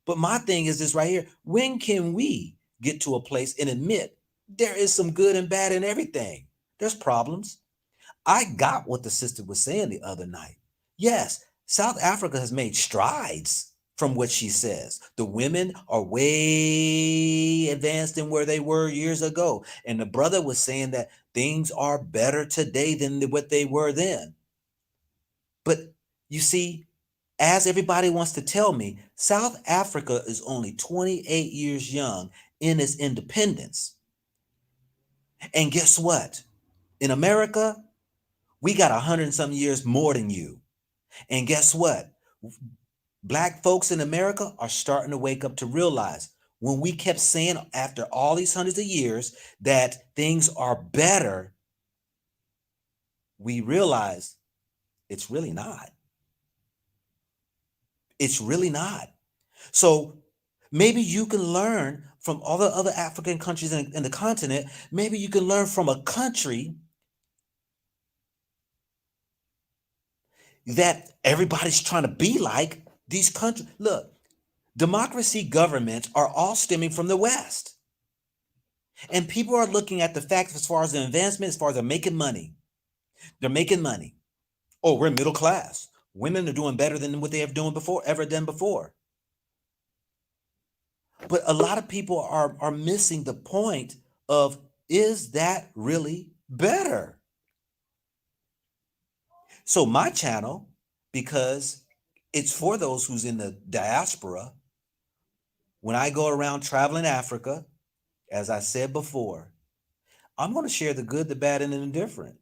But my thing is this right here. When can we get to a place and admit there is some good and bad in everything? There's problems. I got what the sister was saying the other night. Yes, South Africa has made strides from what she says. The women are way advanced than where they were years ago. And the brother was saying that things are better today than what they were then. But you see, as everybody wants to tell me, South Africa is only 28 years young in its independence. And guess what? In America, we got 100 and some years more than you. And guess what? Black folks in America are starting to wake up to realize when we kept saying after all these hundreds of years that things are better, we realize it's really not. It's really not. So maybe you can learn from all the other African countries in the continent. Maybe you can learn from a country that everybody's trying to be like. These countries, look, democracy governments are all stemming from the West. And people are looking at the facts as far as the advancement, as far as they're making money. They're making money. Oh, we're middle class. Women are doing better than what they have doing before, ever done before. But a lot of people are missing the point of is that really better? So my channel, because It's for those who's in the diaspora. When I go around traveling Africa, as I said before, I'm going to share the good, the bad, and the indifferent.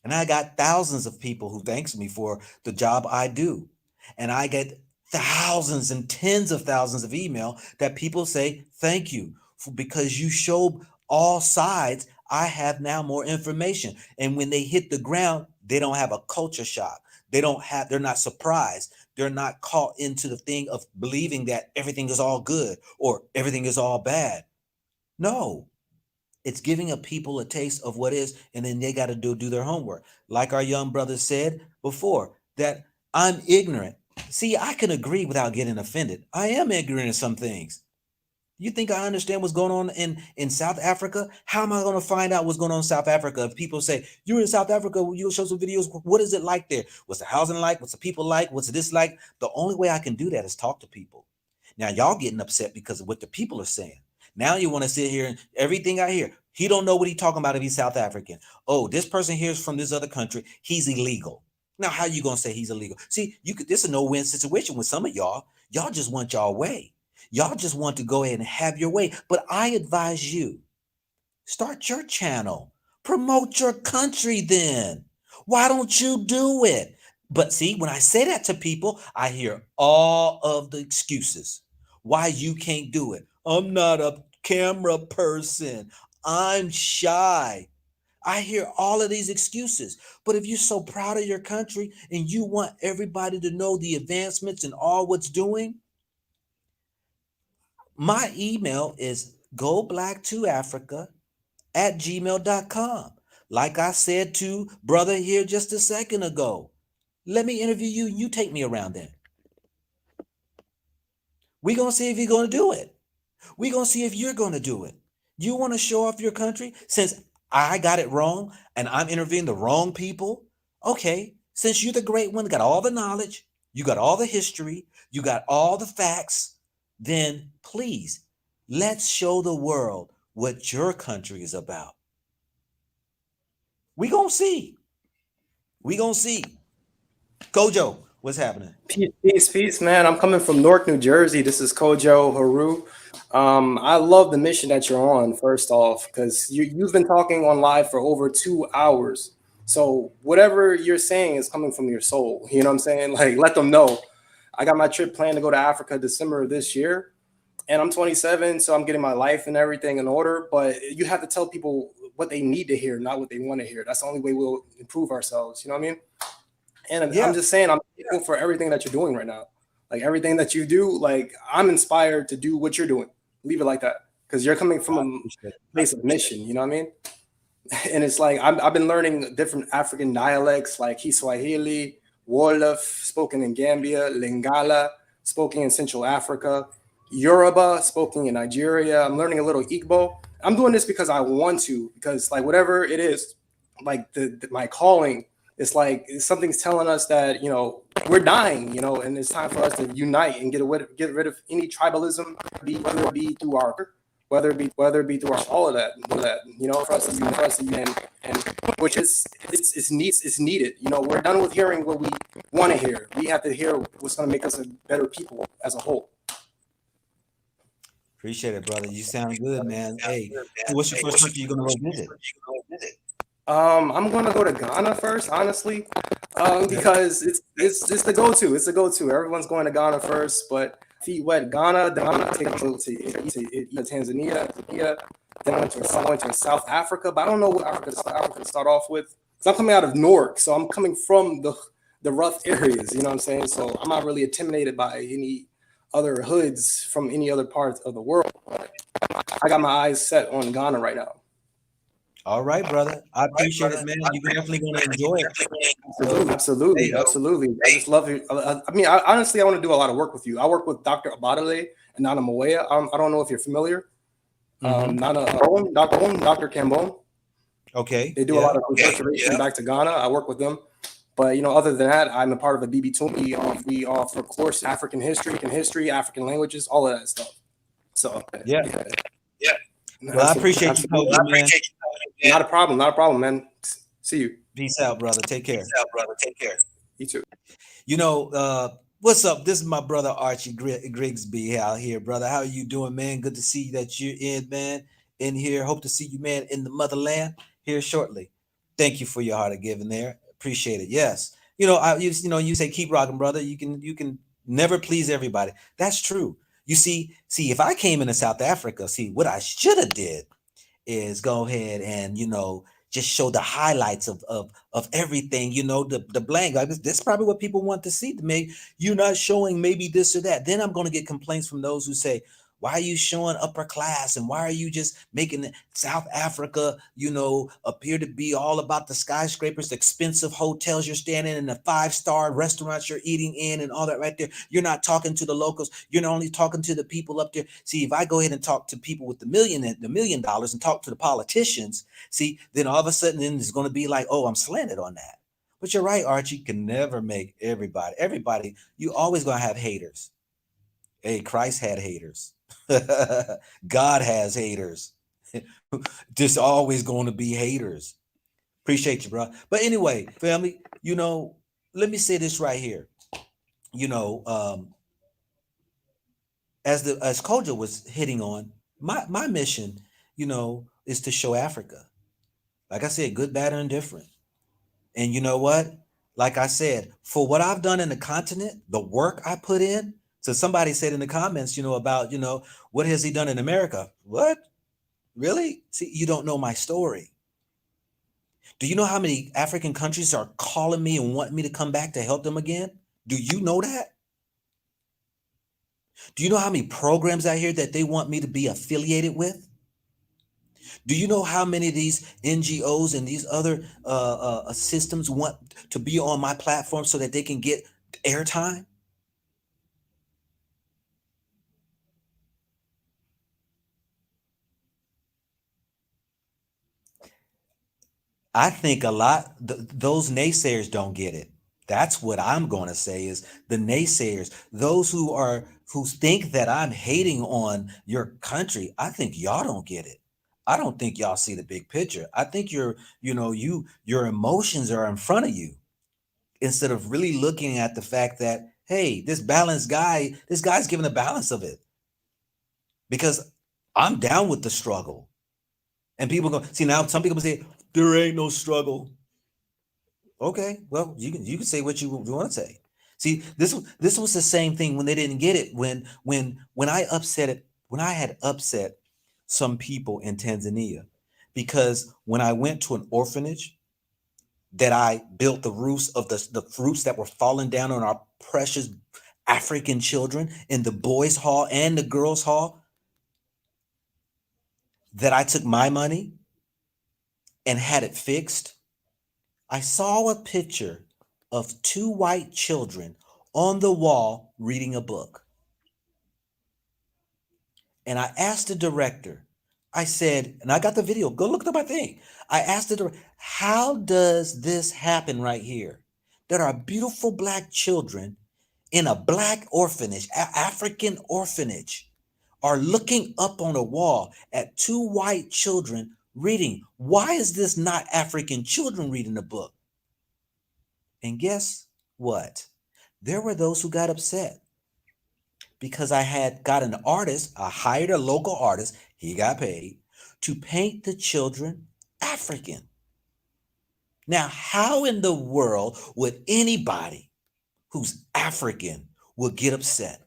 And I got thousands of people who thanks me for the job I do. And I get thousands and tens of thousands of email that people say, thank you for, because you show all sides. I have now more information. And when they hit the ground, they don't have a culture shock. They're not surprised. They're not caught into the thing of believing that everything is all good or everything is all bad. No, it's giving a people a taste of what is, and then they got to do their homework. Like our young brother said before, that I'm ignorant. See, I can agree without getting offended. I am ignorant of some things. You think I understand what's going on in South Africa? How am I going to find out what's going on in South Africa? If people say, you're in South Africa, you'll show some videos. What is it like there? What's the housing like? What's the people like? What's this like? The only way I can do that is talk to people. Now, y'all getting upset because of what the people are saying. Now you want to sit here and everything I hear, he don't know what he's talking about if he's South African. Oh, this person here is from this other country. He's illegal. Now, how you going to say he's illegal? See, this is a no-win situation with some of y'all. Y'all just want y'all way. Y'all just want to go ahead and have your way. But I advise you, start your channel. Promote your country then. Why don't you do it? But see, when I say that to people, I hear all of the excuses why you can't do it. I'm not a camera person. I'm shy. I hear all of these excuses. But if you're so proud of your country and you want everybody to know the advancements and all what's doing, my email is goblack2africa@gmail.com. Like I said to brother here just a second ago, let me interview you. You take me around there. We're going to see if you're going to do it. We're going to see if you're going to do it. You want to show off your country? Since I got it wrong and I'm interviewing the wrong people, okay, since you're the great one, got all the knowledge, you got all the history, you got all the facts, then please, let's show the world what your country is about. We gonna see. We gonna see. Kojo, what's happening? Peace, man. I'm coming from Newark, New Jersey. This is Kojo Haru. I love the mission that you're on, first off, because you've been talking on live for over 2 hours. So whatever you're saying is coming from your soul. You know what I'm saying? Like, let them know. I got my trip planned to go to Africa December of this year. And I'm 27, so I'm getting my life and everything in order. But you have to tell people what they need to hear, not what they want to hear. That's the only way we'll improve ourselves. You know what I mean? And I'm just saying, I'm thankful for everything that you're doing right now. Like everything that you do, like I'm inspired to do what you're doing. Leave it like that. Because you're coming from a place of mission, you know what I mean? And it's like, I've been learning different African dialects like Kiswahili, Wolof, spoken in Gambia, Lingala, spoken in Central Africa, Yoruba, spoken in Nigeria. I'm learning a little Igbo. I'm doing this because I want to, because like whatever it is, like my calling, it's like something's telling us that, you know, we're dying, you know, and it's time for us to unite and get rid of any tribalism, whether it be through whether it be through all of that, you know, for us to unite, and which is it's needed. You know, we're done with hearing what we want to hear. We have to hear what's going to make us a better people as a whole. Appreciate it, brother. You sound good, man. Hey, what's your first country you're gonna go visit? I'm gonna go to Ghana first, honestly, because it's the go-to. It's the go-to. Everyone's going to Ghana first, but feet wet Ghana, then I'm gonna take to Tanzania, then I went to South Africa, but I don't know what Africa to start off with. So I'm coming out of Newark, so I'm coming from the rough areas, you know what I'm saying? So I'm not really intimidated by any other hoods from any other parts of the world. I got my eyes set on Ghana right now. All right, brother. I appreciate it, man. You're definitely going to enjoy it. Absolutely. I just love it. I mean, honestly, I want to do a lot of work with you. I work with Dr. Abadale and Nana Moea. I don't know if you're familiar. Nana Dr. Cambone. Okay. They do a lot of restoration back to Ghana. I work with them. But, you know, other than that, I'm a part of the BB2. We offer course African history, African languages, all of that stuff. So, yeah. Well, I appreciate you, man. Not a problem, man. See you. Peace out, brother. Take care. You too. You know, What's up? This is my brother Archie Grigsby out here, brother. How are you doing, man? Good to see that you're in, man. In here. Hope to see you, man, in the motherland here shortly. Thank you for your heart of giving there. Appreciate it. Yes. You say keep rocking, brother. You can never please everybody. That's true. You see, if I came into South Africa, see what I should have did is go ahead and just show the highlights of everything, the blank. Like this is probably what people want to see. To me, you're not showing maybe this or that. Then I'm going to get complaints from those who say, why are you showing upper class, and why are you just making South Africa appear to be all about the skyscrapers, the expensive hotels you're staying in, and the 5-star restaurants you're eating in, and all that right there? You're not talking to the locals. You're not only talking to the people up there. See, if I go ahead and talk to people with the $1 million and talk to the politicians, see, then all of a sudden then it's going to be like, oh, I'm slanted on that. But you're right, Archie. Can never make everybody. You always gonna have haters. Hey, Christ had haters. God has haters. There's always going to be haters. Appreciate you, bro. But anyway, family, let me say this right here. You know, as Kojo was hitting on, my mission, is to show Africa. Like I said, good, bad, or indifferent. And you know what? Like I said, for what I've done in the continent, the work I put in. So somebody said in the comments, about, what has he done in America? What? Really? See, you don't know my story. Do you know how many African countries are calling me and want me to come back to help them again? Do you know that? Do you know how many programs out here that they want me to be affiliated with? Do you know how many of these NGOs and these other systems want to be on my platform so that they can get airtime? I think a lot those naysayers don't get it. That's what I'm going to say is the naysayers, those who think that I'm hating on your country. I think y'all don't get it. I don't think y'all see the big picture. I think your emotions are in front of you instead of really looking at the fact that, hey, this guy's giving a balance of it because I'm down with the struggle. And people go, see, now some people say there ain't no struggle. Okay, well, you can say what you want to say. See, this was the same thing when they didn't get it when I had upset some people in Tanzania because when I went to an orphanage that I built the roofs of the roofs that were falling down on our precious African children in the boys' hall and the girls' hall, that I took my money and had it fixed. I saw a picture of 2 white children on the wall reading a book. And I asked the director, I said, and I got the video, go look at my thing. I asked the director, how does this happen right here? There are beautiful Black children in a Black orphanage, African orphanage, are looking up on a wall at 2 white children reading. Why is this not African children reading a book? And guess what? There were those who got upset because I had got an artist, I hired a local artist, he got paid to paint the children African. Now, how in the world would anybody who's African would get upset?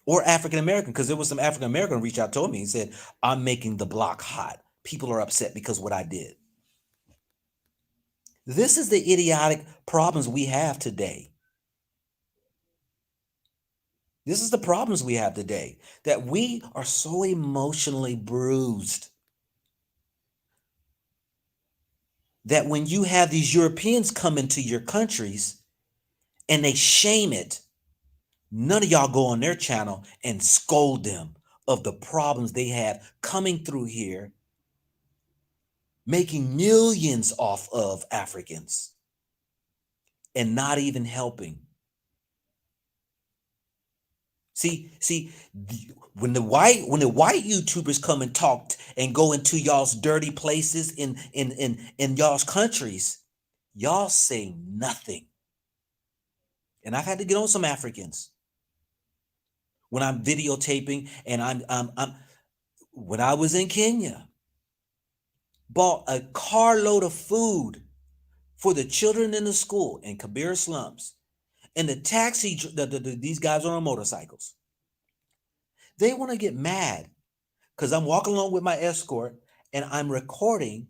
Or African American, because there was some African American reached out, told me, he said, I'm making the block hot. People are upset because of what I did. This is the idiotic problems we have today. This is the problems we have today, that we are so emotionally bruised that when you have these Europeans come into your countries and they shame it, none of y'all go on their channel and scold them of the problems they have coming through here, making millions off of Africans and not even helping. See, when the white YouTubers come and talk and go into y'all's dirty places in y'all's countries, y'all say nothing. And I've had to get on some Africans when I'm videotaping, and I'm when I was in Kenya, bought a carload of food for the children in the school in Kabir slums. And the taxi, these guys are on motorcycles. They want to get mad because I'm walking along with my escort and I'm recording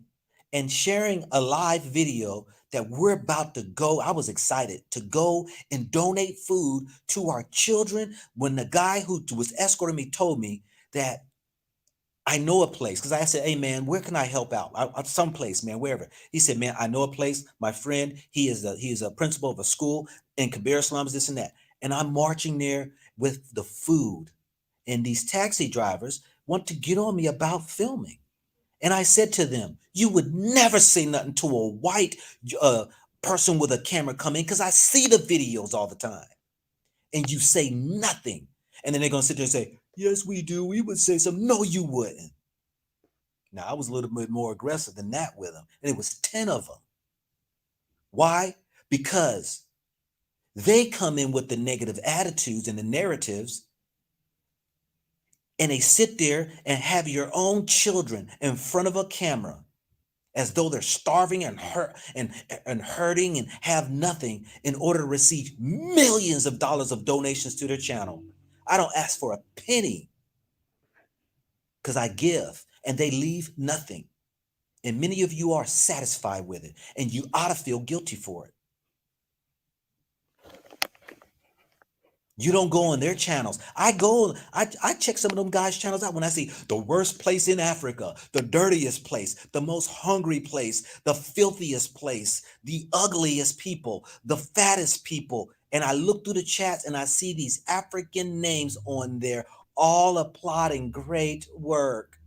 and sharing a live video that we're about to go. I was excited to go and donate food to our children when the guy who was escorting me told me that I know a place, because I said, hey man, where can I help out? Someplace, man, wherever. He said, man, I know a place. My friend, he is a principal of a school in Kabir slums, this and that. And I'm marching there with the food. And these taxi drivers want to get on me about filming. And I said to them, you would never say nothing to a white person with a camera coming, because I see the videos all the time. And you say nothing. And then they're going to sit there and say, yes, we do. We would say something. No, you wouldn't. Now, I was a little bit more aggressive than that with them. And it was 10 of them. Why? Because they come in with the negative attitudes and the narratives, and they sit there and have your own children in front of a camera as though they're starving and hurting and have nothing in order to receive millions of dollars of donations to their channel. I don't ask for a penny because I give, and they leave nothing. And many of you are satisfied with it, and you ought to feel guilty for it. You don't go on their channels. I check some of them guys' channels out when I see the worst place in Africa, the dirtiest place, the most hungry place, the filthiest place, the ugliest people, the fattest people. And I look through the chats and I see these African names on there, all applauding great work.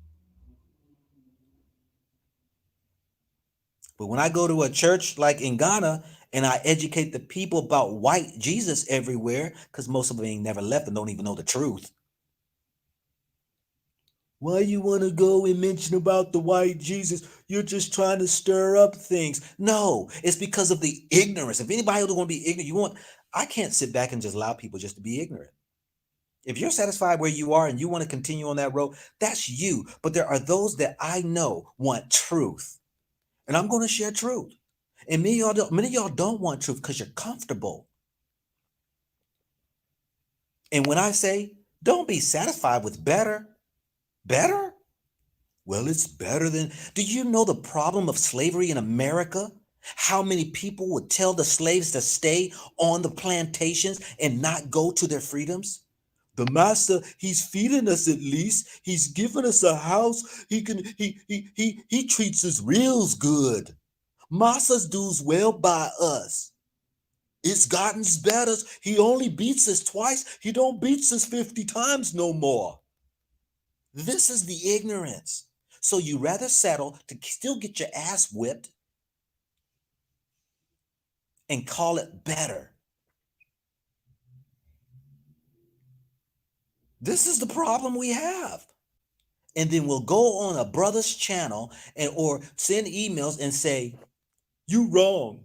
But when I go to a church like in Ghana and I educate the people about white Jesus everywhere, because most of them ain't never left and don't even know the truth. Why you want to go and mention about the white Jesus? You're just trying to stir up things. No, it's because of the ignorance. If anybody was going to be ignorant, I can't sit back and just allow people just to be ignorant. If you're satisfied where you are and you want to continue on that road, that's you. But there are those that I know want truth. And I'm going to share truth. And many of y'all don't want truth because you're comfortable. And when I say, don't be satisfied with better, well, it's better than, do you know the problem of slavery in America? How many people would tell the slaves to stay on the plantations and not go to their freedoms? The master, he's feeding us at least. He's giving us a house. He treats us real good. Masters does well by us. It's gotten better. He only beats us twice. He don't beats us 50 times no more. This is the ignorance. So you rather settle to still get your ass whipped and call it better. This is the problem we have. And then we'll go on a brother's channel or send emails and say, you wrong,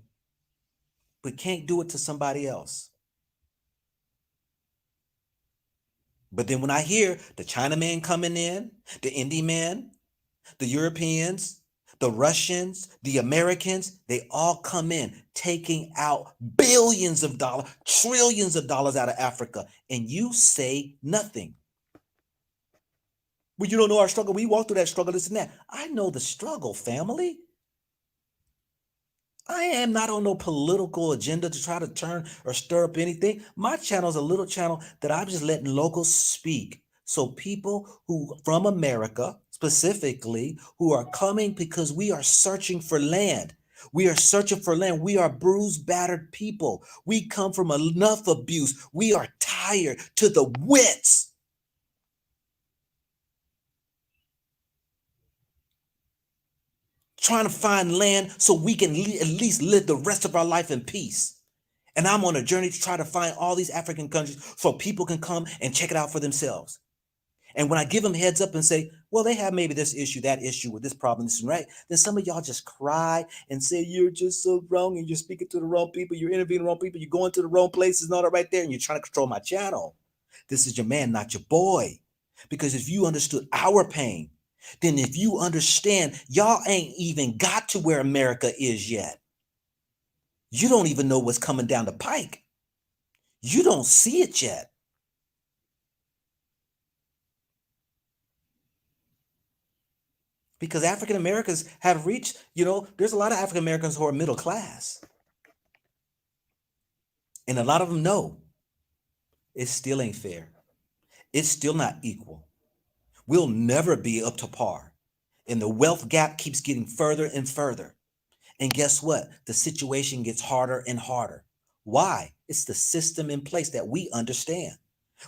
but can't do it to somebody else. But then when I hear the Chinaman coming in, the Indian man, the Europeans, the Russians, the Americans, they all come in, taking out billions of dollars, trillions of dollars out of Africa, and you say nothing. Well, you don't know our struggle. We walk through that struggle, this and that. I know the struggle, family. I am not on no political agenda to try to turn or stir up anything. My channel is a little channel that I'm just letting locals speak. So people who from America specifically who are coming because we are searching for land. We are searching for land. We are bruised, battered people. We come from enough abuse. We are tired to the wits. Trying to find land so we can at least live the rest of our life in peace. And I'm on a journey to try to find all these African countries so people can come and check it out for themselves. And when I give them heads up and say, Well, they have maybe this issue, that issue with this problem, this and right. Then some of y'all just cry and say you're just so wrong and you're speaking to the wrong people, you're interviewing the wrong people, you're going to the wrong places and all that right there, and you're trying to control my channel. This is your man, not your boy. Because if you understood our pain, then if you understand, y'all ain't even got to where America is yet. You don't even know what's coming down the pike. You don't see it yet. Because African Americans have reached, there's a lot of African Americans who are middle class. And a lot of them know it still ain't fair. It's still not equal. We'll never be up to par. And the wealth gap keeps getting further and further. And guess what? The situation gets harder and harder. Why? It's the system in place that we understand.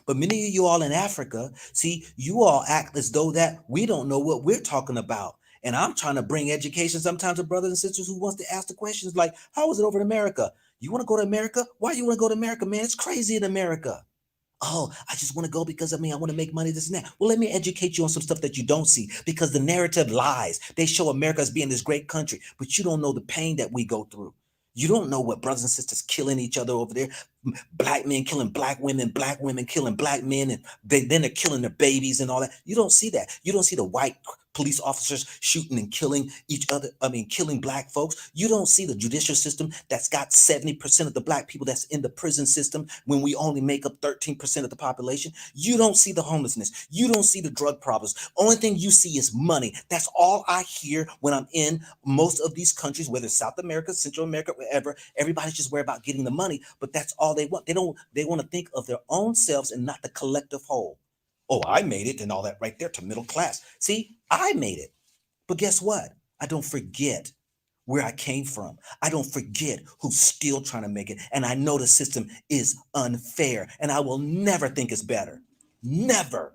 But many of you all in Africa, see, you all act as though that we don't know what we're talking about. And I'm trying to bring education sometimes to brothers and sisters who wants to ask the questions like, how is it over in America? You want to go to America? Why you want to go to America, man? It's crazy in America. Oh, I just want to go because I want to make money, this and that. Well, let me educate you on some stuff that you don't see, because the narrative lies. They show America as being this great country, but you don't know the pain that we go through. You don't know what brothers and sisters killing each other over there. Black men killing black women killing black men, and then they're killing their babies and all that. You don't see that. You don't see the white police officers shooting and killing each other. Killing black folks. You don't see the judicial system that's got 70% of the black people that's in the prison system when we only make up 13% of the population. You don't see the homelessness. You don't see the drug problems. Only thing you see is money. That's all I hear when I'm in most of these countries, whether it's South America, Central America, wherever. Everybody's just worried about getting the money, but that's all they want. They want to think of their own selves and not the collective whole. Oh, I made it and all that right there to middle class. See, I made it. But guess what? I don't forget where I came from. I don't forget who's still trying to make it. And I know the system is unfair, and I will never think it's better. Never.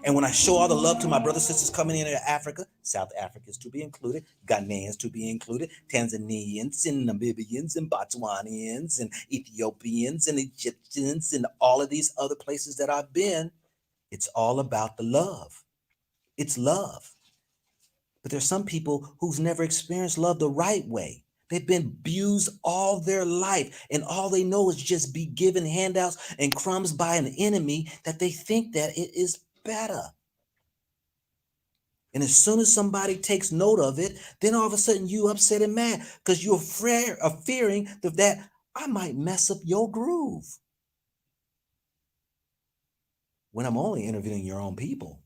And when I show all the love to my brothers and sisters coming into Africa, South Africans to be included, Ghanaians to be included, Tanzanians and Namibians and Botswanians and Ethiopians and Egyptians and all of these other places that I've been, it's all about the love. It's love. But there's some people who's never experienced love the right way. They've been abused all their life, and all they know is just be given handouts and crumbs by an enemy that they think that it is better. And as soon as somebody takes note of it, then all of a sudden you upset and mad because you're fearing that I might mess up your groove. When I'm only interviewing your own people.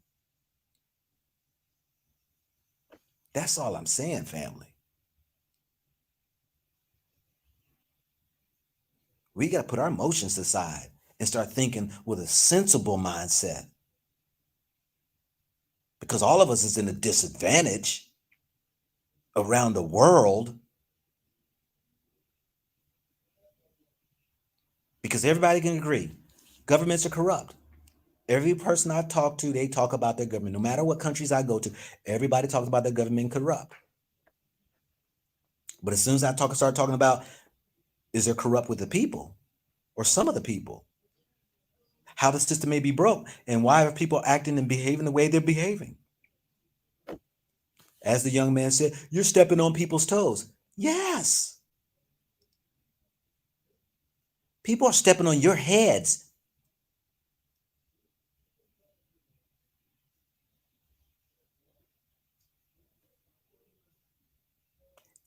That's all I'm saying, family. We got to put our emotions aside and start thinking with a sensible mindset. Because all of us is in a disadvantage around the world. Because everybody can agree, governments are corrupt. Every person I talk to, they talk about their government. No matter what countries I go to, everybody talks about their government corrupt. But as soon as I start talking about, is there corrupt with the people or some of the people? How the system may be broke, and why are people acting and behaving the way they're behaving? As the young man said, you're stepping on people's toes. Yes. People are stepping on your heads.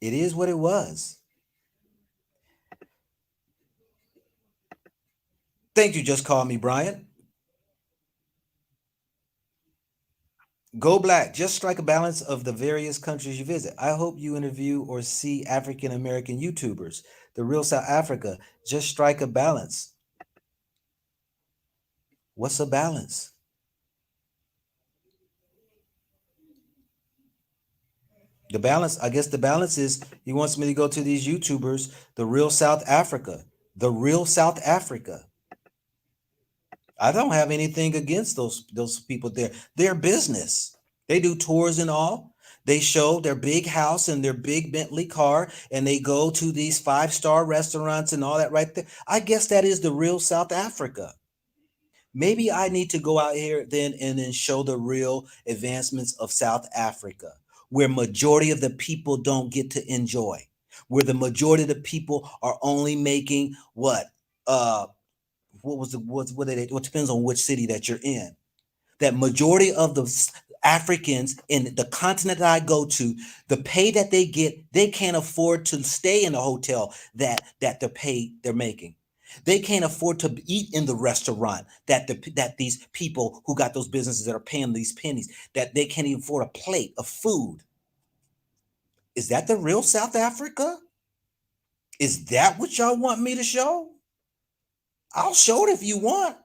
It is what it was. Thank you. Just call me Brian. Go Black. Just strike a balance of the various countries you visit. I hope you interview or see African American YouTubers. The real South Africa. Just strike a balance. What's a balance? The balance, I guess the balance is he wants me to go to these YouTubers, the real South Africa. The real South Africa. I don't have anything against those people there. Their business. They do tours and all. They show their big house and their big Bentley car, and they go to these 5-star restaurants and all that right there. I guess that is the real South Africa. Maybe I need to go out here then and then show the real advancements of South Africa, where majority of the people don't get to enjoy, where the majority of the people are only making what? What was the what did it? What depends on which city that you're in. That majority of the Africans in the continent that I go to, the pay that they get, they can't afford to stay in a hotel that the pay they're making. They can't afford to eat in the restaurant that these people who got those businesses that are paying these pennies, that they can't even afford a plate of food. Is that the real South Africa? Is that what y'all want me to show? I'll show it if you want.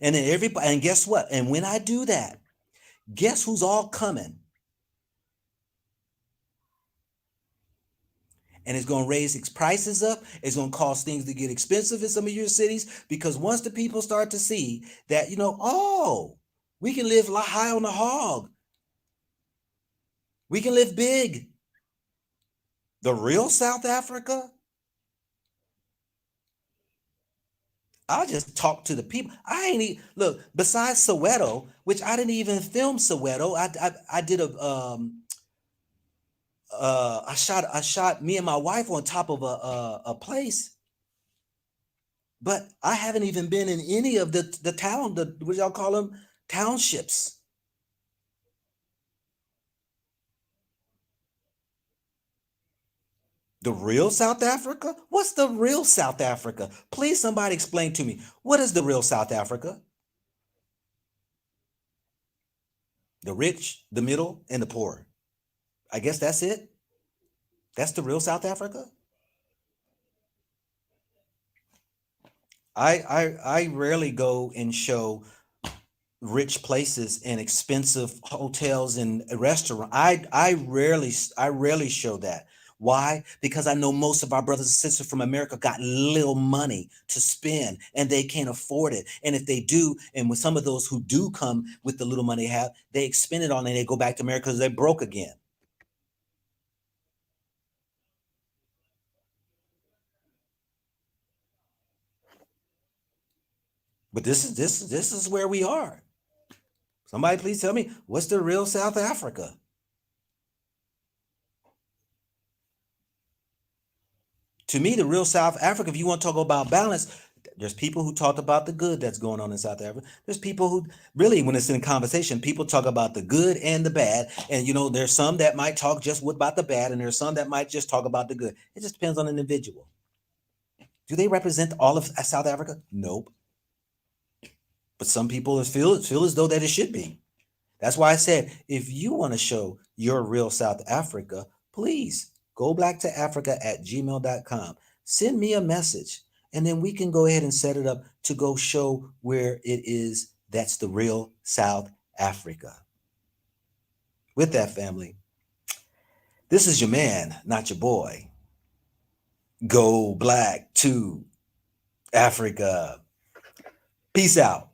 And then everybody, and guess what? And when I do that, guess who's all coming? And it's going to raise its prices up. It's going to cause things to get expensive in some of your cities, because once the people start to see that, oh, we can live high on the hog. We can live big. The real South Africa, I'll just talk to the people. I ain't even, look, besides Soweto, which I didn't even film Soweto. I did I shot me and my wife on top of a place. But I haven't even been in any of the town, what y'all call them, townships. The real South Africa? What's the real South Africa? Please, somebody explain to me. What is the real South Africa? The rich, the middle, and the poor. I guess that's it. That's the real South Africa. I rarely go and show rich places and expensive hotels and restaurants. I rarely show that. Why? Because I know most of our brothers and sisters from America got little money to spend and they can't afford it. And if they do, and with some of those who do come with the little money they have, they expend it on and they go back to America because they're broke again. But this is where we are. Somebody please tell me, what's the real South Africa? To me, the real South Africa, if you want to talk about balance, there's people who talk about the good that's going on in South Africa. There's people who really, when it's in conversation, people talk about the good and the bad. And, there's some that might talk just about the bad, and there's some that might just talk about the good. It just depends on the individual. Do they represent all of South Africa? Nope. But some people feel as though that it should be. That's why I said, if you want to show your real South Africa, please go back to africa@gmail.com. Send me a message, and then we can go ahead and set it up to go show where it is that's the real South Africa. With that, family, this is your man, not your boy. Go black to Africa. Peace out.